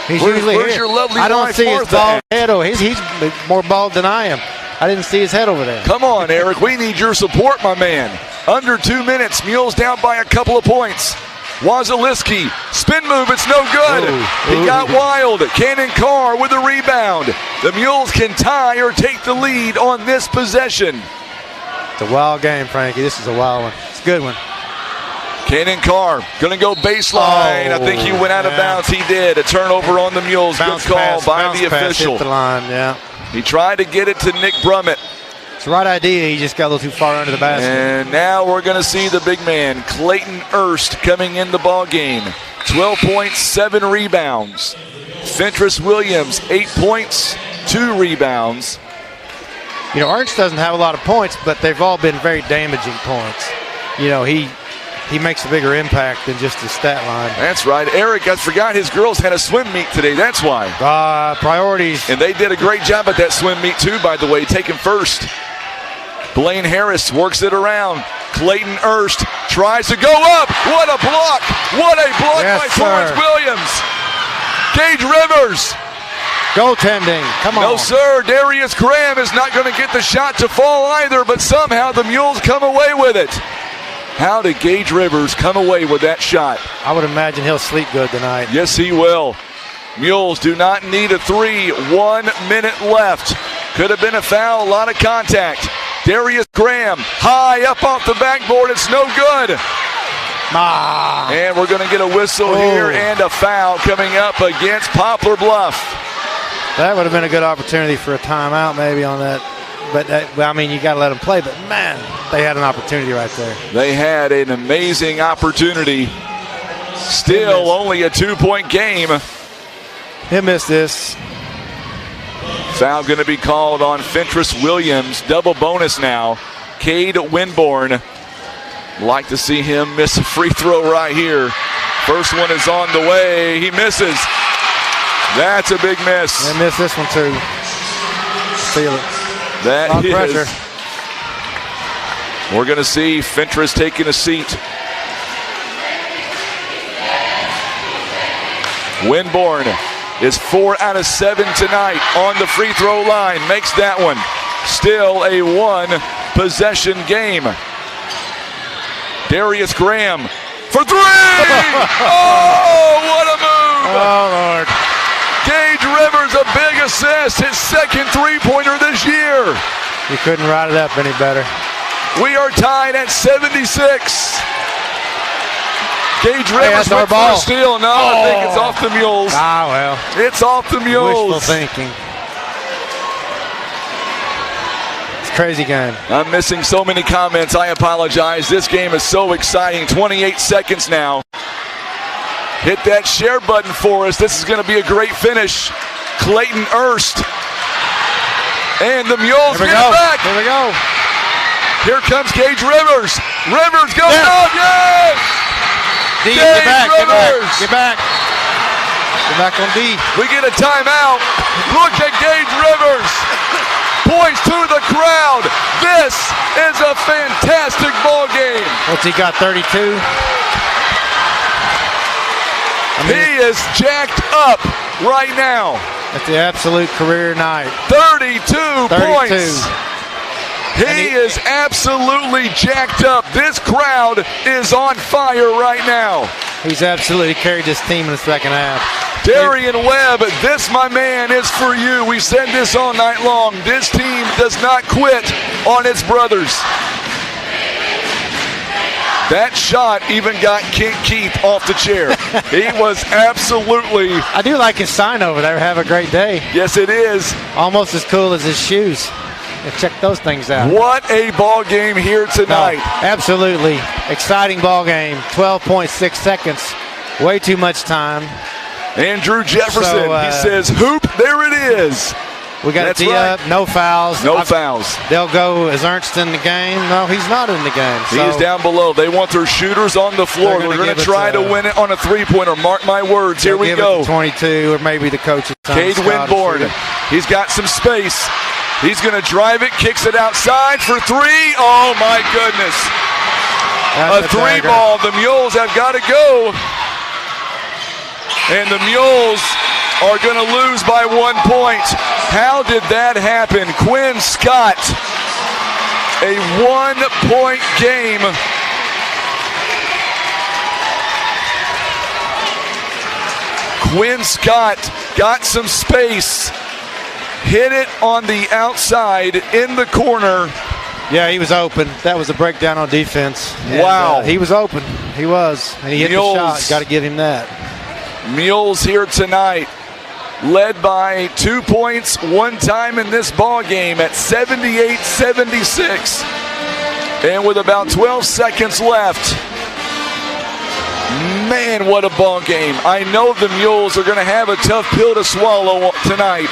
He's usually where's here. your lovely I don't wife, see his Martha, bald at? head. He's more bald than I am. I didn't see his head over there. Come on, Eric. We need your support, my man. Under 2 minutes. Mules down by a couple of points. Wazaliski, spin move, it's no good. He got wild. Cannon Carr with a rebound. The Mules can tie or take the lead on this possession. It's a wild game, Frankie. This is a wild one. It's a good one. Cannon Carr going to go baseline. I think he went out of bounds. He did. A turnover on the Mules. Good call by the official. Hit the line, yeah. He tried to get it to Nick Brummett. It's the right idea. He just got a little too far under the basket. And now we're going to see the big man, Clayton Erst, coming in the ball game. 12 points, 7 rebounds. Fentress Williams, 8 points, 2 rebounds. You know, Ernst doesn't have a lot of points, but they've all been very damaging points. You know, he makes a bigger impact than just the stat line. That's right. Eric, I forgot his girls had a swim meet today. That's why. Priorities. And they did a great job at that swim meet, too, by the way, taking first. Blaine Harris works it around. Clayton Erst tries to go up. What a block. What a block by Torrance Williams. Gage Rivers. Goaltending. Come on. No, sir. Darius Graham is not going to get the shot to fall either, but somehow the Mules come away with it. How did Gage Rivers come away with that shot? I would imagine he'll sleep good tonight. Yes, he will. Mules do not need a 3. 1 minute left. Could have been a foul. A lot of contact. Darius Graham high up off the backboard. It's no good. And we're going to get a whistle here and a foul coming up against Poplar Bluf. That would have been a good opportunity for a timeout maybe on that. But, I mean, you got to let them play. But, man, they had an opportunity right there. They had an amazing opportunity. Still only a 2-point game. He missed this. Foul going to be called on Fentress Williams. Double bonus now. Cade Winborn. Like to see him miss a free throw right here. First one is on the way. He misses. That's a big miss. They missed this one too. Feel it. That is. Pressure. We're going to see Fentress taking a seat. Winborn is 4 out of 7 tonight on the free throw line. Makes that one. Still a 1-possession game. Darius Graham for 3! Oh, what a move! Oh, Lord. Gage Rivers, a big assist, his second three-pointer this year. You couldn't write it up any better. We are tied at 76. Gage Rivers went for a steal. No, I think it's off the Mules. Ah, well. It's off the Mules. Wishful thinking. It's a crazy game. I'm missing so many comments. I apologize. This game is so exciting. 28 seconds now. Hit that share button for us. This is going to be a great finish. Clayton Erst. And the Mules get it back. Here we go. Here comes Gage Rivers. Rivers goes up. Yes! Get back. Rivers. Get back. Get back on D. We get a timeout. Look at Gage Rivers. Points to the crowd. This is a fantastic ball game. What's he got, 32? He is jacked up right now. That's the absolute career night. 32 points. He is absolutely jacked up. This crowd is on fire right now. He's absolutely carried this team in the second half. Darian Webb, this, my man, is for you. We said this all night long. This team does not quit on its brothers. That shot even got Kent Keith off the chair. He was absolutely... I do like his sign over there. Have a great day. Yes, it is. Almost as cool as his shoes. Yeah, check those things out. What a ball game here tonight. No, absolutely. Exciting ball game. 12.6 seconds. Way too much time. Andrew Jefferson, he says, hoop, there it is. We got to tee up, no fouls. No fouls. They'll go, is Ernst in the game? No, he's not in the game. He's down below. They want their shooters on the floor. They're going to try to win it on a three-pointer. Mark my words. Here we go. It to 22, or maybe the coach. Cade Winborn. He's got some space. He's going to drive it, kicks it outside for three. Oh, my goodness. That's a three ball. The Mules have got to go. And the Mules are going to lose by 1 point. How did that happen? Quinn Scott, a 1-point game. Quinn Scott got some space, hit it on the outside in the corner. Yeah, he was open. That was a breakdown on defense. Wow. And, he was open. He was. And he hit the shot. Got to give him that. Mules here tonight, led by 2 points one time in this ball game at 78-76. And with about 12 seconds left, man, what a ball game. I know the Mules are going to have a tough pill to swallow tonight,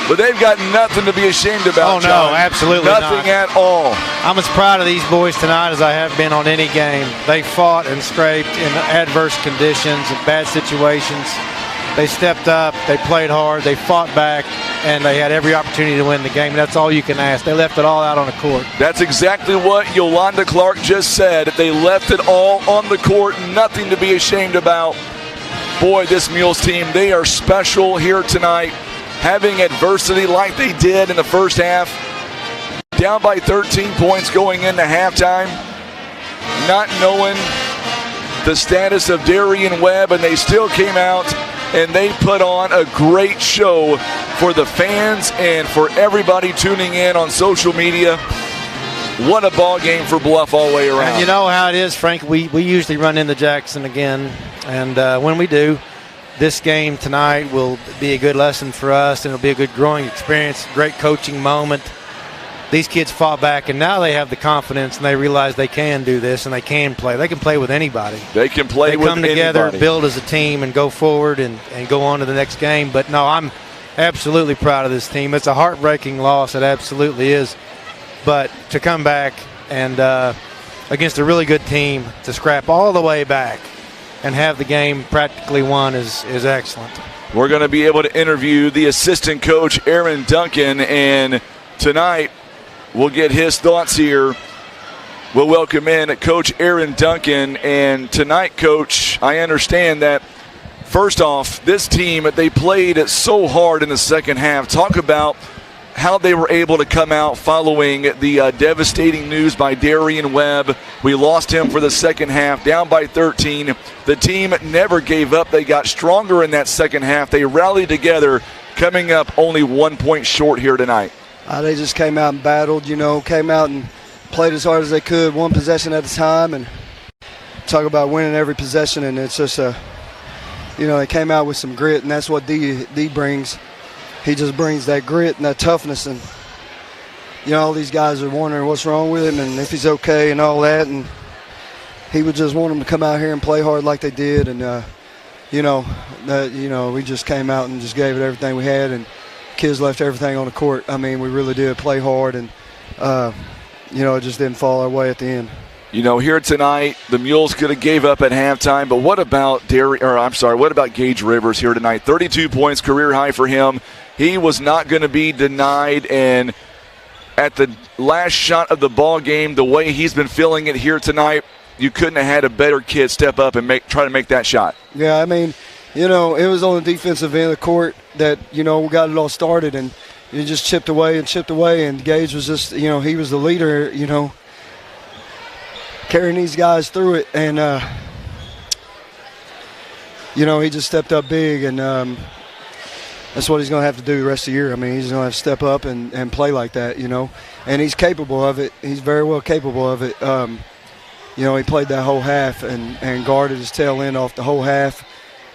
but they've got nothing to be ashamed about. Oh, no, John. absolutely nothing not. at all. I'm as proud of these boys tonight as I have been on any game. They fought and scraped in adverse conditions and bad situations. They stepped up, they played hard, they fought back, and they had every opportunity to win the game. And that's all you can ask. They left it all out on the court. That's exactly what Yolanda Clark just said. They left it all on the court, nothing to be ashamed about. Boy, this Mules team, they are special here tonight. Having adversity like they did in the first half, down by 13 points going into halftime, not knowing the status of Darian Webb, and they still came out and they put on a great show for the fans and for everybody tuning in on social media. What a ball game for Bluff all the way around. And you know how it is, Frank. We usually run into Jackson again, and when we do, this game tonight will be a good lesson for us, and it'll be a good growing experience, great coaching moment. These kids fought back, and now they have the confidence, and they realize they can do this, and they can play. They can play with anybody. They can play with anybody. They come together, build as a team, and go forward and go on to the next game. But, no, I'm absolutely proud of this team. It's a heartbreaking loss. It absolutely is. But to come back and against a really good team, to scrap all the way back and have the game practically won is excellent. We're going to be able to interview the assistant coach, Aaron Duncan, and tonight we'll get his thoughts here. We'll welcome in Coach Aaron Duncan. And tonight, Coach, I understand that, first off, this team, they played so hard in the second half. Talk about how they were able to come out following the devastating news by Darian Webb. We lost him for the second half, down by 13. The team never gave up. They got stronger in that second half. They rallied together, coming up only 1 point short here tonight. They just came out and battled, came out and played as hard as they could, one possession at a time, and talk about winning every possession. And it's just they came out with some grit, and that's what D brings. He just brings that grit and that toughness, and all these guys are wondering what's wrong with him and if he's okay and all that, and he would just want them to come out here and play hard like they did, and we just came out and just gave it everything we had, and kids left everything on the court. I mean, we really did play hard, and it just didn't fall our way at the end. Here tonight, the Mules could have gave up at halftime, but what about Gage Rivers here tonight? 32 points, career high for him. He was not going to be denied, and at the last shot of the ball game, the way he's been feeling it here tonight, you couldn't have had a better kid step up and try to make that shot. Yeah, I mean, it was on the defensive end of the court that, we got it all started, and it just chipped away, and Gage was just, he was the leader, carrying these guys through it, and, he just stepped up big, and that's what he's going to have to do the rest of the year. I mean, he's going to have to step up and play like that, and he's capable of it. He's very well capable of it. He played that whole half and guarded his tail end off the whole half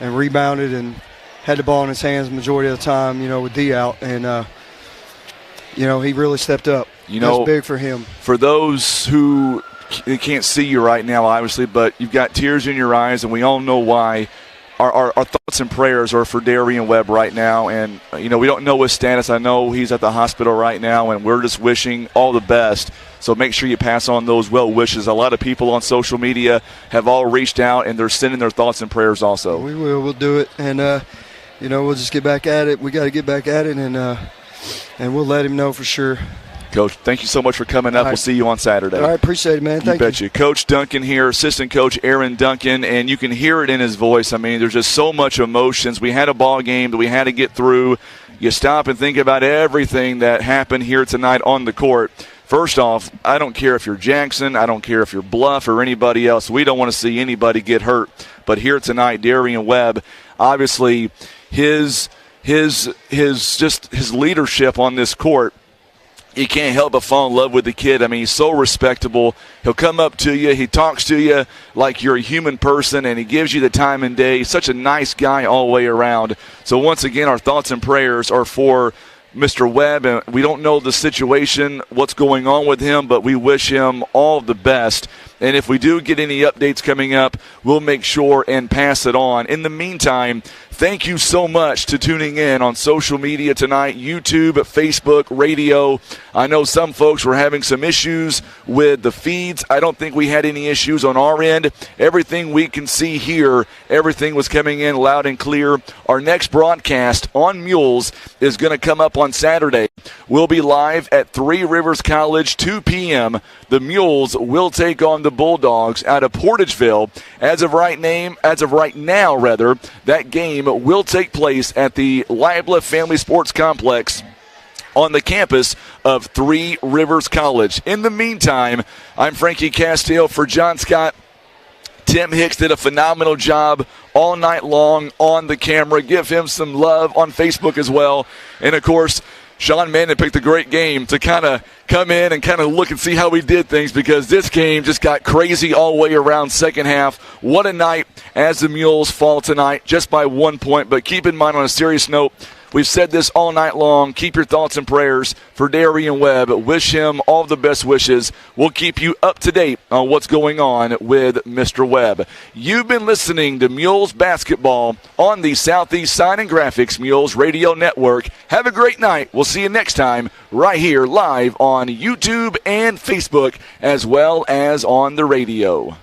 and rebounded and had the ball in his hands the majority of the time, with D out, and, he really stepped up. That's big for him. For those who can't see you right now, obviously, but you've got tears in your eyes, and we all know why. Our thoughts and prayers are for Darian Webb right now, and we don't know his status. I know he's at the hospital right now, and we're just wishing all the best. So make sure you pass on those well wishes. A lot of people on social media have all reached out, and they're sending their thoughts and prayers also. We will. We'll do it, and we'll just get back at it. We got to get back at it, and we'll let him know for sure. Coach, thank you so much for coming up. We'll see you on Saturday. All right, appreciate it, man. Thank you. Bet you. Coach Duncan here, assistant coach Aaron Duncan, and you can hear it in his voice. I mean, there's just so much emotions. We had a ball game that we had to get through. You stop and think about everything that happened here tonight on the court. First off, I don't care if you're Jackson, I don't care if you're Bluff or anybody else. We don't want to see anybody get hurt. But here tonight, Darian Webb, obviously his leadership on this court, you can't help but fall in love with the kid. I mean, he's so respectable. He'll come up to you. He talks to you like you're a human person, and he gives you the time and day. He's such a nice guy all the way around. So once again, our thoughts and prayers are for Mr. Webb, and we don't know the situation, what's going on with him, but we wish him all the best. And if we do get any updates coming up, we'll make sure and pass it on. In the meantime, thank you so much to tuning in on social media tonight, YouTube, Facebook, radio. I know some folks were having some issues with the feeds. I don't think we had any issues on our end. Everything we can see here, everything was coming in loud and clear. Our next broadcast on Mules is going to come up on Saturday. We'll be live at Three Rivers College, 2 p.m. The Mules will take on the Bulldogs out of Portageville. As of right now, that game will take place at the Bluff Family Sports Complex on the campus of Three Rivers College. In the meantime, I'm Frankie Castile for John Scott. Tim Hicks did a phenomenal job all night long on the camera. Give him some love on Facebook as well. And, of course, Sean Manning picked a great game to kind of come in and kind of look and see how we did things, because this game just got crazy all the way around second half. What a night as the Mules fall tonight just by 1 point. But keep in mind, on a serious note, we've said this all night long. Keep your thoughts and prayers for Darian Webb. Wish him all the best wishes. We'll keep you up to date on what's going on with Mr. Webb. You've been listening to Mules Basketball on the Southeast Sign and Graphics Mules Radio Network. Have a great night. We'll see you next time right here live on YouTube and Facebook, as well as on the radio.